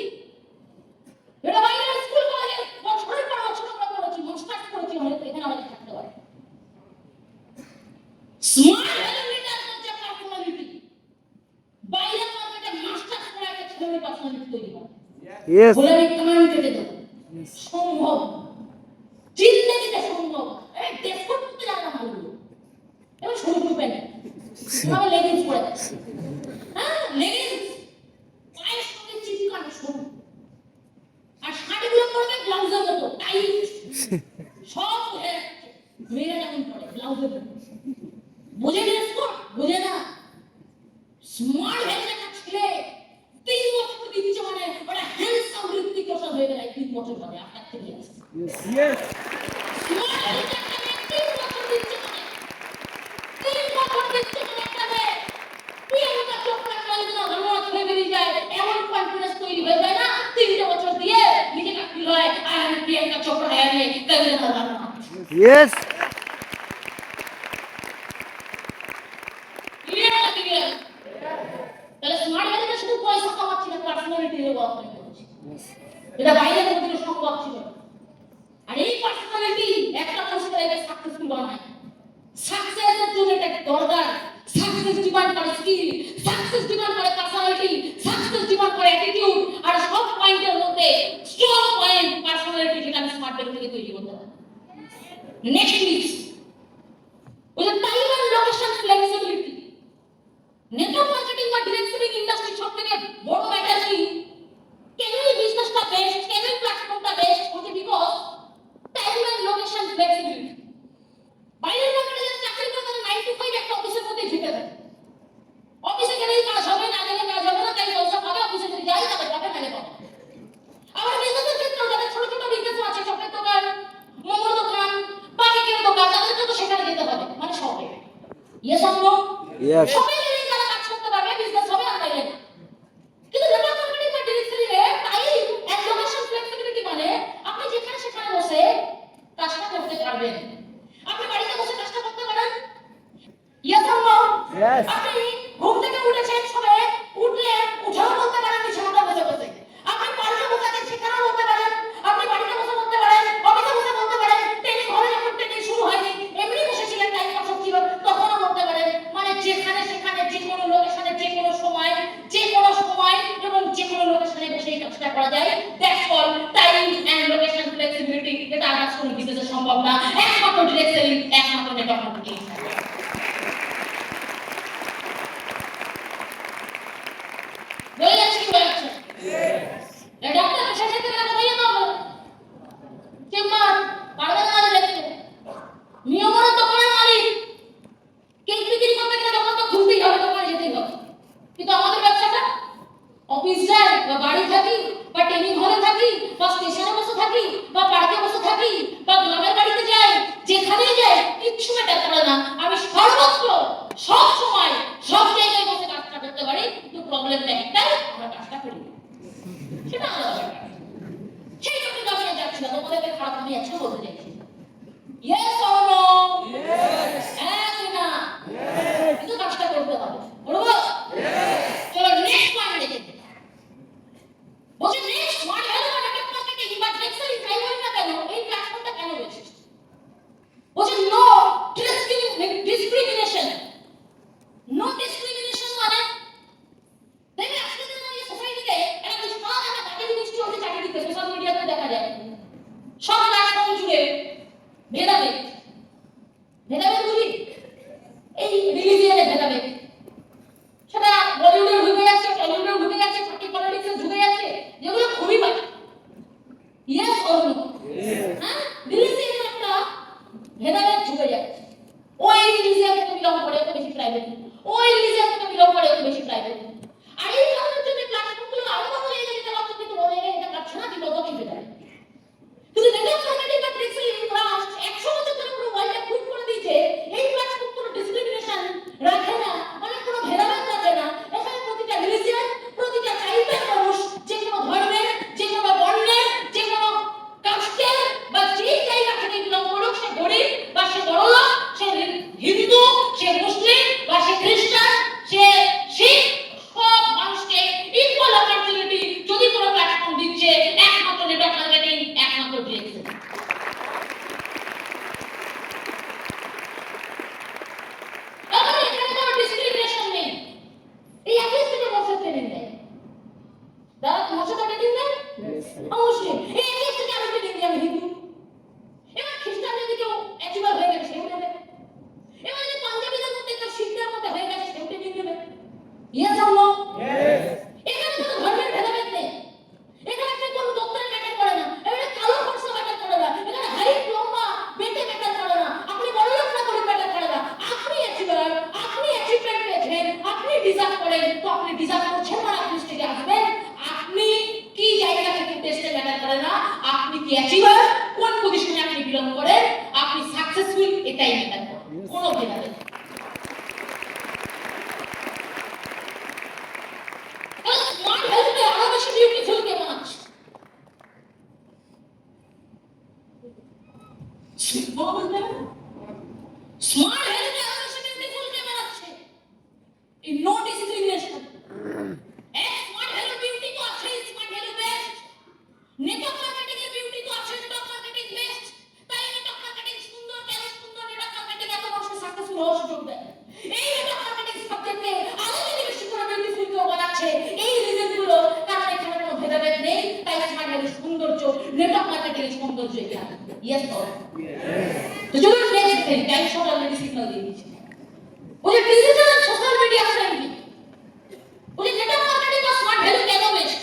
এটা বাইরে স্কুল কলেজে বছরের পর বছর আমরা পড়েছি মাস্টার্স করেছি হয়তো এখানে আমাদের থাকতে পারে স্মার্ট ভ্যালু লিডার হচ্ছে পার্সোনালিটি বাইরে মার্কেটে মাস্টার্স করে একটা ছেলের পার্সোনালিটি তৈরি করে Yes. বলে আমি কান কেটে দেবো। সম্ভব জিন্দেগিতে সম্ভব। এই ড্রেস কোড করতে জানা ভালো এবার শুরু করবেন আমার লেগিংস পরে হ্যাঁ লেগিংস পায়ের সঙ্গে চিপকানো শুরু আর শাড়িগুলো পরবে ব্লাউজের মতো টাইট সব হয়ে যাচ্ছে মেয়েরা যেমন পরে ব্লাউজের মতো বুঝে ড্রেস কোড বুঝে না স্মার্ট হয়ে একটা ছেলে 3 বছর দিচ্ছে মানে ওটা হ্যান্ডসাম ঋত্বিক রোশন হয়ে গেল 3 বছর পরে আপনার থেকে Yes. স্মার্ট হয়ে একটা মেয়ে 3 বছর দিচ্ছে মানে 3 বছর দিচ্ছে মানে একটা মেয়ে প্রিয়াঙ্কা চোপড়া কালগুলো ধর্মরাজ হয়ে বেরিয়ে যায় এমন কনফিডেন্স তৈরি হয়ে যায় না 3 বছর দিয়ে নিজেকে ফিল হয় আর আমি প্রিয়াঙ্কা চোপড়া হয়ে আমি কালগুলো ধর্মরাজ Yes. ক্লিয়ার না ক্লিয়ার তাহলে স্মার্ট হয়ে শুধু পয়সা কামাচ্ছি না পার্সোনালিটি ডেভেলপ করছি এটা বাইরের মধ্যে সম্ভব ছিল আর এই পার্সোনালিটি একটা মানুষকে লাইফে সাকসেসফুল বানায় সাকসেসের জন্য এটা দরকার সাকসেস ডিমান্ড করে স্কিল সাকসেস ডিমান্ড করে পার্সোনালিটি সাকসেস ডিমান্ড করে অ্যাটিটিউড আর সব পয়েন্টের মধ্যে স্ট্রং পয়েন্ট পার্সোনালিটি যেটা আমি স্মার্ট ব্যক্তি থেকে তৈরি করতে পারি নেক্সট ইজ ওই time and location flexibility network marketing বা ডিরেক্ট সেলিং ইন্ডাস্ট্রি সবথেকে বড় ম্যাটার কি কেন এই বিজনেসটা বেস্ট কেন এই প্ল্যাটফর্মটা বেস্ট হচ্ছে because time and location flexibility বাইরের মার্কেটে যারা চাকরি করে তারা 9 to 5 একটা অফিসের মধ্যে ঢুকে থাকে অফিসে গেলেই কাজ হবে না গেলে কাজ হবে না তাই পয়সা পাবে অফিসে যদি যাই তবে পাবে নালে পাবে আবার বিজনেসের ক্ষেত্রে যারা ছোট ছোট বিজনেস আছে চপের দোকান মোমোর দোকান পানিকের দোকান তাদেরকে তো সেখানে যেতে হবে মানে শপে ইয়েস অর নো Yes. শপে গেলেই তারা কাজ করতে পারবে বিজনেস হবে আর বাইরে না কিন্তু নেটওয়ার্ক মার্কেটিং বা ডিরেক্ট সেলিং এ টাইম এন্ড লোকেশন ফ্লেক্সিবিলিটি মানে আপনি যেখানে সেখানে বসে কাজটা করতে পারবেন আপনি বাড়িতে বসে কাজটা করতে পারেন ইয়েস অর নো Yes. আপনি ঘুম থেকে উঠেছেন সবে উঠলে উঠেও বলতে পারেন বিছানাতে বসে বসে আপনি পার্কে বসে আছেন সেখানেও বলতে পারেন আপনি বাড়িতে বসে বলতে পারেন অফিসে বসে বলতে পারেন ট্রেনিং হলে যখন ট্রেনিং শুরু হয়নি এমনি বসেছিলেন টাইম পাস হচ্ছিল তখনও বলতে পারেন মানে যেখানে সেখানে যে কোনো লোকেশনে যে কোনো সময় এবং যে কোনো লোকেশনে বসে এই কাজটা করা যায় that's call time and location flexibility এটা আজ কোনো বিজনেসে সম্ভব না একমাত্র ডিরেক্ট সেলিং একমাত্র নেটওয়ার্ক মার্কেটিং বলে যাচ্ছি কি বলে যাচ্ছে ডাক্তার পেশা থেকে না বলে তো চেম্বার পারবে না আজ দেখতে নিয়মর দোকানের মালিক কেক বিক্রি করতে গেলে দোকান তো খুলতেই হবে দোকানে যেতেই হবে কিন্তু আমাদের ব্যবসাটা অফিস যাই বা বাড়ি থাকি বা ট্রেনিং হলে থাকি বা স্টেশনে বসে থাকি বা পার্কে বসে থাকি বা গ্রামের বাড়িতে যাই যেখানেই যাই কিচ্ছু ম্যাটার করে না আমি সর্বত্র সব সময় সব জায়গায় বসে কাজটা করতে পারি কিন্তু প্রবলেমটা একটাই আমরা কাজটা করি সেটা আলাদা ব্যাপার সেই জন্য আমি যাচ্ছি না তোমাদেরকে খারাপ আমি আচ্ছা বলতে চাইছি ইয়েস অর নো ইয়েস হ্যাঁ কি না ইয়েস কিন্তু কাজটা করতে হবে বলবো চলো নেক্সট পয়েন্ট দেখে বলছি নেক্সট ওয়ান হলো নেটওয়ার্ক মার্কেটিং বা ডিরেক্ট সেলিং যাই হোক না কেন এই প্ল্যাটফর্মটা কেন বেশি বলছি নো ডিসক্রিমিনেশন নো ডিসক্রিমিনেশন মানে দেখবে আজকে দিনে এই সোসাইটিতে একটা বিশাল একটা বাকি জিনিসটি হচ্ছে চাকরিতে সোশ্যাল মিডিয়াতে দেখা যায় সব প্ল্যাটফর্ম জুড়ে ভেদাভেদ বুঝি এই রিলিজিয়নের ভেদাভেদ সেটা বলিউডে ঢুকে যাচ্ছে টলিউডে ঢুকে যাচ্ছে পার্টি পলিটিক্সে ঢুকে যাচ্ছে যেগুলো খুবই বাজে ইয়েস অর নো হ্যাঁ রিলিজিয়নের একটা ভেদাভেদ ঢুকে যাচ্ছে ওই রিলিজিয়ন থেকে বিলং করে তো বেশি প্রাইভেট ওই রিলিজিয়ন থেকে বিলং করে তো বেশি প্রাইভেট আর এই কারণের জন্য প্ল্যাটফর্মগুলো আরো বড় হয়ে গেছে যেটা আপনি কিন্তু বলে এটা পারছে না কিন্তু কত কি বেটার কিন্তু নেটওয়ার্ক মার্কেটিং বা ডিরেক্ট সেলিং লাস্ট 100 বছর ধরে পুরো ওয়ার্ল্ডে প্রুভ করে দিয়েছে এই প্ল্যাটফর্ম কোনো ডিসক্রিমিনেশন রাখে না মানে কোনো ভেদাভেদ রাখে না এখানে প্রতিটা রিলিজিয়ন প্রতিটা টাইপের মানুষ যে কোনো ধর্মের যে কোনো বর্ণের যে কোনো কাস্টের বা যে জায়গা থেকে বিলং করুক সে গরিব বা সে বড়লোক সে হিন্দু সে মুসলিম বা সে খ্রিস্টান সে শিখ আপনি ডিজার্ভ করছেন না, আপনি স্টেজে আসবেন। আপনি কি জায়গা থেকে টেস্টে ম্যাটার করে না, আপনি কি অ্যাচিভার, কোন পজিশনে আপনি বিলং করেন, আপনি সাকসেসফুল, এটাই ম্যাটার করে, কোনো ভেদাভেদ নেই। স্মার্ট হেলথকে আরো বেশি বিউটিফুল কে বানাচ্ছে? স্মার্ট হেলথকে আরো বেশি বিউটিফুল কে বানাচ্ছে? এই no discrimination. Smart health beauty তো আছে, smart health best. Network marketing এর বিউটি তো আছে, নেটওয়ার্ক মার্কেটিং বেস্ট। তাই নেটওয়ার্ক মার্কেটিং সুন্দর, কেন সুন্দর নেটওয়ার্ক মার্কেটিং এত মানুষ সাকসেসফুল হওয়ার সুযোগ দেয়। এই নেটওয়ার্ক মার্কেটিং সাবজেক্টে আরো যদি বেশি করে বিউটিফুল কেউ বানাচ্ছে, এই রিজনগুলো, কারণ এখানে কোনো ভেদাভেদ নেই, তাই স্মার্ট হেলথ সৌন্দর্য, নেটওয়ার্ক মার্কেটিং এর সৌন্দর্য এখানে। ইয়েস অর তো চলুন নেক্সট দিন টাইম শর্ট অলরেডি সিগন্যাল দিয়ে দিয়েছি। ওই ডিজিটাল আর সোশ্যাল মিডিয়া ফ্রেন্ডলি, ওই নেটওয়ার্ক মার্কেটিং বা স্মার্ট হেলথ কেন বেস্ট?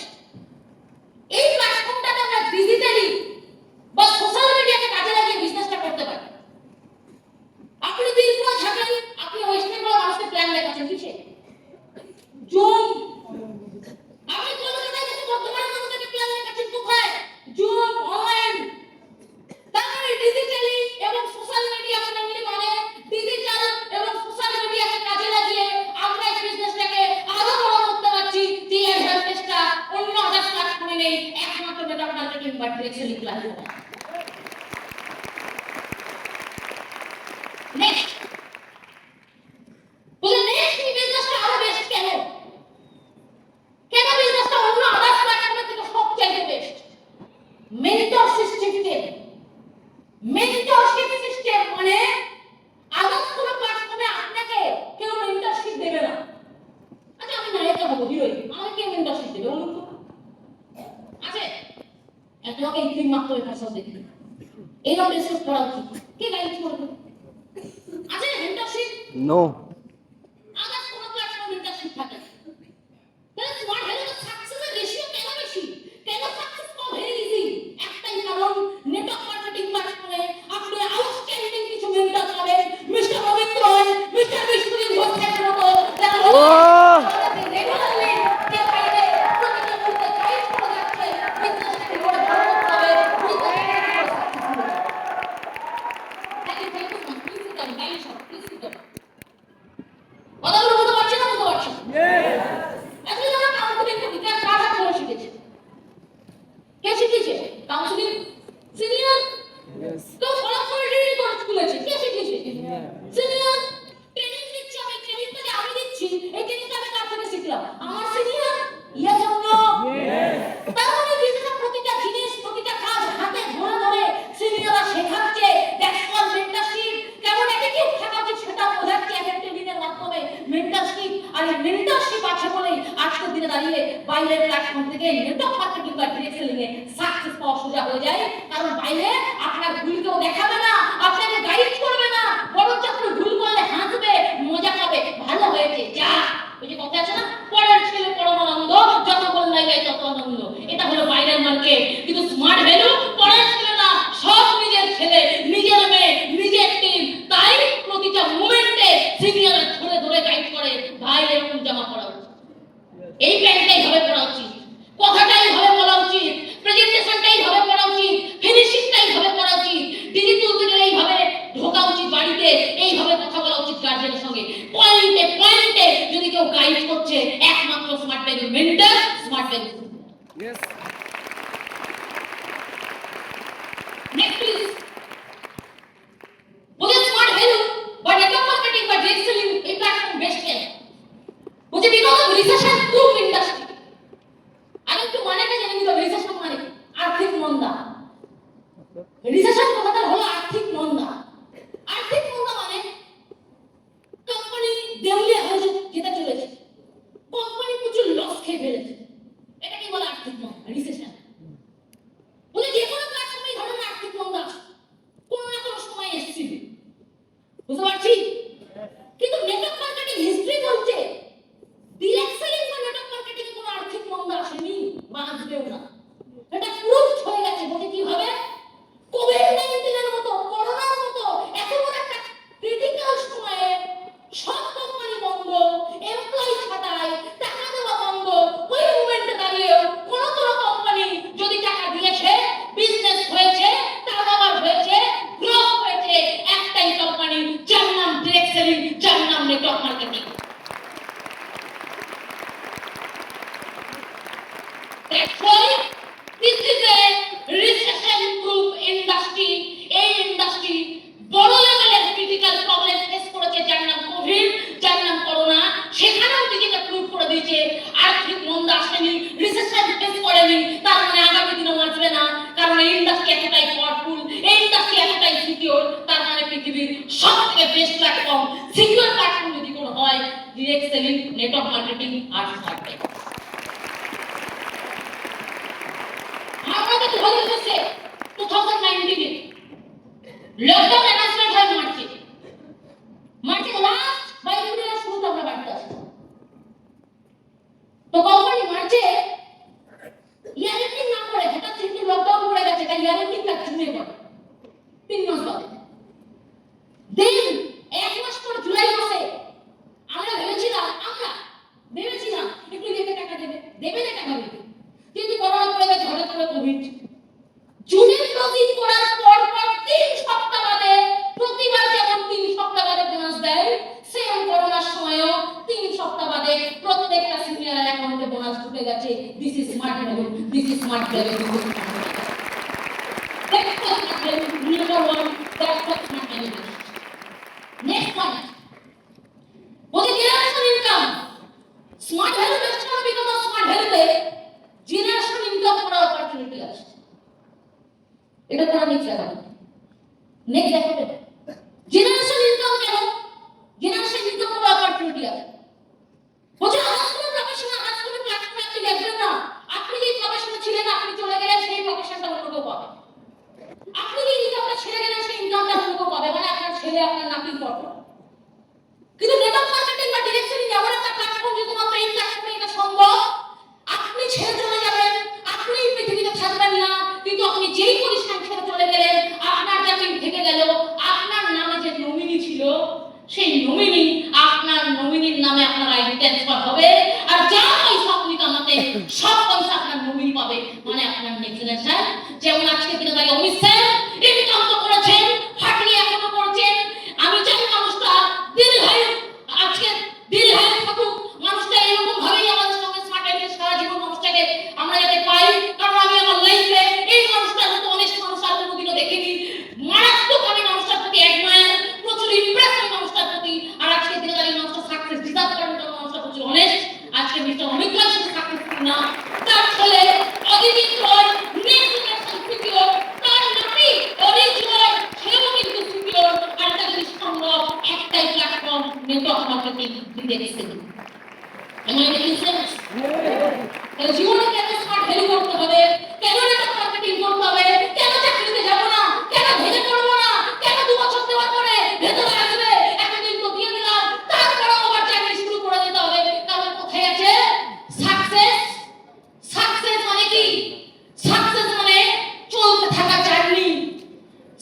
এই প্ল্যাটফর্মটাতে আমরা ডিজিটালি বা সোশ্যাল মিডিয়াকে কাজে লাগিয়ে বিজনেসটা করতে পারি। আপনি দিনপুরা থাকেন, আপনি ওয়েস্ট বেঙ্গল মানুষকে প্ল্যান দেখাচ্ছেন কিসে? জুম। আপনি কলকাতায় গেছে, বর্তমানে কলকাতাকে প্ল্যান দেখাচ্ছেন কোথায়? Zoom, online. তারপরে ডিজিটালি এবং সোশ্যাল মিডিয়া ফ্রেন্ডলি মানে ডিজিটাল এবং সোশ্যাল মিডিয়াকে কাজে লাগিয়ে আমরা এই বিজনেসটাকে আরো বড় করতে পারছি। যে অ্যাডভান্টেজটা অন্য আদার্স প্ল্যাটফর্মে নেই, একমাত্র নেটওয়ার্ক মার্কেটিং বা ডিরেক্টলি প্ল্যাটফর্মে। নেক্সট বলে নেক্সট এই বিজনেসটা আরো বেস্ট কেন? কেন বিজনেসটা অন্য আদার্স প্ল্যাটফর্মে থেকে সবচাইতে best? Mentorship system. Mentorship system মানে আদার্স কোনো প্ল্যাটফর্মে আপনাকে কেউ মেন্টরশিপ দেবে না। আচ্ছা আমি নায়িকা হবো, হিরোইন, আমাকে কে মেন্টরশিপ দেবে বলুন তো? আছে? তোমাকে এই ক্রিম মাখতে হবে ফার্স্ট দেখি, এইরকম ড্রেস পরা উচিত, কে গাইড করবে? আছে মেন্টরশিপ? নো। আদার্স কোনো প্ল্যাটফর্মে মেন্টরশিপ থাকে না। তাহলে স্মার্ট হেলথ সাকসেসের রেশিও কেন বেশি? কেন সাকসেস পাওয়া ভেরি ইজি? একটাই কারণ, নেটওয়ার্ক মার্কেটিং প্ল্যাটফর্মে আপনি আউটস্ট্যান্ডিং কিছু মেন্টর পাবেন, মিস্টার রবীন্দ্র রয়, মিস্টার বিশ্বজিৎ ঘোষের মতো, যারা রেগুলারলি যে বাইরে প্রতিটা মুহূর্তে গাইড করে যাচ্ছে, বিজনেসটাকে বড় বড় করতে হবে, বিজনেসটাকে successful. Please sit down, guide সব, প্লিজ সিট ডাউন। কথাগুলো বুঝতে পারছেন না? বুঝতে পারছেন? আসলে আমরা কাউন্সিলিং দিতে কারা করে শিখেছে? কে শিখেছে কাউন্সিলিং? সিনিয়র। তো সরাসরি ডিগ্রি কোর্স খুলেছে, কে শিখেছে? সিনিয়র। ট্রেনিং দিচ্ছে, আমি ট্রেনিংটা যে আমি দিচ্ছি, এই ট্রেনিংটা আমি কার থেকে শিখলাম? আমার সিনিয়র। Yes or no? তার মানে বিজনেসের প্রতিটা জিনিস, প্রতিটা কাজ হাতে ধরে ধরে সিনিয়ররা শেখাচ্ছে। That's call mentorship. কেমন অ্যাটিটিউড থাকা উচিত সেটা বোঝাচ্ছে এক একটা দিনের মাধ্যমে মেন্টরশিপ। আর এই মেন্টরশিপ আছে বলেই আজকের দিনে দাঁড়িয়ে বাইরের প্ল্যাটফর্ম থেকে নেটওয়ার্ক মার্কেটিং বা ডিরেক্ট সেলিং এ সাকসেস পাওয়া সোজা হয়ে যায়। কারণ বাইরে আপনার ভুল কেউ দেখাবে না, আপনাকে গাইড করবে না, বরঞ্চ আপনি ভুল করলে হাসবে, মজা পাবে, ভালো হয়েছে যা। ওই যে কথা আছে না, পরের ছেলে পরমানন্দ, যত বললাই যায় তত আনন্দ। এটা হলো বাইরের মার্কেট। কিন্তু স্মার্ট ভ্যালু পরের ছেলে না, সব নিজের ছেলে, নিজের মেয়ে, নিজের টিম। তাই প্রতিটা মোমেন্টে সিনিয়ররা ধরে ধরে গাইড করে, ভাই এরকম জামা পরা উচিত, এই প্যান্টটাই ভাবে পরা উচিত, কথাটাই ভাবে বলা উচিত, প্রেজেন্টেশনটাই ভাবে করা উচিত, ফিনিশিংটাই ভাবে করা উচিত, ডিজিটাল দিনের এইভাবে ঢোকা উচিত বাড়িতে, এইভাবে কথা বলা উচিত গার্জিয়ানের সঙ্গে। পয়েন্টে পয়েন্টে যদি কেউ গাইড করছে, একমাত্র smart value mentor, smart value. Yes. Next please. বলে স্মার্ট ভ্যালু বা নেটওয়ার্ক মার্কেটিং বা ডিরেক্ট সেলিং এই প্ল্যাটফর্ম বেস্ট কেন? বলে because of recession proof industry. আমি একটু মানেটা জেনে নিলাম, রিসেশন মানে আর্থিক মন্দা। রিসেশন কথাটা হলো আর্থিক মন্দা। আর্থিক মন্দা মানে কোম্পানি দেউলিয়া হয়ে যেতে চলেছে, কোম্পানি প্রচুর লস খেয়ে ফেলেছে, এটাকে বলে আর্থিক মন্দা, রিসেশন। বলে যে কোনো প্ল্যাটফর্মে ধরনের আর্থিক মন্দা কোনো না কোনো সময় এসেছিল, বুঝতে পারছি? কিন্তু নেটওয়ার্ক মার্কেটিং হিস্ট্রি বলছে direct selling network marketing. That's why this is a recession proof industry. এই ইন্ডাস্ট্রি বড় লেভেলের ক্রিটিক্যাল প্রবলেম ফেস করেছে, যার নাম কোভিড, যার নাম করোনা। সেখানেও নিজেকে প্রুভ করে দিয়েছে আর্থিক মন্দা আসেনি, রিসেশন ফেস করেনি, তার মানে আগামী দিনে আসবে না। কারণ এই ইন্ডাস্ট্রি এতটাই পাওয়ারফুল, এই ইন্ডাস্ট্রি এতটাই সিকিউর, তার মানে পৃথিবীর সবথেকে বেস্ট প্ল্যাটফর্ম, সিকিউর প্ল্যাটফর্ম যদি কোনো হয়, ডিরেক্ট সেলিং, নেটওয়ার্ক মার্কেটিং আর থাকবে। আমাদের 2019 লকডাউন অ্যানাউন্সমেন্ট হয় মার্চে লাস্ট 22 দিনের শুরুতে আমরা বাড়িতে আসি। তো কোম্পানি মার্চে ইয়ার এন্ডিং না করে হঠাৎ কিন্তু লকডাউন পড়ে গেছে, তাই ইয়ার এন্ডিং টা জুনে পড়ে 3 মাস বাদে। দেন 1 মাস পর জুলাই মাসে আমরা ভেবেছিলাম একটু দেখে টাকা দেবে না টাকা দেবে, কিন্তু করোনা পড়ে গেছে, হঠাৎ করে কোভিড। জুনের ক্লোজিং করার পর 3 সপ্তাহ বাদে, প্রতিবার যেমন 3 সপ্তাহ বাদে বোনাস দেয়, সেম করোনার সময়ও 3 সপ্তাহ বাদে প্রত্যেকটা সিনিয়র অ্যাকাউন্টে বোনাস ঢুকে গেছে। This is smart level, this is smart level, this is smart level. Number one, that's what smart level is. Next one, what is generation income? Smart value based on because of smart value, generation income করার opportunity আছে। এটা কোন next দেখাবো, next দেখাবো। Generation income কেন? Generation income করার opportunity আছে। বলছে আজকের প্রফেশনাল, আজকের প্ল্যাটফর্মে আপনি দেখবেন না, আপনি যে প্রফেশনে ছিলেন, আপনি চলে গেলেন, সেই প্রফেশনটা অন্য কেউ পাবে। আপনি যে ইনকামটা ছেড়ে গেলেন, সেই ইনকামটা অন্য কেউ পাবে, মানে আপনার ছেলে, আপনার নাতি পাবে। কিন্তু নেটওয়ার্ক মার্কেটিং বা ডিরেক্ট সেলিং এমন একটা প্ল্যাটফর্ম, যদি মাত্র এই প্ল্যাটফর্মে এটা সম্ভব, আপনি ছেড়ে চলে যাবেন, আপনি পৃথিবীতে থাকবেন না, কিন্তু আপনি যেই পরিশ্রম ছেড়ে চলে গেলেন, আপনার যাকে থেকে গেল, আপনার নামে যে নমিনি ছিল, সেই নমিনি, আপনার নমিনির নামে আপনার আইডি ট্রান্সফার হবে, আর যা পয়সা আপনি কামাতে, সব পয়সা আপনার নমিনি পাবে, মানে আপনার নেক্সট জেনারেশন। যেমন আজকে দিনে দাঁড়িয়ে অমিত স্যার ইনকাম তো করেছেন, ফাটিয়ে এখনো করছেন। আমি চাই মানুষটা দীর্ঘায়ু, আজকে দীর্ঘায়ু থাকুক, মানুষটা এরকম ভাবেই আমাদের সঙ্গে স্মার্ট লাইফে সারা জীবন মানুষটাকে আমরা যাতে পাই। কারণ আমি আমার লাইফে এই মানুষটার মতো অনেক মানুষ আর কোনোদিনও দেখিনি। মারাত্মক আমি মানুষটার প্রতি অ্যাডমায়ার, প্রচুর ইমপ্রেস আমি মানুষটার প্রতি। আর আজকে দিনে দাঁড়িয়ে মানুষটা সাকসেস ডিজার্ভ করার জন্য মানুষটা প্রচুর অনেস্ট। আজকে মিস্টার অমিত ভাই শুধু সাকসেসফুল না, তার ছেলে অদিতিত রয় নেক্সট জেনারেশন সিকিউর, তার নাতি অরিজ রয় সেও কিন্তু সিকিউর। আর এটা যদি সম্ভব, একটাই platform, network marketing, direct selling. এমন একটা সেন্স তাহলে জীবনে কেন স্মার্ট ভ্যালু করতে হবে, কেন নেটওয়ার্ক মার্কেটিং করতে হবে, কেন চাকরিতে যাব না, কেন ভেঙে পড়বো না, কেন 2 বছর দেওয়ার পরে ভেতরে আসবে, এতদিন তো দিয়ে দিলাম, তারপরে আবার চাকরি শুরু করে দিতে হবে। কারণ কোথায় আছে সাকসেস? সাকসেস মানে কি? সাকসেস মানে চলতে থাকা journey.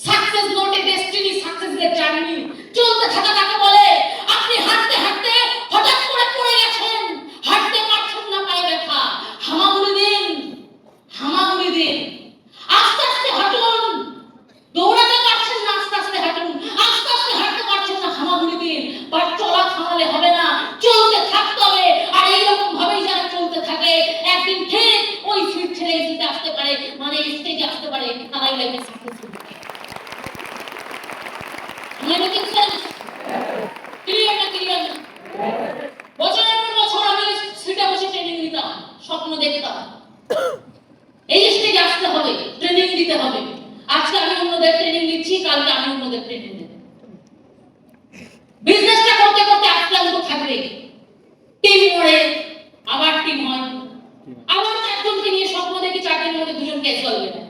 Success not a destiny, success is a journey. চলতে থাকা কাকে বলে? আপনি হাঁটতে হাঁটতে হঠাৎ করে পড়ে গেছেন, হাঁটতে পারছেন না, পায়ে ব্যথা, হামাগুড়ি দিন, হামাগুড়ি দিন, আস্তে আস্তে হাঁটুন। দৌড়াতে পারছেন না, আস্তে আস্তে হাঁটুন, আস্তে আস্তে হাঁটতে পারছেন না, হামাগুড়ি দিন। বাট চলা থামালে হবে না, চলতে থাকতে হবে। আর এইরকম ভাবেই যারা চলতে থাকে, একদিন ঠিক ওই ফিট ছেড়ে দিতে আসতে পারে, মানে স্টেজে আসতে পারে, তারাই লাইফে সাকসেসফুল। Making sense? ক্লিয়ার না? ক্লিয়ার না? বছরের পর বছর আমি সিটে বসে ট্রেনিং নিতাম, স্বপ্ন দেখতাম এই স্টেজে আসতে হবে, ট্রেনিং দিতে হবে। আজকে আমি অন্যদের ট্রেনিং দিচ্ছি, কালকে আমি অন্যদের ট্রেনিং দেব। বিজনেসটা করতে করতে আসলাম তো থাকবে, টিম মরে, আবার টিম হয়, আবার 4 জনকে নিয়ে স্বপ্ন দেখি, 4 জনের মধ্যে 2 জন ক্যাজুয়াল বেরোয়।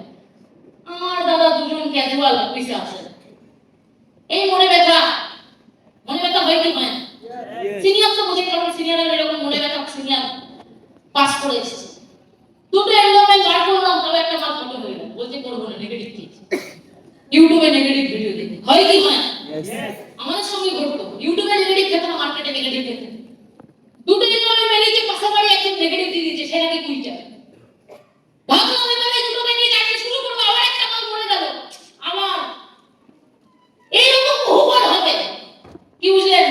আমার দাদা 2 জন ক্যাজুয়াল পিছে আছে। এই মনে ব্যথা হয় কি হয়? সিনিয়র তো বুঝে, কারণ সিনিয়রের এরকম মনে ব্যথা, সিনিয়র পাস করে এসেছে। 2টো এনরোলমেন্ট বার করলাম, তবে একটা মাল ফটো হয়ে গেল, বলছে করবো না, নেগেটিভ কি ইউটিউবে নেগেটিভ ভিডিও দেখি হয় কি হয়? আমাদের সঙ্গে ঘটতো, ইউটিউবে নেগেটিভ খেত না, মার্কেটে নেগেটিভ খেত। 2টো এনরোলমেন্ট বেরিয়েছে, পাশাপাশি একজন নেগেটিভ দিয়ে দিয়েছে, সে নাকি কুইটা। ভাবলাম এবারে 2টোকে নিয়ে চাকরি শুরু করবো, আবার একটা মাল মরে গেল আমার। এইরকম বহুবার হবে, কি বুঝলেন?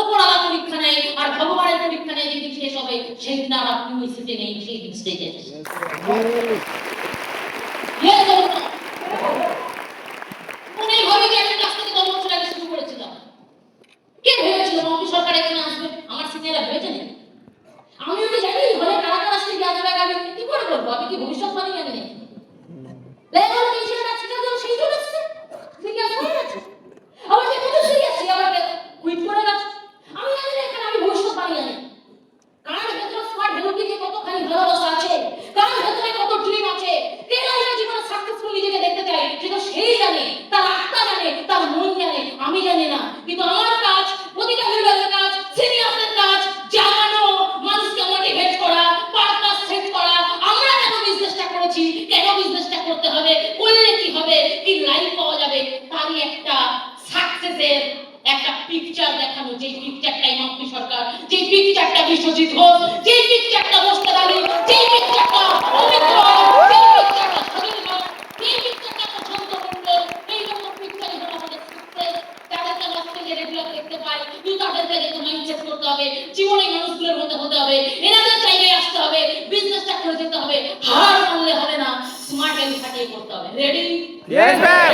ওপরওয়ালা পরীক্ষা নেয় আর ভগবানের পরীক্ষা নেয় যেদিন শেষ হবে সেদিন আর আপনি ওই সিটে নেই, সেই দিন স্টেজে মনে ভাবে যে একটা কাজ থেকে 10 বছর আগে শুরু করেছিলাম। কে ভেবেছিল মমতা সরকার এখানে আসবে? আমার সিনিয়ররা ভেবেছে না। আমিও তো জানি ঘরে কারা কারা আসলে আসবে আগামী কি করে বলবো? আমি কি ভবিষ্যৎবাণী জানি না? লেভেল নিচে আছে কেন সেই জন্য আসছে সিরিয়াস হয়ে গেছে। আবার যে কত সিরিয়াস আবার কুইট করে গেছে। আমি জানি না এখানে আমি ভবিষ্যৎবাণী জানি। কার ভেতরে স্মার্ট ভ্যালুটিতে কতখানি ভালোবাসা আছে, কার ভেতরে কত ড্রিম আছে, কে লাইফে জীবনে সাকসেসফুল নিজেকে দেখতে চায় সেটা সেই জানে, তার আত্মা জানে, তার মন জানে, আমি জানি না। কিন্তু আমার কাজ, প্রতিটা লিডারের কাজ, সিনিয়রদের কাজ জানানো, মানুষকে মোটিভেট করা, পারপাস সেট করা, আমরা কেন বিজনেসটা করেছি, কেন বিজনেসটা করতে হবে, করলে কি হবে, কি লাইফ পাওয়া যাবে, তারই একটা সাকসেসের একটা পিকচার দেখানো। যে পিকচারটাই মন্ত্রী সরকার, যে পিকচারটা বিশ্বজিৎ ঘোষ, যে পিকচারটা মোস্তাক আলী, যে পিকচারটা অমিত রায়, যে পিকচারটা সজল ঘোষ, যে পিকচারটা প্রশান্ত মণ্ডল, এই রকম পিকচারই হলো আমাদের সাকসেস। তাদেরকে অস্ট্রেলিয়া রেগুলার দেখতে পাই, কিন্তু তাদেরকে দেখে মাইন্ডসেট করতে হবে, জীবনে মানুষগুলোর মধ্যে হতে হবে, এনাদের জায়গায় আসতে হবে, বিজনেসটা করে যেতে হবে, হার মানলে হবে না, স্মার্ট ভ্যালু খাটিয়ে করতে হবে। রেডি? Yes, ma'am.